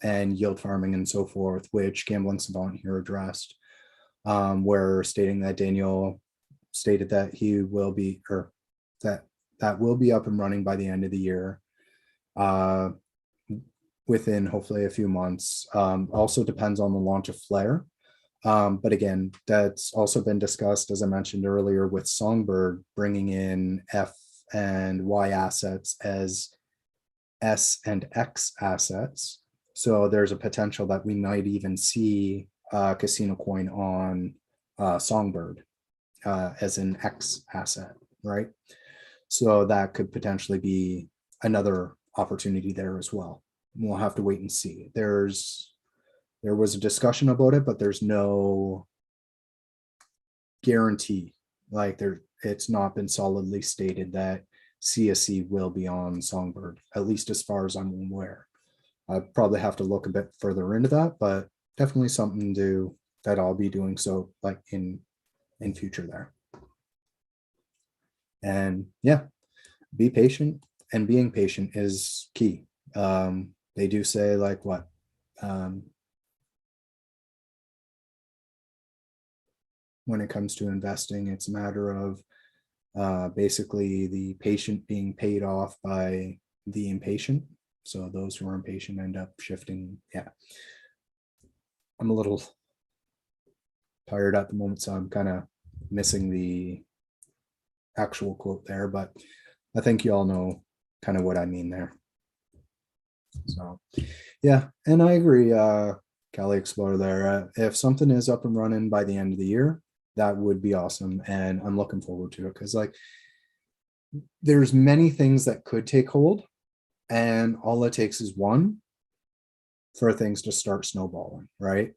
and yield farming and so forth, which Gambling Savant here addressed, where stating that Daniel stated that he will be, or that will be up and running by the end of the year, within hopefully a few months. Also depends on the launch of Flare. But again, that's also been discussed, as I mentioned earlier, with Songbird bringing in F and Y assets as S and X assets. So there's a potential that we might even see CasinoCoin on Songbird as an X asset, right? So that could potentially be another opportunity there as well. We'll have to wait and see. There was a discussion about it, but there's no guarantee. Like it's not been solidly stated that CSC will be on Songbird, at least as far as I'm aware. I probably have to look a bit further into that, but definitely something to that I'll be doing so like in future there. And yeah, be patient, and being patient is key. They do say like what? When it comes to investing, it's a matter of basically the patient being paid off by the impatient. So those who are impatient end up shifting. Yeah. I'm a little tired at the moment, so I'm kind of missing the actual quote there, but I think you all know kind of what I mean there. So yeah, and I agree, Cali Explorer there. If something is up and running by the end of the year, that would be awesome. And I'm looking forward to it because like there's many things that could take hold, and all it takes is one for things to start snowballing, right?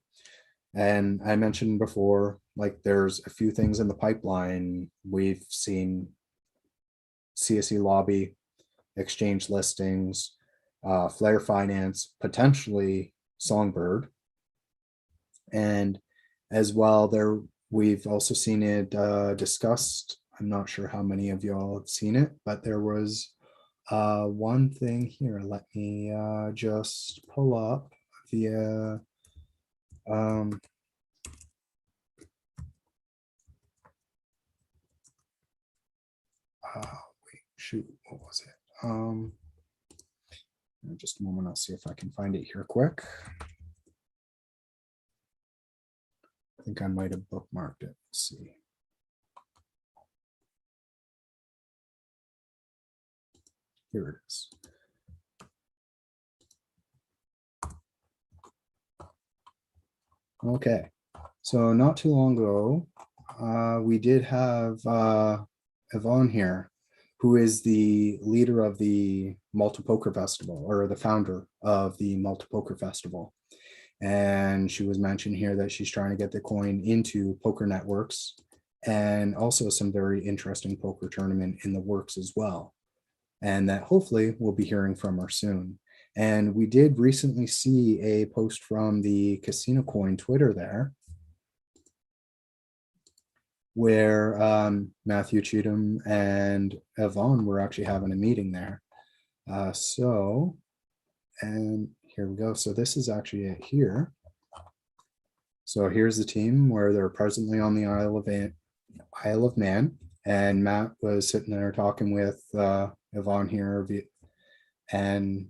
And I mentioned before, like there's a few things in the pipeline. We've seen CSC lobby, exchange listings, Flare Finance, potentially Songbird. And as well, there we've also seen it discussed. I'm not sure how many of y'all have seen it, but there was one thing here. Let me just pull up via wait, shoot, what was it? Just a moment, I'll see if I can find it here quick. I think I might have bookmarked it. Let's see. Here it is. Okay, so not too long ago, we did have Yvonne here, who is the leader of the Malta Poker Festival, or the founder of the Malta Poker Festival. And she was mentioned here that she's trying to get the coin into poker networks, and also some very interesting poker tournament in the works as well. And that hopefully we'll be hearing from her soon. And we did recently see a post from the CasinoCoin Twitter there, where Matthew Cheatham and Yvonne were actually having a meeting there. And here we go. So this is actually it here. So here's the team where they're presently on the Isle of Man, and Matt was sitting there talking with Yvonne here. And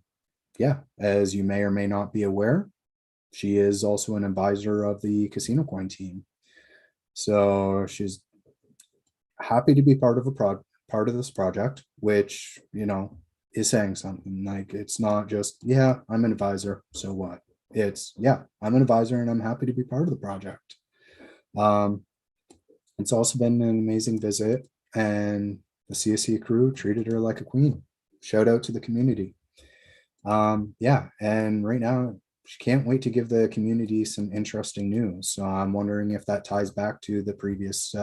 yeah, as you may or may not be aware, she is also an advisor of the CasinoCoin team. So she's happy to be part of this project, which, you know, is saying something. Like, it's not just, yeah, I'm an advisor, so what? It's, yeah, I'm an advisor and I'm happy to be part of the project. It's also been an amazing visit, and the CSC crew treated her like a queen. Shout out to the community. Yeah, and right now she can't wait to give the community some interesting news. So I'm wondering if that ties back to the previous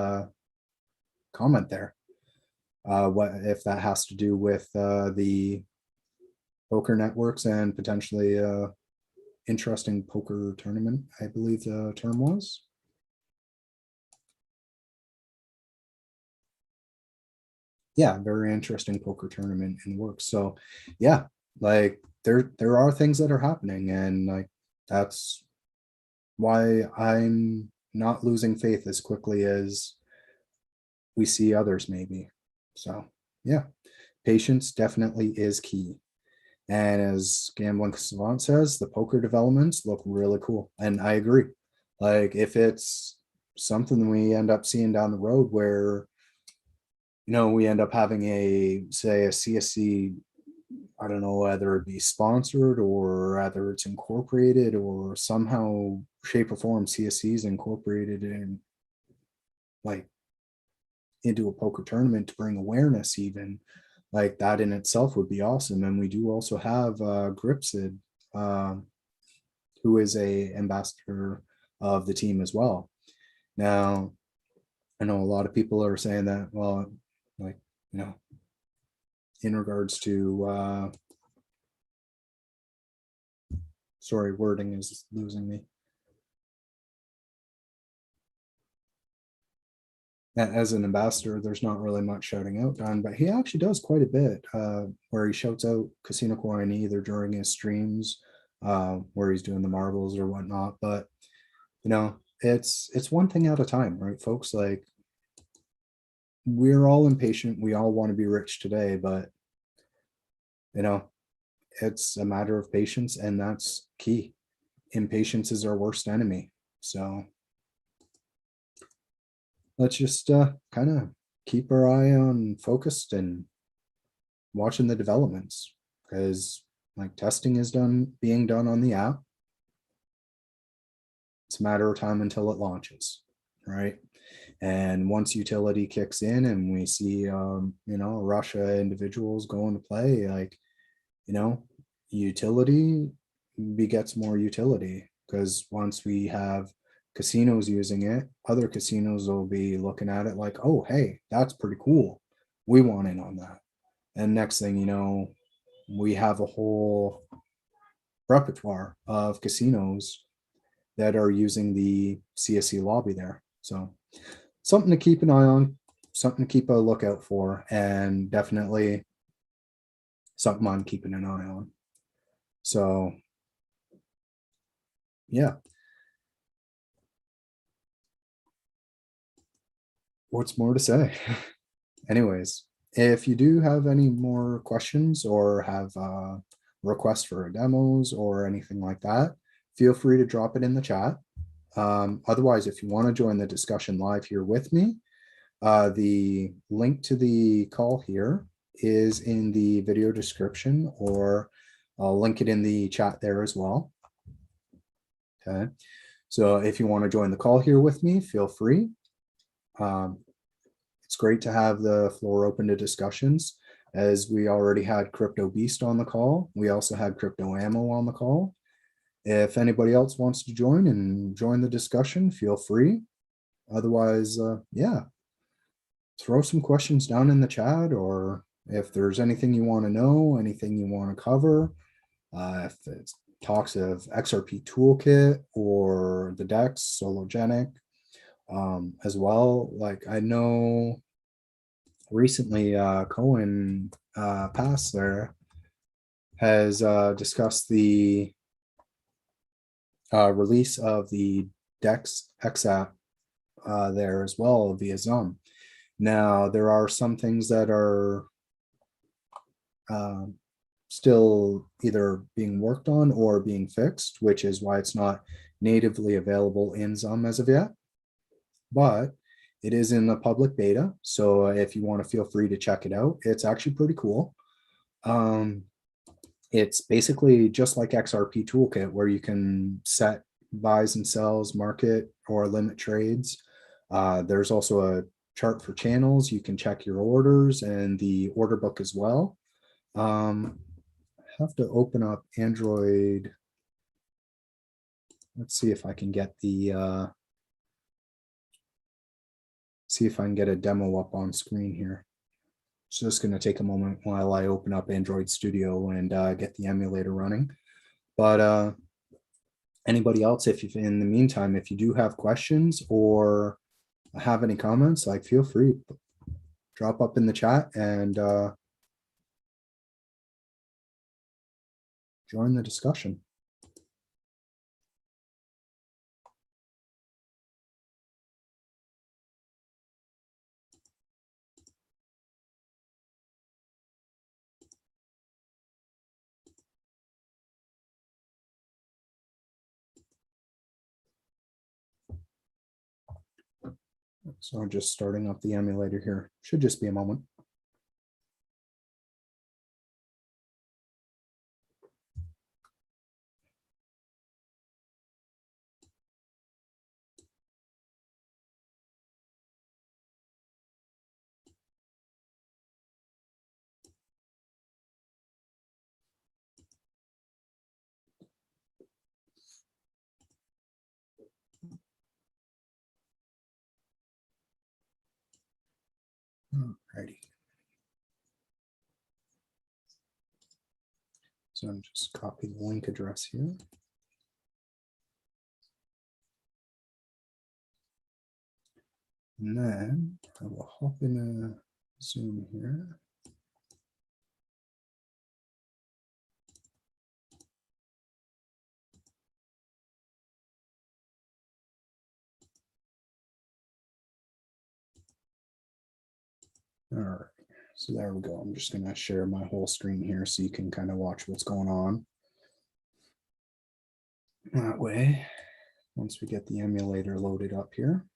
comment there. What if that has to do with the poker networks and potentially interesting poker tournament, I believe the term was. Yeah, very interesting poker tournament in the works. So yeah, like there are things that are happening, and like that's why I'm not losing faith as quickly as we see others maybe. So yeah, patience definitely is key. And as Gambling Savant says, the poker developments look really cool. And I agree. Like if it's something we end up seeing down the road where, you know, we end up having say a CSC, I don't know whether it be sponsored or whether it's incorporated or somehow shape or form CSC is incorporated in like into a poker tournament to bring awareness, even like that in itself would be awesome. And we do also have Gripsid, who is a ambassador of the team as well. Now, I know a lot of people are saying that, well, like, you know, in regards to sorry, wording is losing me. as an ambassador, there's not really much shouting out done, but he actually does quite a bit, where he shouts out CasinoCoin either during his streams, where he's doing the marbles or whatnot. But you know, it's one thing at a time, right, folks? Like, we're all impatient. We all want to be rich today, but you know, it's a matter of patience, and that's key. Impatience is our worst enemy. So let's just kind of keep our eye on focused and watching the developments, because like testing is being done on the app. It's a matter of time until it launches, right? And once utility kicks in and we see you know, Russia individuals going to play, like, you know, utility begets more utility, because once we have casinos using it, other casinos will be looking at it like, oh, hey, that's pretty cool. We want in on that. And next thing you know, we have a whole repertoire of casinos that are using the CSC lobby there. So something to keep an eye on, something to keep a lookout for, and definitely something I'm keeping an eye on. So yeah. What's more to say? Anyways, if you do have any more questions or have requests for demos or anything like that, feel free to drop it in the chat. Otherwise, if you want to join the discussion live here with me, the link to the call here is in the video description, or I'll link it in the chat there as well. Okay, so if you want to join the call here with me, feel free. It's great to have the floor open to discussions, as we already had Crypto Beast on the call. We also had Crypto Ammo on the call. If anybody else wants to join the discussion, feel free. Otherwise, yeah, throw some questions down in the chat, or if there's anything you want to know, anything you want to cover, if it's talks of XRP Toolkit or the DEX, Sologenic, as well. Like, I know recently Cohen Pass there has discussed the release of the DEX XApp there as well via Zoom. Now, there are some things that are still either being worked on or being fixed, which is why it's not natively available in Zoom as of yet. But it is in the public beta, so if you want to, feel free to check it out. It's actually pretty cool. It's basically just like XRP Toolkit, where you can set buys and sells, market or limit trades. There's also a chart for channels. You can check your orders and the order book as well. I have to open up Android. Let's see if I can get the see if I can get a demo up on screen here. It's just going to take a moment while I open up Android Studio and get the emulator running. But anybody else, if you, in the meantime, if you do have questions or have any comments, like, feel free, drop up in the chat and join the discussion. So I'm just starting up the emulator here. Should just be a moment. Alrighty. So I'm just copying the link address here. And then I will hop in a Zoom here. All right, so there we go. I'm just going to share my whole screen here so you can kind of watch what's going on. That way, once we get the emulator loaded up here.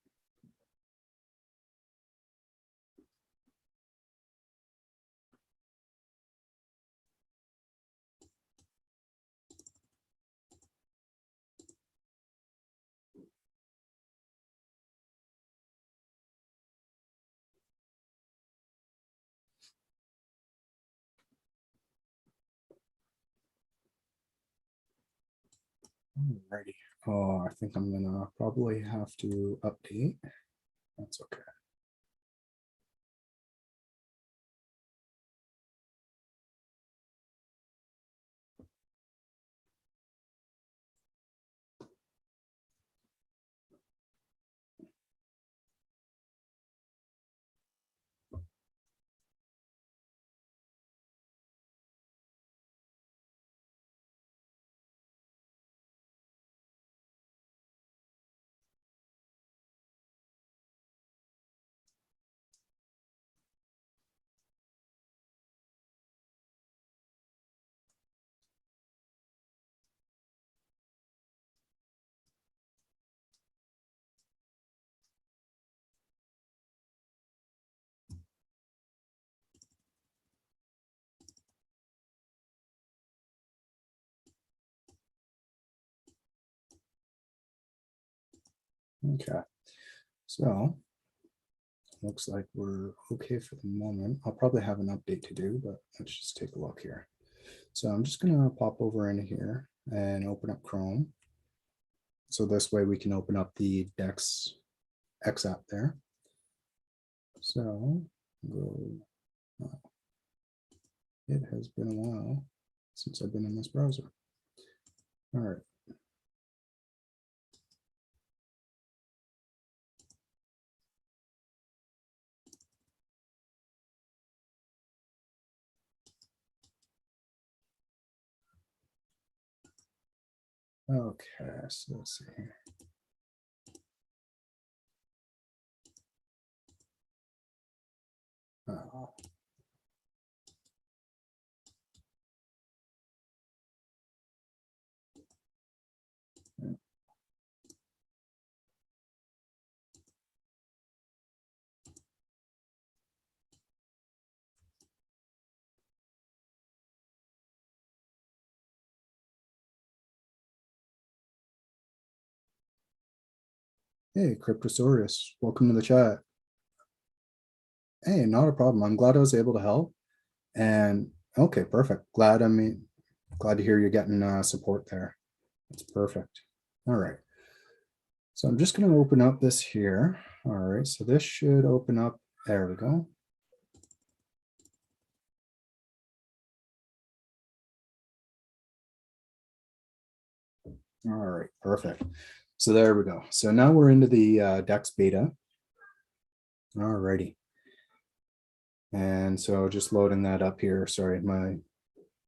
Alrighty. Oh, I think I'm gonna probably have to update. That's okay. Okay, so looks like we're okay for the moment. I'll probably have an update to do, but let's just take a look here. So I'm just gonna pop over into here and open up Chrome. So this way we can open up the Dex X app there. So go. It has been a while since I've been in this browser. All right. Okay, so let's see here. Oh. Hey, Cryptosaurus, welcome to the chat. Hey, not a problem. I'm glad I was able to help. And okay, perfect. Glad to hear you're getting support there. That's perfect. All right. So I'm just going to open up this here. All right, so this should open up. There we go. All right, perfect. So there we go. So now we're into the Dex beta. All righty. And so just loading that up here. Sorry,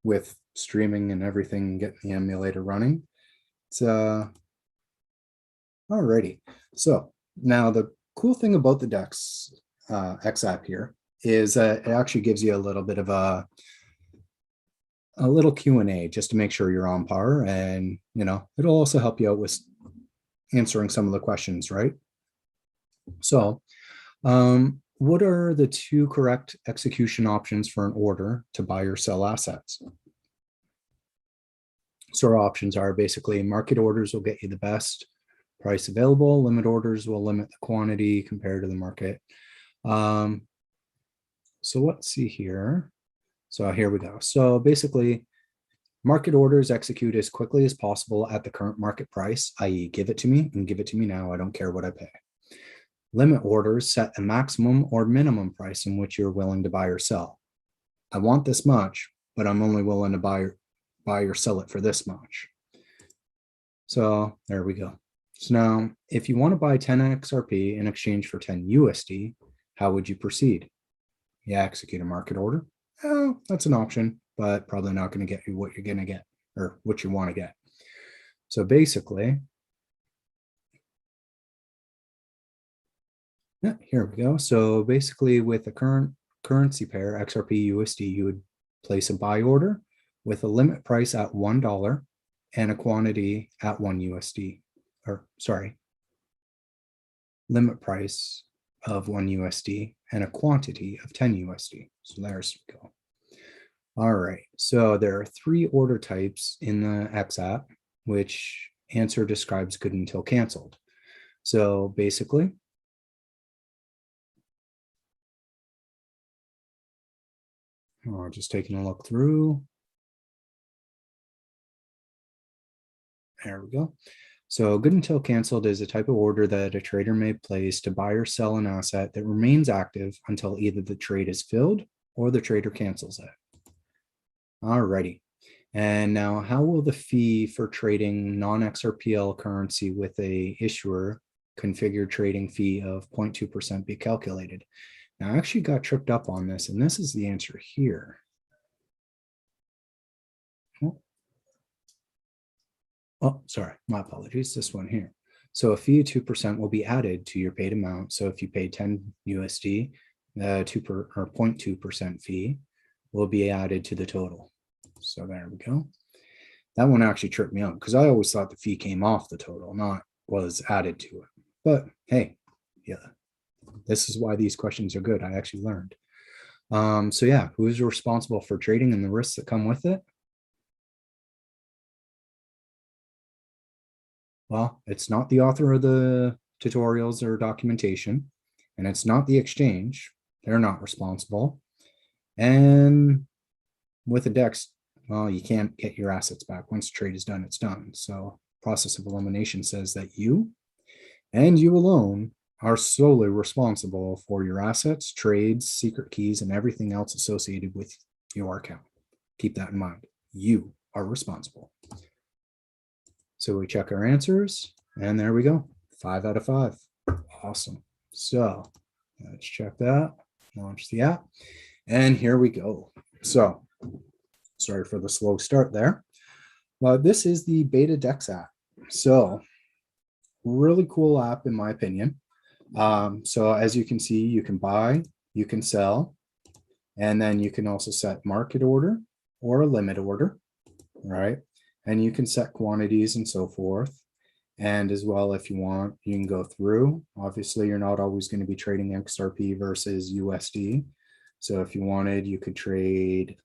with streaming and everything, getting the emulator running. It's alrighty. So now the cool thing about the Dex X app here is it actually gives you a little bit of a little Q&A just to make sure you're on par, and it'll also help you out with answering some of the questions, right? So what are the two correct execution options for an order to buy or sell assets? So our options are basically market orders will get you the best price available. Limit orders will limit the quantity compared to the market. So let's see here. So here we go. So basically, market orders execute as quickly as possible at the current market price, i.e. give it to me and give it to me now. I don't care what I pay. Limit orders set a maximum or minimum price in which you're willing to buy or sell. I want this much, but I'm only willing to buy or sell it for this much. So there we go. So now, if you want to buy 10 XRP in exchange for 10 USD, how would you proceed? Yeah, execute a market order. Oh, that's an option, but probably not going to get you what you're going to get or what you want to get. So basically, yeah, here we go. So basically with the current currency pair, XRP USD, you would place a buy order with a limit price at $1 and a quantity at 1 USD, or sorry, limit price of 1 USD and a quantity of 10 USD. So there's we go. All right, so there are 3 order types in the X app, which answer describes good until canceled. So basically, just taking a look through. There we go. So good until canceled is a type of order that a trader may place to buy or sell an asset that remains active until either the trade is filled or the trader cancels it. Alrighty. And now how will the fee for trading non-XRPL currency with a issuer configured trading fee of 0.2% be calculated? Now I actually got tripped up on this, and this is the answer here. Oh, sorry, my apologies, this one here. So a fee of 2% will be added to your paid amount. So if you pay 10 USD, the 0.2% fee will be added to the total. So there we go. That one actually tripped me up because I always thought the fee came off the total, not was added to it. But hey, yeah, this is why these questions are good. I actually learned. So yeah, who is responsible for trading and the risks that come with it? Well, it's not the author of the tutorials or documentation, and it's not the exchange. They're not responsible. And with a DEX, well, you can't get your assets back. Once the trade is done, it's done. So process of elimination says that you and you alone are solely responsible for your assets, trades, secret keys, and everything else associated with your account. Keep that in mind. You are responsible. So we check our answers, and there we go. 5 out of 5. Awesome. So let's check that. Launch the app. And here we go. So sorry for the slow start there. But this is the Beta Dex app. So really cool app in my opinion. So as you can see, you can buy, you can sell, and then you can also set market order or a limit order, right? And you can set quantities and so forth. And as well, if you want, you can go through. Obviously, you're not always going to be trading XRP versus USD. So if you wanted, you could trade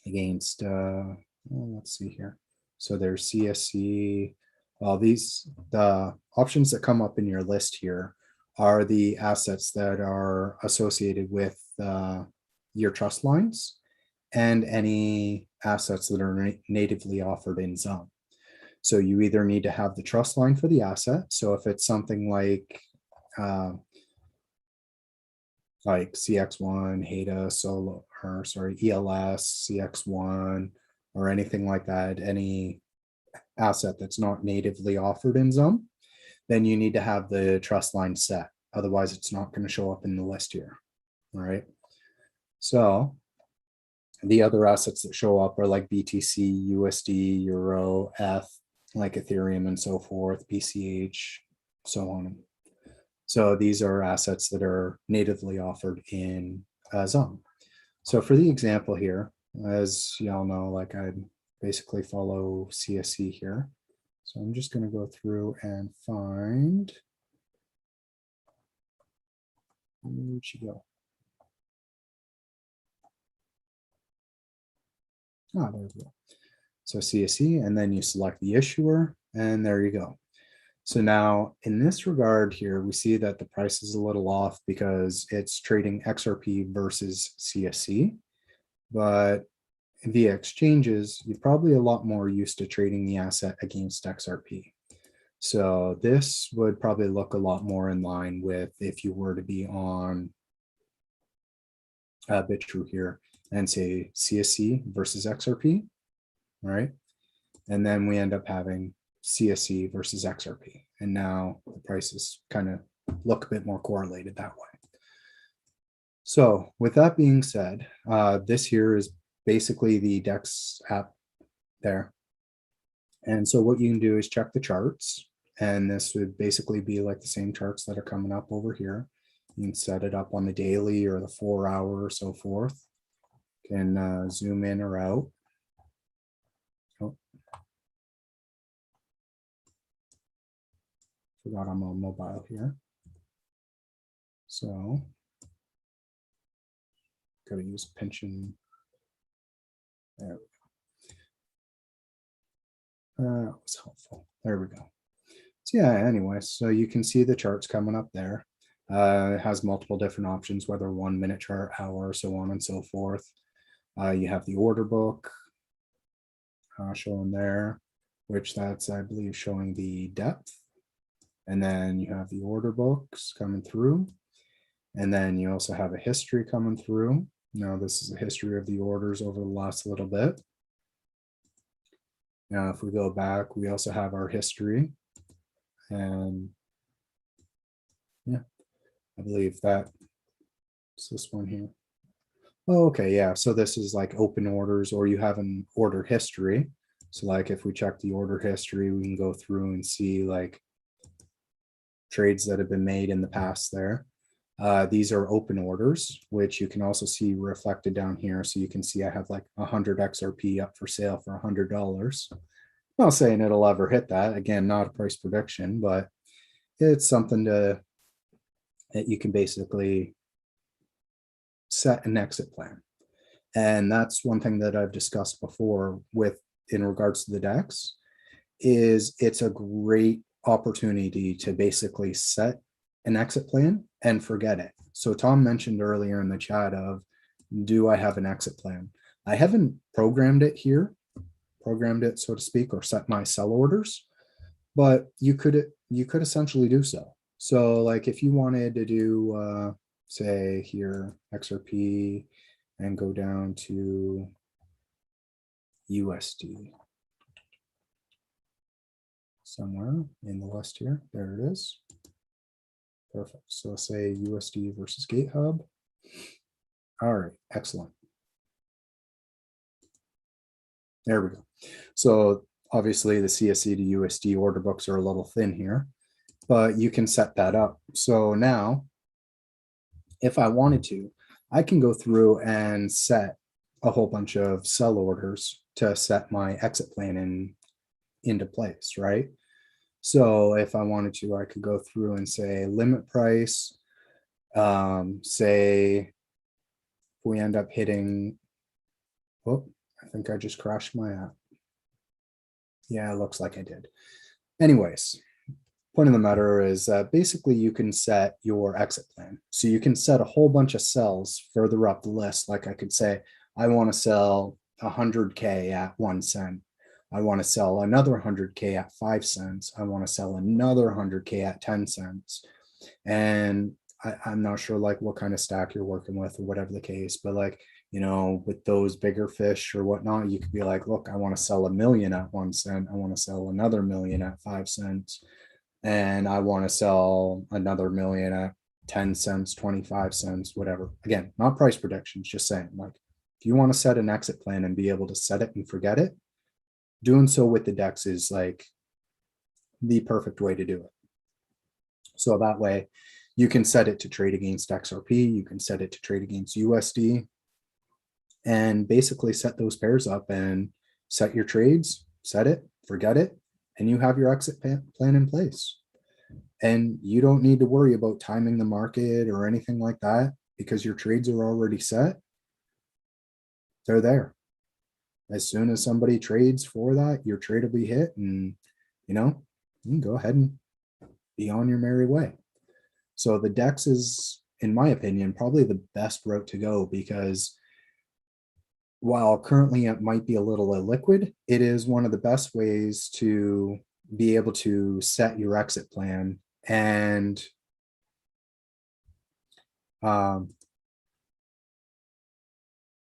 against, let's see here. So there's CSC. Well, the options that come up in your list here are the assets that are associated with your trust lines and any assets that are natively offered in Zone. So you either need to have the trust line for the asset. So if it's something like CX1, HEDA, Solo, or sorry, ELS, CX1, or anything like that, any asset that's not natively offered in Zone, then you need to have the trust line set. Otherwise, it's not going to show up in the list here. All right. So the other assets that show up are like BTC, USD, Euro, ETH, like Ethereum and so forth, BCH, so on. So these are assets that are natively offered in Zone. So for the example here, as y'all know, like I basically follow CSC here. So I'm just going to go through and find, where'd she go? Ah, there we go. So CSC, and then you select the issuer, and there you go. So now in this regard here, we see that the price is a little off because it's trading XRP versus CSC, but via exchanges, you're probably a lot more used to trading the asset against XRP. So this would probably look a lot more in line with if you were to be on BitTrue here and say CSC versus XRP, right? And then we end up having CSC versus XRP. And now the prices kind of look a bit more correlated that way. So with that being said, this here is basically the DEX app there. And so what you can do is check the charts. And this would basically be like the same charts that are coming up over here. You can set it up on the daily or the 4 hour or so forth. Can zoom in or out. Oh. Forgot I'm on mobile here. So gotta use pension. There we go. That was helpful. There we go. So yeah, anyway, so you can see the charts coming up there. It has multiple different options, whether 1 minute chart, hour, so on and so forth. You have the order book showing there, which that's, I believe, showing the depth. And then you have the order books coming through. And then you also have a history coming through. Now this is a history of the orders over the last little bit. Now, if we go back, we also have our history. And yeah, I believe that's this one here. Oh, okay, yeah. So this is like open orders, or you have an order history. So like if we check the order history, we can go through and see like trades that have been made in the past there. These are open orders, which you can also see reflected down here. So you can see I have like 100 XRP up for sale for $100. Not saying it'll ever hit that. Again, not a price prediction, but it's something that you can basically set an exit plan. And that's one thing that I've discussed before with in regards to the DEX is it's a great opportunity to basically set an exit plan and forget it. So Tom mentioned earlier in the chat of, do I have an exit plan? I haven't programmed it here, so to speak, or set my sell orders, but you could essentially do so. So like if you wanted to do, say here, XRP and go down to USD somewhere in the list here. There it is. Perfect. So say USD versus GateHub. All right, excellent. There we go. So obviously the CSC to USD order books are a little thin here, but you can set that up. So now, if I wanted to, I can go through and set a whole bunch of sell orders to set my exit plan into place, right? So if I wanted to, I could go through and say limit price, say if we end up hitting, oh, I think I just crashed my app. Yeah, it looks like I did. Anyways, point of the matter is that basically you can set your exit plan. So you can set a whole bunch of sells further up the list. Like I could say, I want to sell 100K at 1 cent. I want to sell another 100K at 5 cents. I want to sell another 100K at 10 cents. And I'm not sure like what kind of stack you're working with or whatever the case, but like, you know, with those bigger fish or whatnot, you could be like, look, I want to sell 1 million at 1 cent. I want to sell another million at 5 cents. And I want to sell another million at 10 cents, 25 cents, whatever. Again, not price predictions, just saying like, if you want to set an exit plan and be able to set it and forget it, doing so with the DEX is like the perfect way to do it. So that way you can set it to trade against XRP, you can set it to trade against USD, and basically set those pairs up and set your trades, set it, forget it, and you have your exit plan in place. And you don't need to worry about timing the market or anything like that because your trades are already set. They're there. As soon as somebody trades for that, your trade will be hit and, you know, you can go ahead and be on your merry way. So the DEX is, in my opinion, probably the best route to go because while currently it might be a little illiquid, it is one of the best ways to be able to set your exit plan and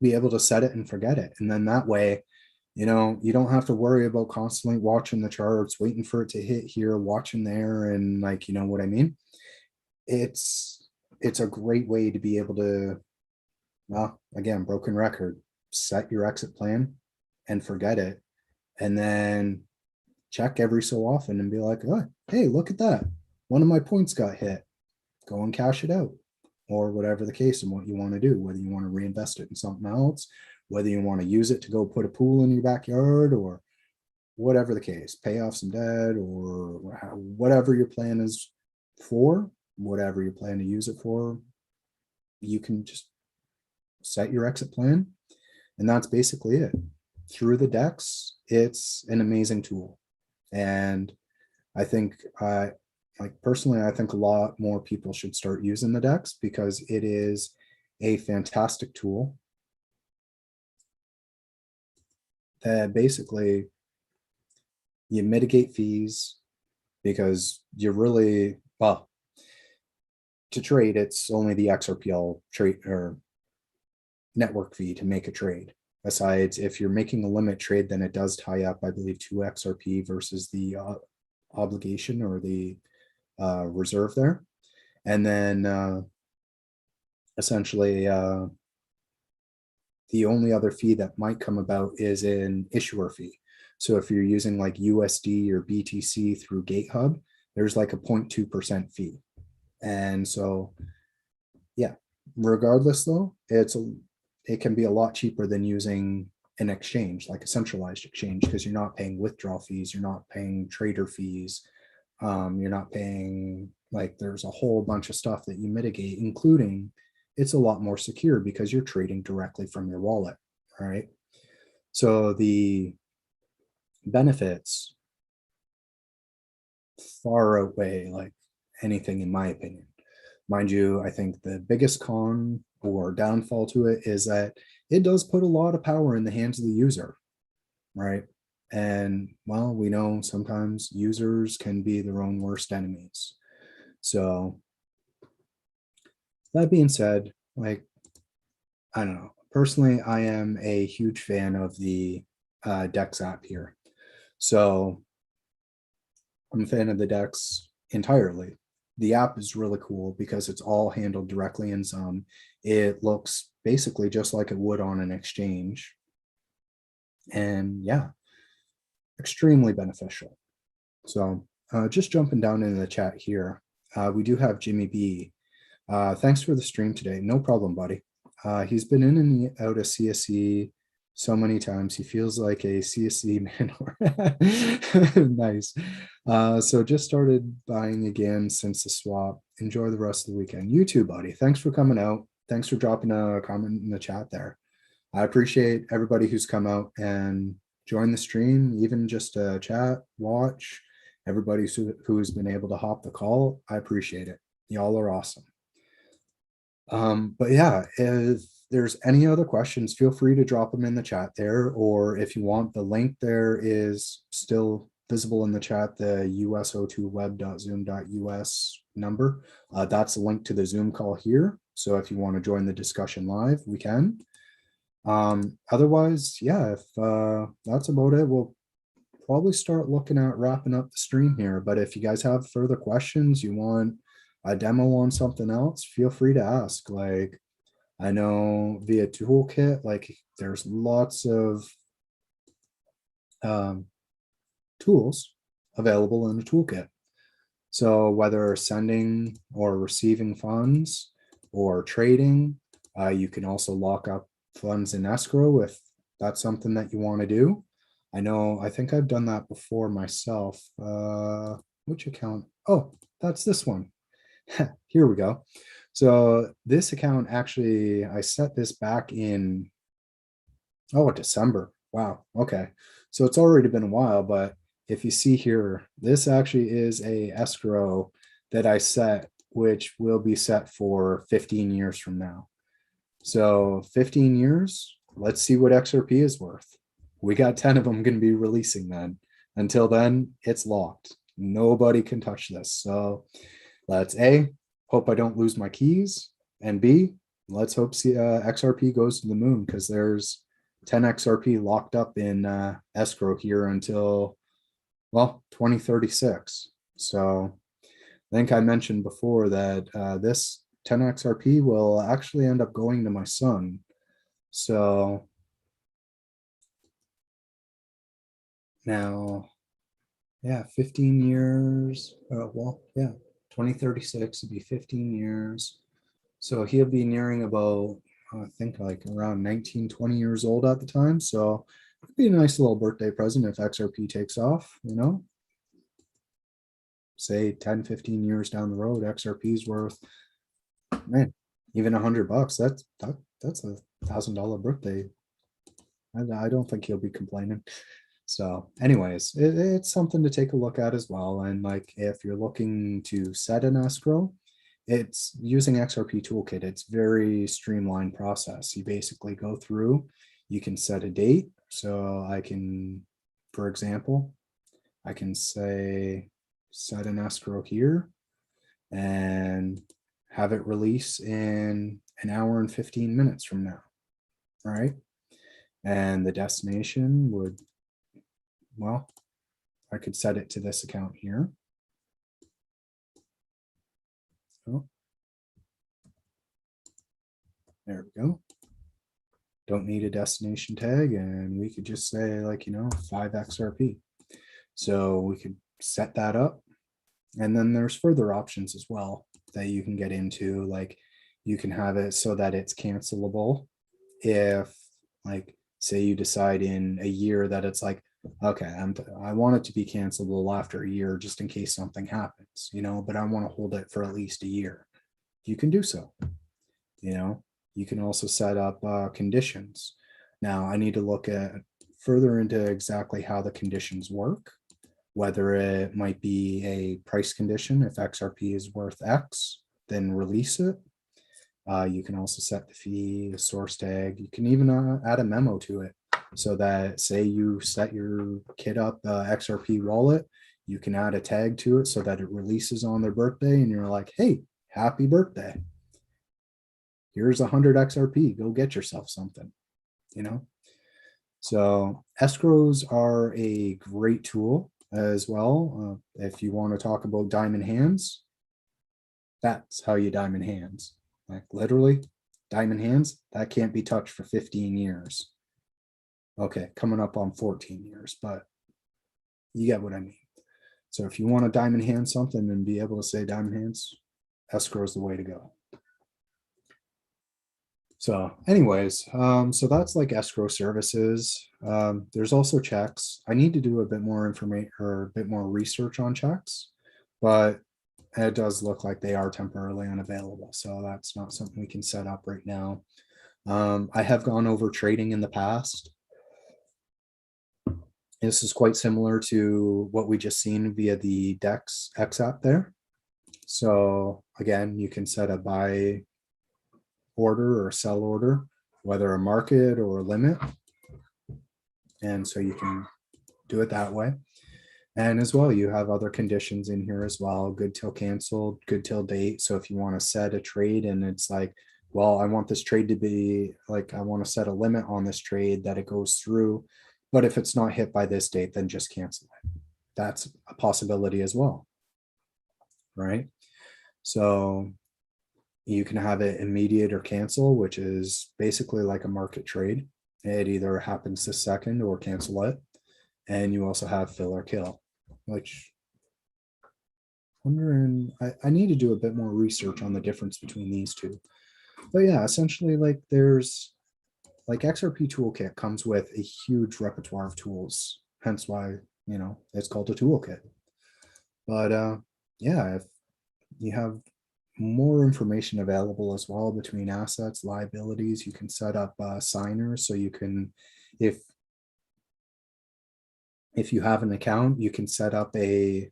be able to set it and forget it. And then that way You know, you don't have to worry about constantly watching the charts, waiting for it to hit here, watching there, and like, you know what I mean? It's a great way to be able to, well, again, broken record, set your exit plan and forget it. And then check every so often and be like, oh, hey, look at that. One of my points got hit. Go and cash it out. Or whatever the case and what you want to do, whether you want to reinvest it in something else, whether you want to use it to go put a pool in your backyard, or whatever the case, pay off some debt, or whatever your plan is for, whatever you plan to use it for, you can just set your exit plan. And that's basically it. Through the DEX, it's an amazing tool. And I think like personally, I think a lot more people should start using the DEX because it is a fantastic tool that basically you mitigate fees because you're really, well, to trade, it's only the XRPL trade or network fee to make a trade. Besides, if you're making a limit trade, then it does tie up, I believe, 2 XRP versus the obligation or the reserve there. And then essentially the only other fee that might come about is an issuer fee. So if you're using like USD or BTC through GateHub, there's like a 0.2% fee. And so, yeah, regardless though, it can be a lot cheaper than using an exchange, like a centralized exchange, because you're not paying withdrawal fees, you're not paying trader fees, you're not paying, like, there's a whole bunch of stuff that you mitigate, including it's a lot more secure because you're trading directly from your wallet, right? So the benefits far outweigh like anything in my opinion. Mind you, I think the biggest con or downfall to it is that it does put a lot of power in the hands of the user, right? And well, we know sometimes users can be their own worst enemies. So that being said, like, I don't know, personally, I am a huge fan of the DEX app here. So I'm a fan of the DEX entirely. The app is really cool because it's all handled directly in Zoom. It looks basically just like it would on an exchange. And yeah, extremely beneficial. So just jumping down into the chat here, we do have Jimmy B. Thanks for the stream today. No problem, buddy. He's been in and out of CSC so many times. He feels like a CSC man. Nice. So just started buying again since the swap. Enjoy the rest of the weekend. You too, buddy. Thanks for coming out. Thanks for dropping a comment in the chat there. I appreciate everybody who's come out and joined the stream, even just to chat, watch. Everybody who's been able to hop the call, I appreciate it. Y'all are awesome. But yeah, if there's any other questions, feel free to drop them in the chat there, or if you want, the link there is still visible in the chat, the us02web.zoom.us number. That's a link to the Zoom call here. So if you want to join the discussion live, we can. Otherwise, yeah, if that's about it, we'll probably start looking at wrapping up the stream here. But if you guys have further questions, you want a demo on something else, feel free to ask. Like, I know via toolkit, like there's lots of tools available in the toolkit. So whether sending or receiving funds or trading, you can also lock up funds in escrow if that's something that you want to do. I think I've done that before myself. Which account? Oh, that's this one. Here we go. So this account, actually, I set this back in, December. Wow. Okay. So it's already been a while, but if you see here, this actually is a escrow that I set, which will be set for 15 years from now. So 15 years, let's see what XRP is worth. We got 10 of them going to be releasing then. Until then, it's locked. Nobody can touch this. So let's A, hope I don't lose my keys, and B, let's hope XRP goes to the moon, because there's 10 XRP locked up in escrow here until, well, 2036. So I think I mentioned before that this 10 XRP will actually end up going to my son. So now, yeah, 15 years. Well, yeah, 2036 would be 15 years. So he'll be nearing about, I think like around 19, 20 years old at the time. So it'd be a nice little birthday present if XRP takes off, you know, say 10, 15 years down the road, XRP is worth, man, even $100. That's $1,000 birthday. I don't think he'll be complaining. So anyways, it's something to take a look at as well. And like, if you're looking to set an escrow, it's using XRP Toolkit. It's very streamlined process. You basically go through, you can set a date. So I can, for example, I can say, set an escrow here and have it release in an hour and 15 minutes from now. All right. And the destination would, well, I could set it to this account here. Oh, there we go. Don't need a destination tag, and we could just say, like, you know, 5 XRP. So we could set that up. And then there's further options as well that you can get into. Like, you can have it so that it's cancelable if, like, say you decide in a year that it's like, okay, I want it to be cancelable after a year just in case something happens, you know, but I want to hold it for at least a year. You can do so. You know, you can also set up conditions. Now I need to look at further into exactly how the conditions work, whether it might be a price condition. If XRP is worth X, then release it. You can also set the fee, the source tag. You can even add a memo to it so that, say you set your kid up XRP wallet, you can add a tag to it so that it releases on their birthday and you're like, hey, happy birthday. Here's 100 XRP, go get yourself something, you know? So escrows are a great tool as well. If you want to talk about diamond hands, that's how you diamond hands. Like literally diamond hands, that can't be touched for 15 years. Okay, coming up on 14 years, but you get what I mean. So if you want to diamond hand something and be able to say diamond hands, escrow is the way to go. So anyways, so that's like escrow services. There's also checks. I need to do a bit more information or a bit more research on checks, but it does look like they are temporarily unavailable. So that's not something we can set up right now. I have gone over trading in the past. This is quite similar to what we just seen via the DEX X app there. So again, you can set a buy order or sell order, whether a market or a limit. And so you can do it that way. And as well, you have other conditions in here as well. Good till canceled, good till date. So if you want to set a trade and it's like, well, I want this trade to be like, I want to set a limit on this trade that it goes through. But if it's not hit by this date, then just cancel it. That's a possibility as well. Right. So you can have it immediate or cancel, which is basically like a market trade. It either happens this second or cancel it. And you also have fill or kill, which wondering, I need to do a bit more research on the difference between these two. But yeah, essentially like there's like XRP Toolkit comes with a huge repertoire of tools, hence why, you know, it's called a toolkit. But yeah, if you have more information available as well between assets, liabilities, you can set up signers. So you can, if you have an account, you can set up a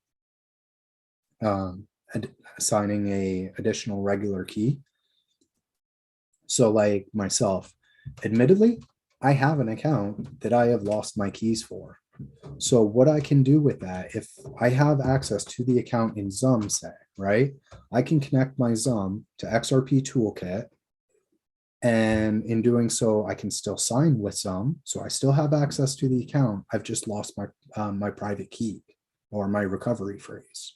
assigning a additional regular key. So like myself, admittedly, I have an account that I have lost my keys for. So what I can do with that, if I have access to the account in Zum, say, right, I can connect my Zum to XRP Toolkit And in doing so, I can still sign with some. So I still have access to the account. I've just lost my private key or my recovery phrase,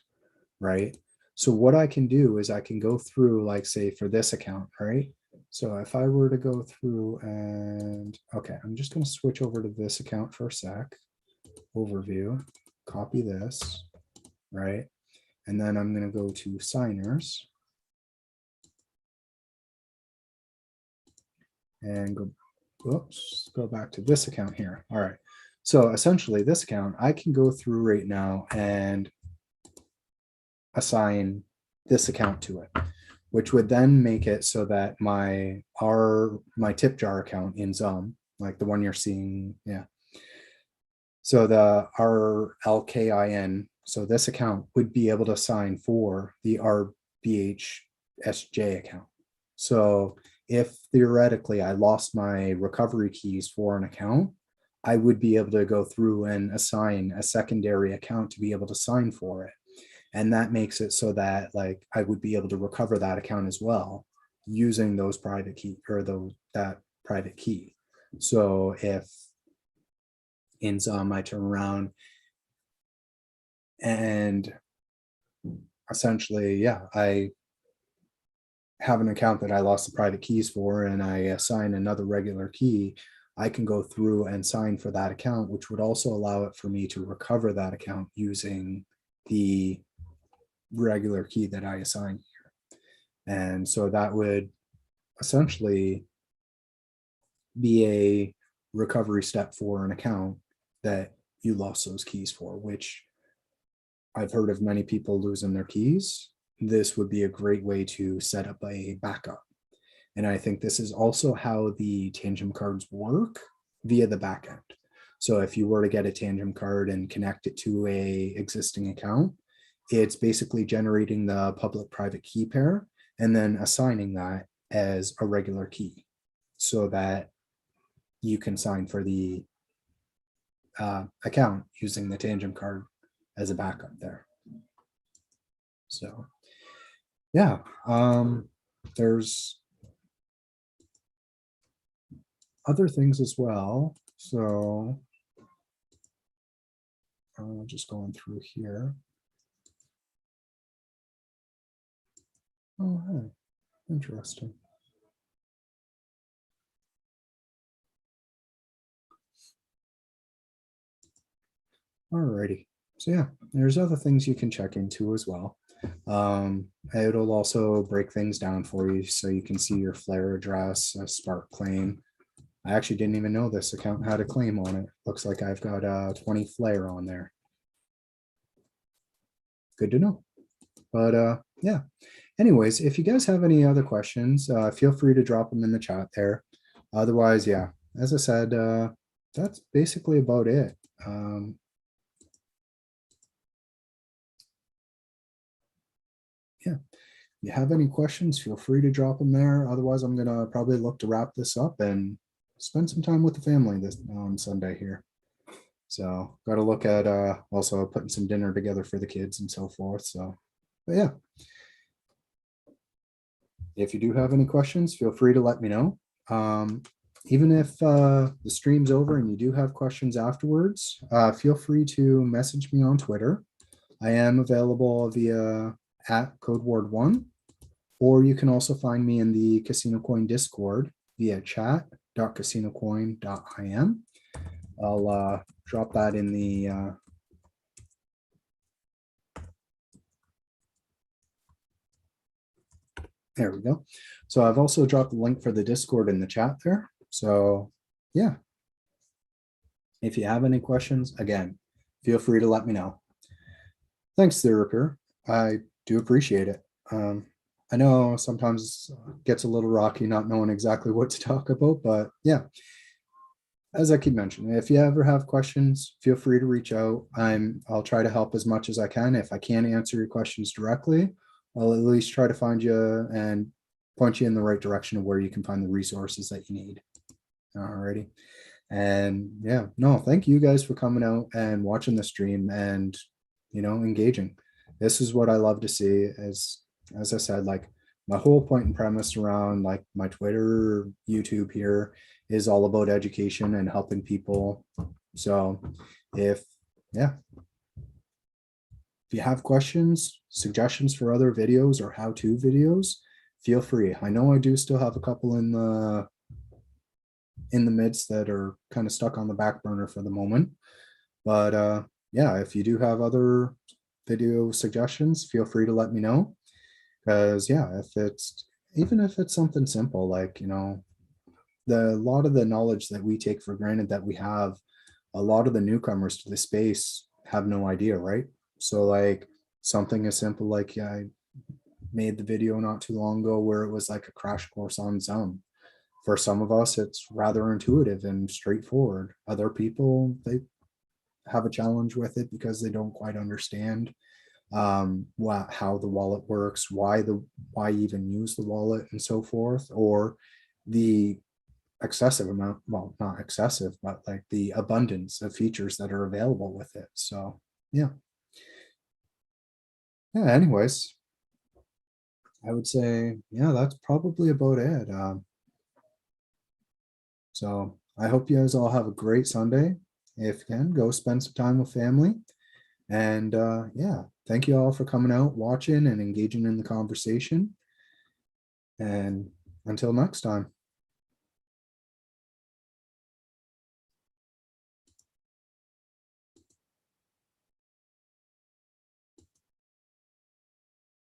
right? So what I can do is I can go through, like, say for this account, right? So if I were to go through and, okay, I'm just going to switch over to this account for a sec. Overview, copy this, right? And then I'm going to go to signers and go, whoops, go back to this account here. All right. So essentially this account, I can go through right now and assign this account to it, which would then make it so that my Tipjar account in Zoom, like the one you're seeing, yeah. So the RLKIN, so this account would be able to sign for the RBHSJ account. So if theoretically I lost my recovery keys for an account, I would be able to go through and assign a secondary account to be able to sign for it. And that makes it so that, like, I would be able to recover that account as well using those private key or that private key. So if in Zoom I turn around and essentially, yeah, I have an account that I lost the private keys for and I assign another regular key, I can go through and sign for that account, which would also allow it for me to recover that account using the regular key that I assign here. And so that would essentially be a recovery step for an account that you lost those keys for, which I've heard of many people losing their keys. This would be a great way to set up a backup. And I think this is also how the Tangent cards work via the backend. So if you were to get a Tangent card and connect it to a existing account, it's basically generating the public-private key pair and then assigning that as a regular key so that you can sign for the account using the Tangent card as a backup there. So yeah, there's other things as well. So just going through here. Oh, hey, interesting. Alrighty. So yeah, there's other things you can check into as well. It'll also break things down for you so you can see your flare address, a Spark claim. I actually didn't even know this account had a claim on it. Looks like I've got 20 flare on there. Good to know. But yeah, anyways, if you guys have any other questions, feel free to drop them in the chat there. Otherwise, yeah, as I said, that's basically about it. Yeah, if you have any questions, feel free to drop them there. Otherwise, I'm going to probably look to wrap this up and spend some time with the family this on Sunday here. So got to look at also putting some dinner together for the kids and so forth. So, but yeah, if you do have any questions, feel free to let me know. Even if the stream's over and you do have questions afterwards, feel free to message me on Twitter. I am available via @CodeWard1, or you can also find me in the CasinoCoin Discord via chat.casinocoin.im. I'll drop that in the there we go. So I've also dropped the link for the Discord in the chat there. So yeah, if you have any questions, again, feel free to let me know. Thanks, Therapir. I do appreciate it. I know sometimes it gets a little rocky not knowing exactly what to talk about, but yeah, as I keep mentioning, if you ever have questions, feel free to reach out. I'll try to help as much as I can. If I can't answer your questions directly, I'll at least try to find you and point you in the right direction of where you can find the resources that you need. Alrighty. And yeah, no, thank you guys for coming out and watching the stream and, you know, engaging. This is what I love to see. As I said, like, my whole point and premise around like my Twitter, YouTube here is all about education and helping people. So if, yeah, if you have questions, suggestions for other videos or how-to videos, feel free. I know I do still have a couple in the midst that are kind of stuck on the back burner for the moment. But yeah, if you do have other video suggestions, feel free to let me know. Because yeah, even if it's something simple, like, a lot of the knowledge that we take for granted that we have, a lot of the newcomers to the space have no idea, right? So like something as simple like, yeah, I made the video not too long ago where it was like a crash course on Zoom. For some of us, it's rather intuitive and straightforward. Other people, they have a challenge with it because they don't quite understand how the wallet works, why even use the wallet and so forth, or the excessive amount, well, not excessive, but like the abundance of features that are available with it. So yeah. Anyways, I would say, yeah, that's probably about it. So I hope you guys all have a great Sunday. If you can, go spend some time with family. And yeah, thank you all for coming out, watching, and engaging in the conversation. And until next time.